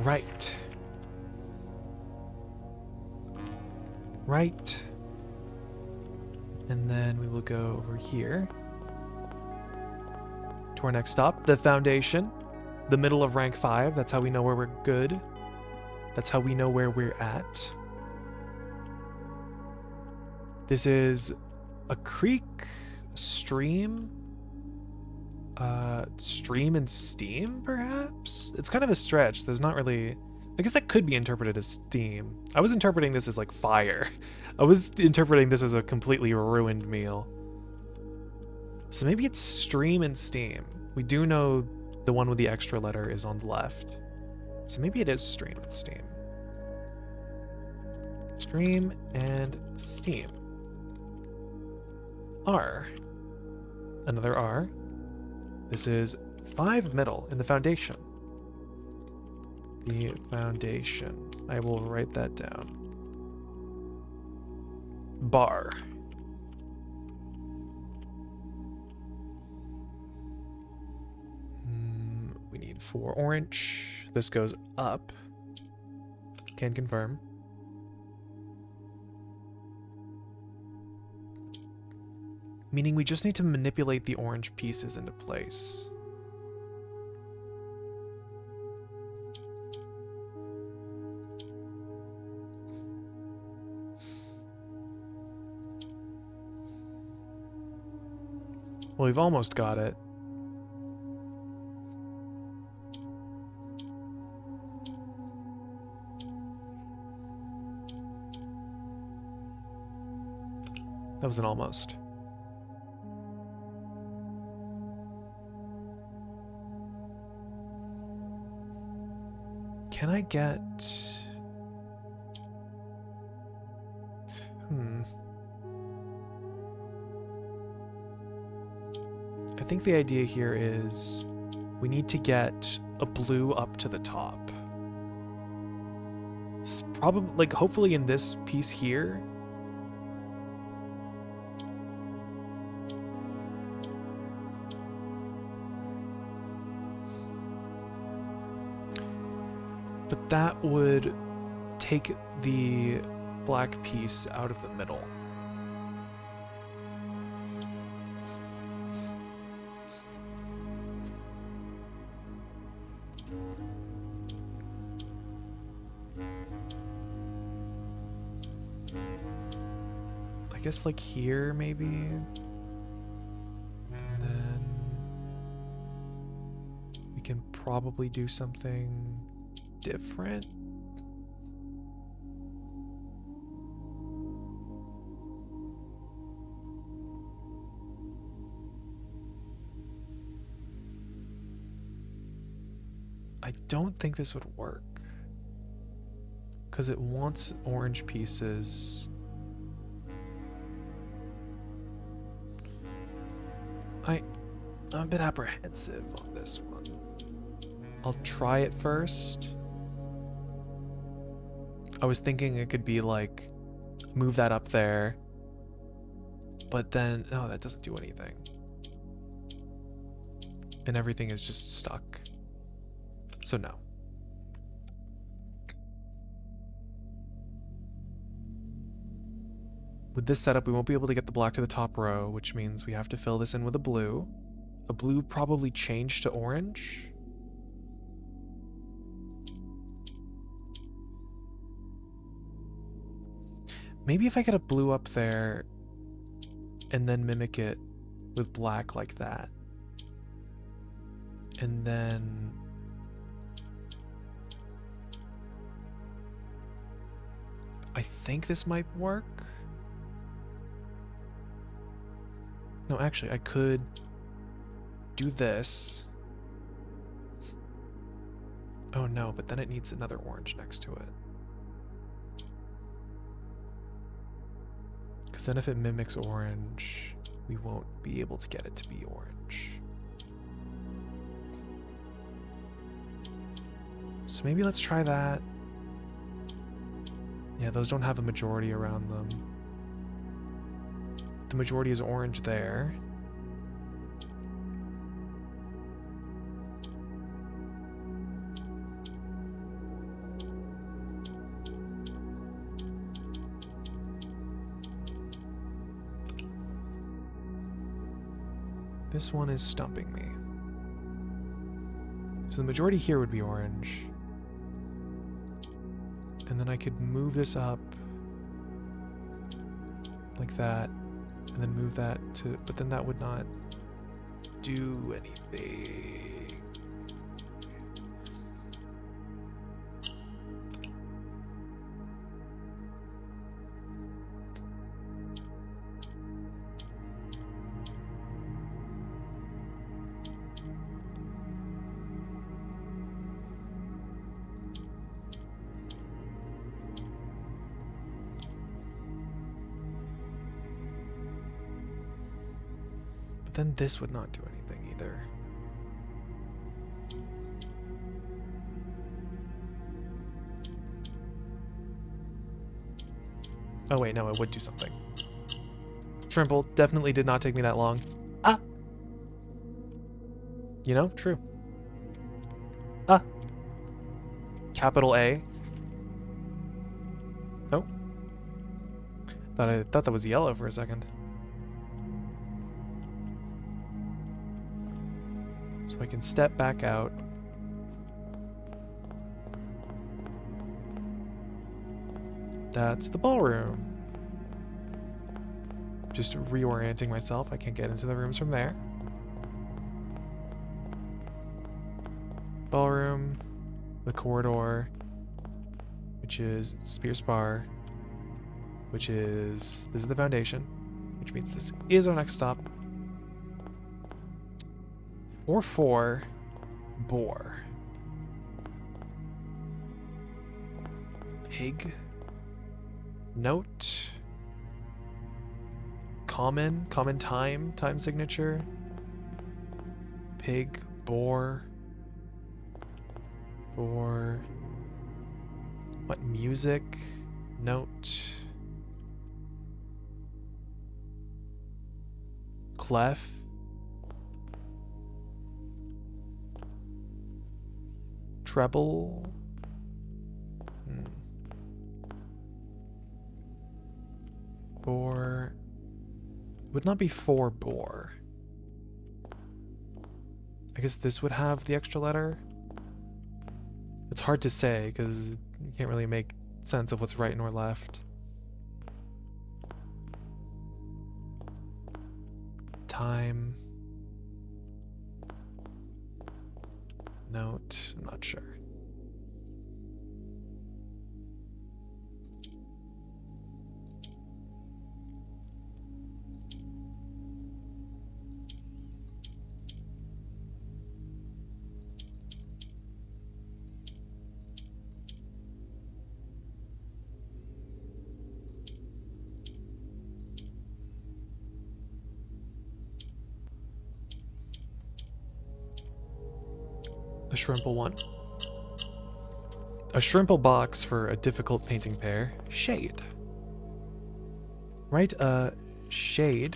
[SPEAKER 1] Right. Right. And then we will go over here to our next stop, the Foundation. The middle of rank 5. That's how we know where we're good. That's how we know where we're at. This is a creek, a stream, stream and steam, perhaps? It's kind of a stretch. There's not really... I guess that could be interpreted as steam. I was interpreting this as like fire. I was interpreting this as a completely ruined meal. So maybe it's stream and steam. We do know the one with the extra letter is on the left. So maybe it is stream and steam. Stream and steam. R. Another R. This is 5 middle in the Foundation. The Foundation. I will write that down. Bar. We need 4 orange. This goes up. Can confirm. Meaning we just need to manipulate the orange pieces into place. Well, we've almost got it. That was an almost. Can I get... I think the idea here is we need to get a blue up to the top. Probably, like, hopefully in this piece here. But that would take the black piece out of the middle. I guess like here maybe. And then we can probably do something different. I don't think this would work because it wants orange pieces. I'm a bit apprehensive on this one. I'll try it first. I was thinking it could be like, move that up there, but then, oh, that doesn't do anything. And everything is just stuck. So no. With this setup, we won't be able to get the black to the top row, which means we have to fill this in with a blue. A blue probably changed to orange. Maybe if I get a blue up there and then mimic it with black like that. And then I think this might work. No, actually, I could do this. Oh no, but then it needs another orange next to it. Because then if it mimics orange, we won't be able to get it to be orange. So maybe let's try that. Yeah, those don't have a majority around them. The majority is orange there. This one is stumping me. So the majority here would be orange. And then I could move this up like that, and then move that to, but then that would not do anything. Then this would not do anything either. Oh wait, no, it would do something. Trimble definitely did not take me that long. Ah! You know, true. Ah! Capital A. Oh. I thought that was yellow for a second. So I can step back out. That's the ballroom. Just reorienting myself. I can't get into the rooms from there. Ballroom, the corridor, which is Spears Bar, which is, this is the foundation, which means this is our next stop. 4-4 boar. Pig. Note. Common time signature. Pig, boar. Boar. What music? Note. Clef. Treble. Boar. Would not be 4 boar. I guess this would have the extra letter. It's hard to say because you can't really make sense of what's right nor left. Time. Note. I'm not sure. A shrimple one. A shrimple box for a difficult painting pair. Shade. Right, shade.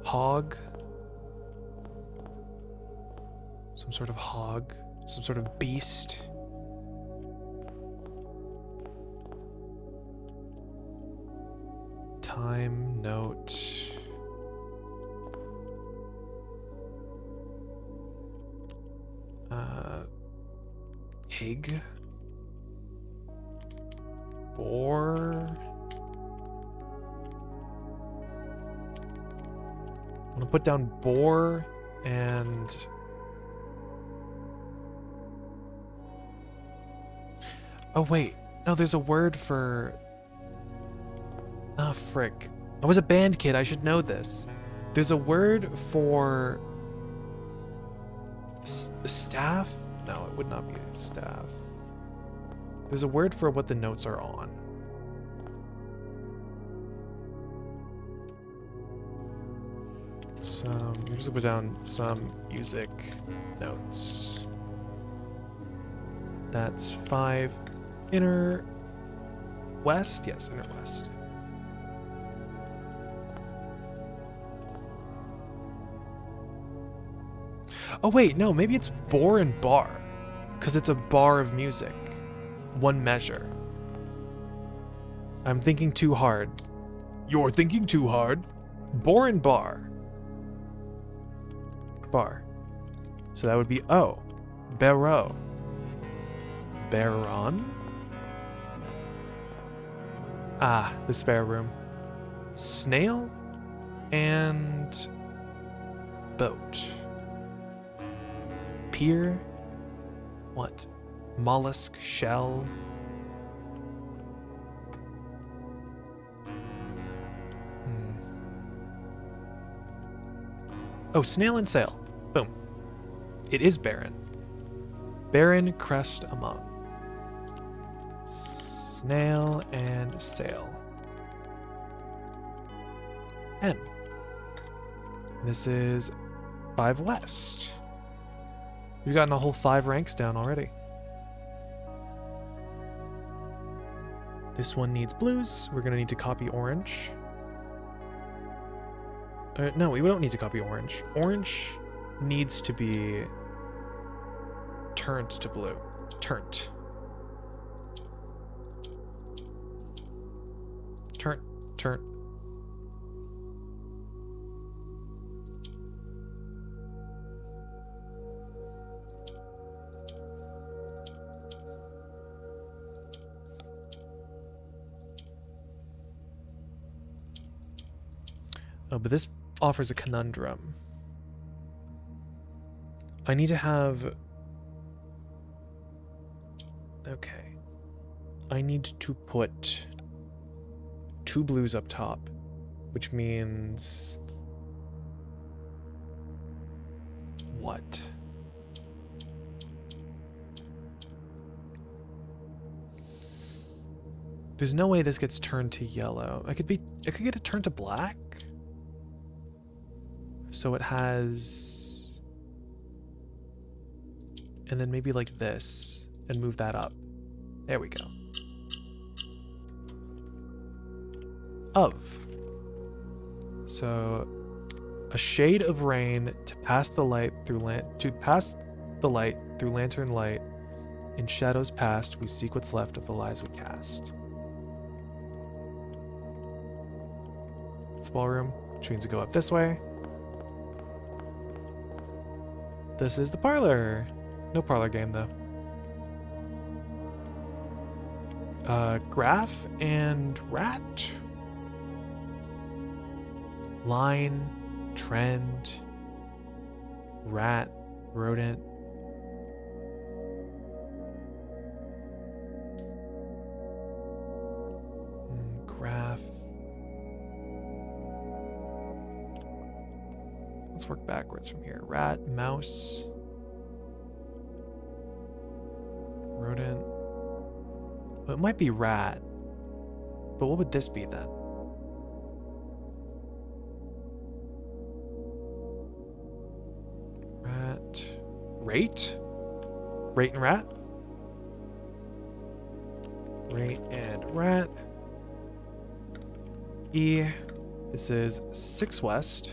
[SPEAKER 1] Hog. Some sort of hog. Some sort of beast. Time, note. Pig. Boar. I'm gonna put down boar and oh wait, no, there's a word for frick. I was a band kid, I should know this. There's a word for staff? No, it would not be a staff. There's a word for what the notes are on. I'm just gonna put down some music notes. That's 5. Inner west? Yes, inner west. Oh wait, no, maybe it's boar and bar. Because it's a bar of music. One measure. I'm thinking too hard. You're thinking too hard. Borin bar. Bar. So that would be O. Barrow. Baron? Ah, the spare room. Snail and boat. Pier? What? Mollusk, shell? Oh, snail and sail. Boom. It is barren. Barren crest among. Snail and sail. N. This is 5 west. We've gotten a whole 5 ranks down already. This one needs blues. We're going to need to copy orange. No, we don't need to copy orange. Orange needs to be turned to blue. Turned. Turn. Oh, but this offers a conundrum. I need to have... Okay. I need to put 2 blues up top, which means... What? There's no way this gets turned to yellow. I could get it turned to black? So it has... And then maybe like this, and move that up. There we go. Of. So, a shade of rain to pass the light through lantern light. In shadows past, we seek what's left of the lies we cast. It's ballroom, which means to go up this way. This is the parlor. No parlor game though. Graph and rat. Line, trend, rat, rodent. Graph. Let's work backwards from here. Rat, mouse, rodent. Well, it might be rat, but what would this be then? Rat, rate? Rate and rat? Rate and rat. E. This is 6 west.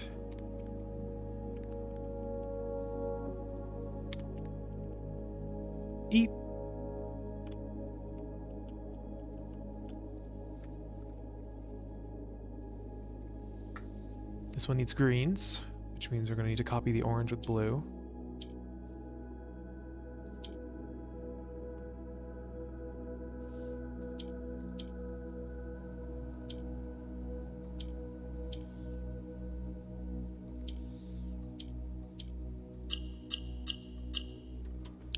[SPEAKER 1] E. This one needs greens, which means we're going to need to copy the orange with blue.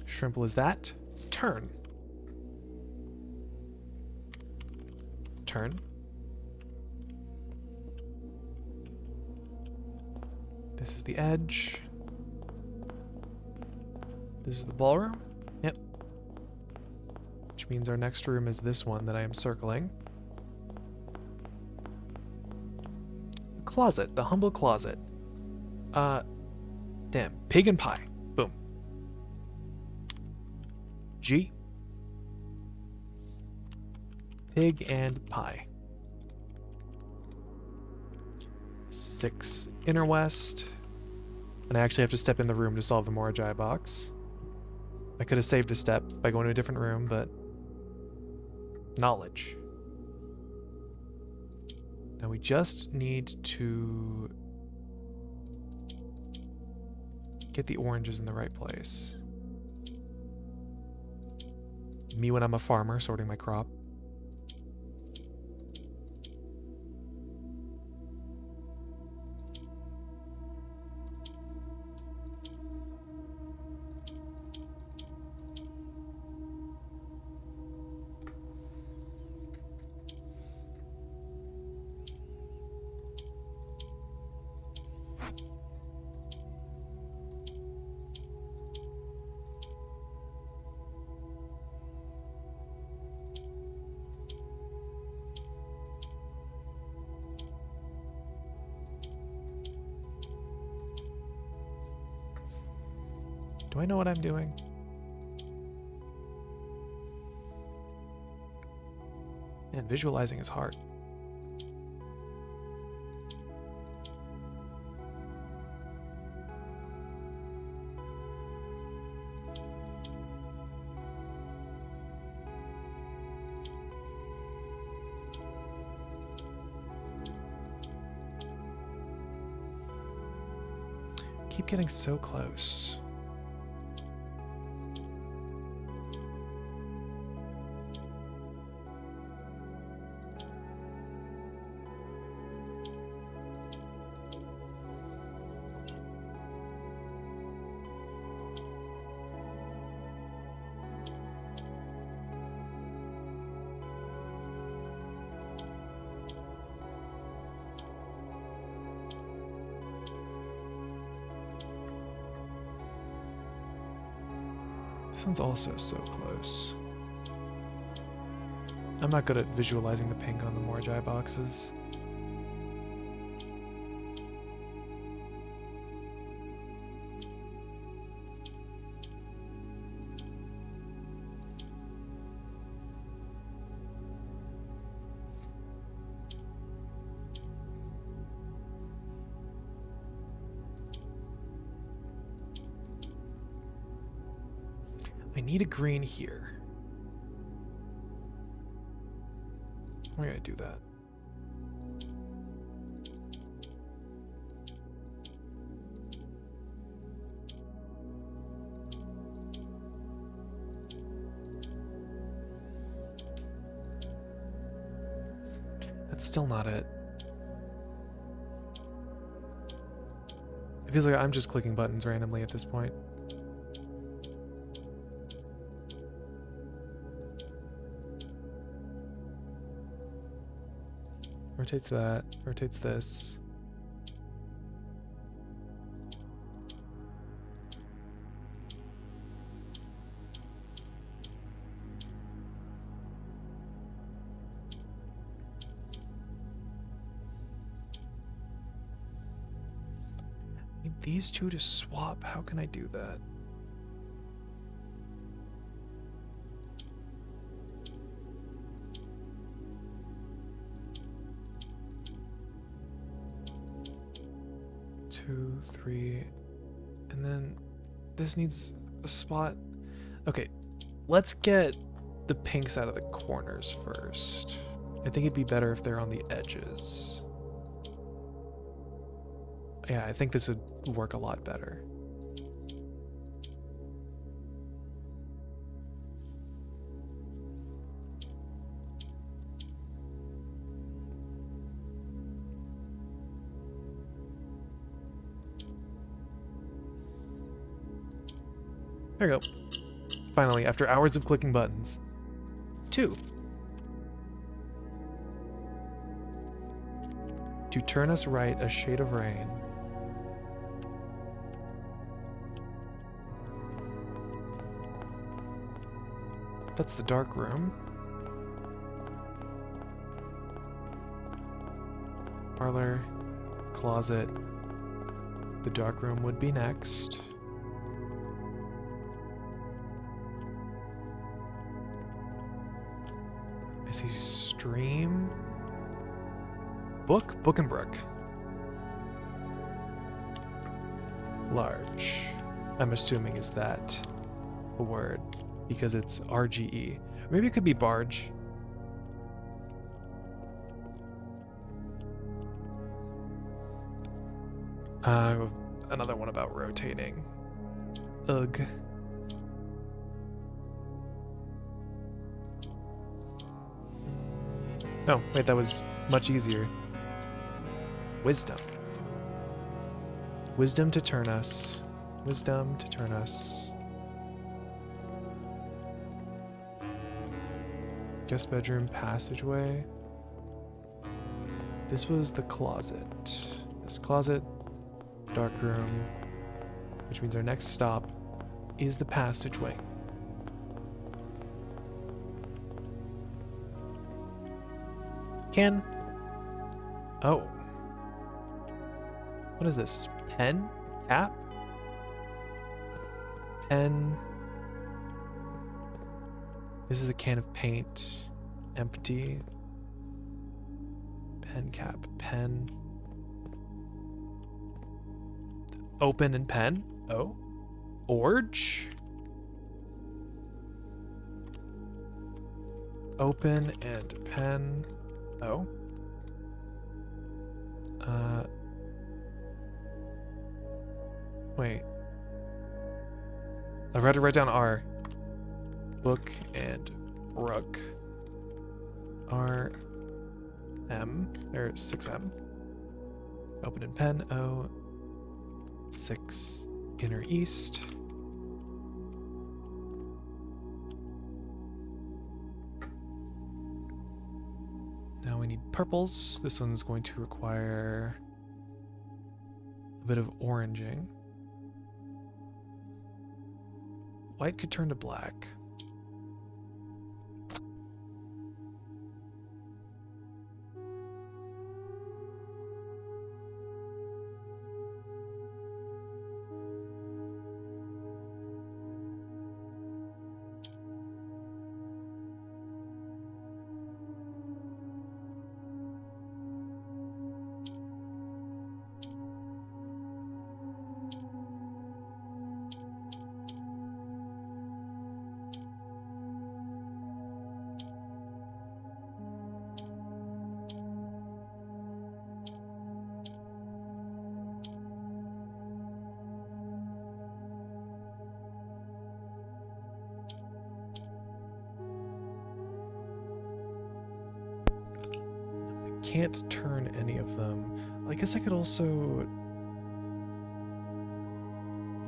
[SPEAKER 1] Simple as that. Turn. Turn. This is the edge. This is the ballroom. Yep. Which means our next room is this one that I am circling. Closet. The humble closet. Damn. Pig and pie. Boom. G. Pig and pie. 6 inner west. And I actually have to step in the room to solve the Morajai box. I could have saved a step by going to a different room, but knowledge. Now we just need to get the oranges in the right place. Me when I'm a farmer sorting my crop. Do I know what I'm doing? Man, visualizing is hard. Keep getting so close. This one's also so close. I'm not good at visualizing the pink on the Morgi boxes. I need a green here. We're gonna do that. That's still not it. It feels like I'm just clicking buttons randomly at this point. Rotates that, rotates this. I need these two to swap. How can I do that? Two, three, and then this needs a spot. Okay, let's get the pinks out of the corners first. I think it'd be better if they're on the edges. Yeah, I think this would work a lot better. There we go. Finally, after hours of clicking buttons. 2. To turn us right, a shade of rain. That's the dark room. Parlor, closet. The dark room would be next. I see stream. Book and brook. Large, I'm assuming, is that a word because it's RGE. Or maybe it could be barge. Another one about rotating. Ugh. No, wait, that was much easier. Wisdom. Wisdom to turn us. Wisdom to turn us. Guest bedroom passageway. This was the closet. This closet, dark room, which means our next stop is the passageway. Oh. What is this? Pen? Cap? Pen. This is a can of paint. Empty. Pen cap. Pen. Open and pen. Oh. Orge? Open and pen. Oh. Wait. I've got to write down R. Book and rug. R. M. Or 6M. Open and pen. O. 6. Inner east. Now we need purples. This one's going to require a bit of oranging. White could turn to black. Can't turn any of them. I guess I could also...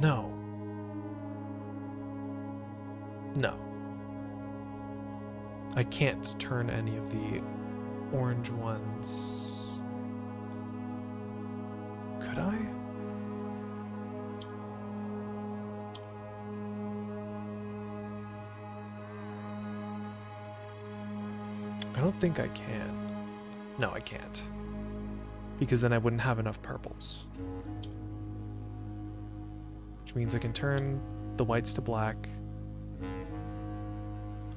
[SPEAKER 1] No. No. I can't turn any of the orange ones. Could I? I don't think I can. No, I can't. Because then I wouldn't have enough purples. Which means I can turn the whites to black.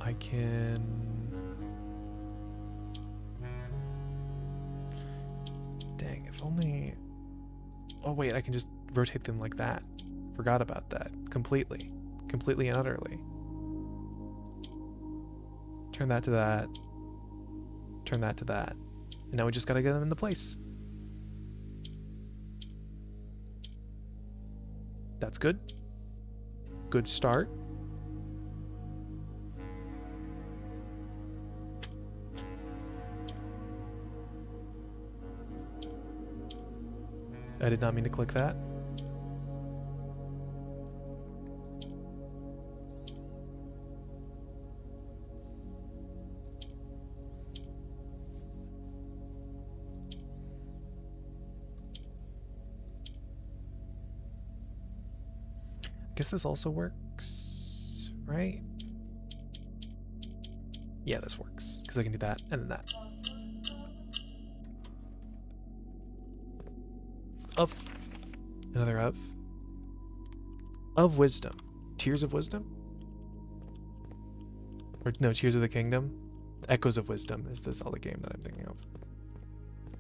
[SPEAKER 1] I can... Dang, if only... Oh wait, I can just rotate them like that. Forgot about that. Completely. Completely and utterly. Turn that to that. Turn that to that. And now we just gotta get them into place. That's good. Good start. I did not mean to click that. Guess this also works, right? Yeah, this works, because I can do that and then that. Of. Another of. Of wisdom. Tears of wisdom? Or no, Tears of the Kingdom? Echoes of Wisdom is the Zelda game that I'm thinking of.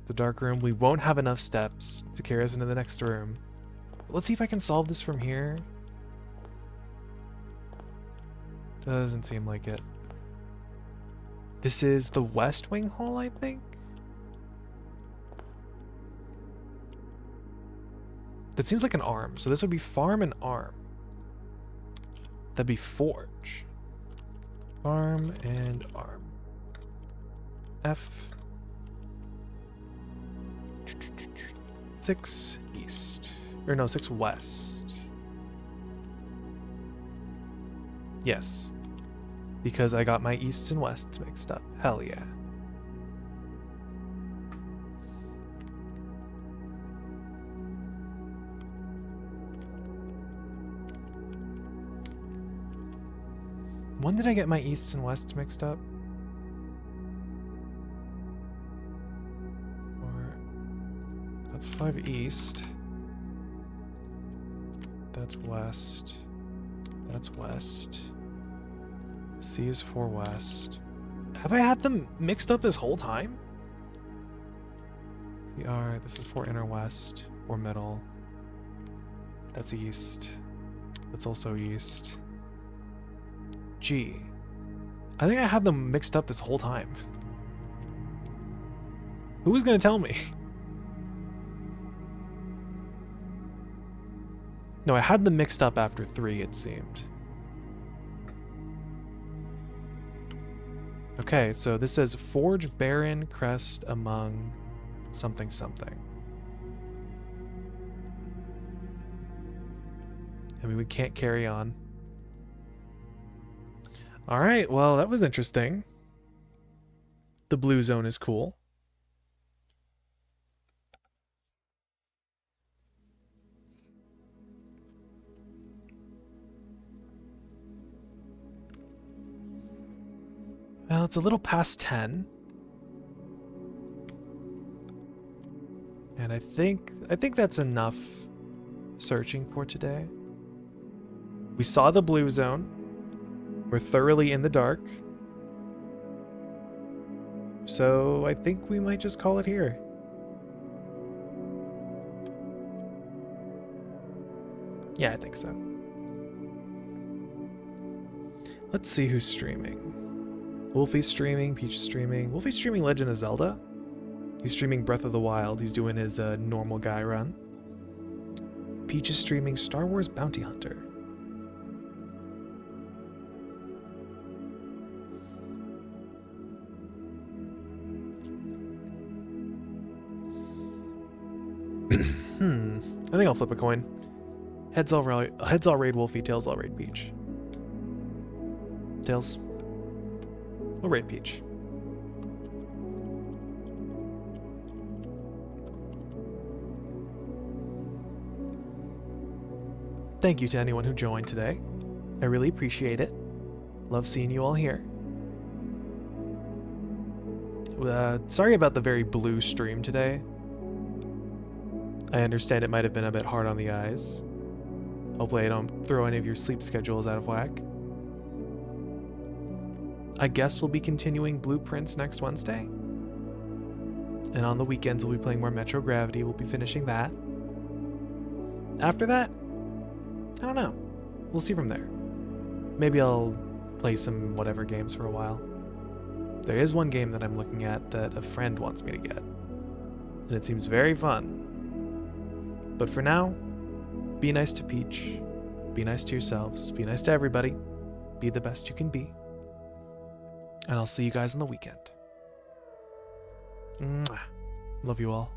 [SPEAKER 1] The dark room. We won't have enough steps to carry us into the next room. Let's see if I can solve this from here. Doesn't seem like it. This is the West Wing Hall, I think? That seems like an arm. So this would be farm and arm. That'd be forge. Farm and arm. F. 6 east. Or no, 6 west. Yes. Because I got my east and west mixed up. Hell yeah. When did I get my east and west mixed up? Or that's 5 east. That's west. That's west. C is 4 west. Have I had them mixed up this whole time? CR, this is for inner west or middle. That's east. That's also east. G. I think I had them mixed up this whole time. Who was gonna tell me? No, I had them mixed up after 3, it seemed. Okay, so this says Forge Baron Crest among something something. I mean, we can't carry on. Alright, well, that was interesting. The blue zone is cool. Well, it's a little past 10. And I think that's enough searching for today. We saw the blue zone. We're thoroughly in the dark. So I think we might just call it here. Yeah, I think so. Let's see who's streaming. Wolfie's streaming, Peach is streaming. Wolfie's streaming Legend of Zelda. He's streaming Breath of the Wild. He's doing his normal guy run. Peach is streaming Star Wars Bounty Hunter. I think I'll flip a coin. Heads all raid Wolfie, tails all raid Peach. Tails. We'll raid Peach. Thank you to anyone who joined today. I really appreciate it. Love seeing you all here. Sorry about the very blue stream today. I understand it might have been a bit hard on the eyes. Hopefully I don't throw any of your sleep schedules out of whack. I guess we'll be continuing Blueprints next Wednesday. And on the weekends we'll be playing more Metro Gravity. We'll be finishing that. After that, I don't know. We'll see from there. Maybe I'll play some whatever games for a while. There is one game that I'm looking at that a friend wants me to get. And it seems very fun. But for now, be nice to Peach. Be nice to yourselves. Be nice to everybody. Be the best you can be. And I'll see you guys on the weekend. Mwah. Love you all.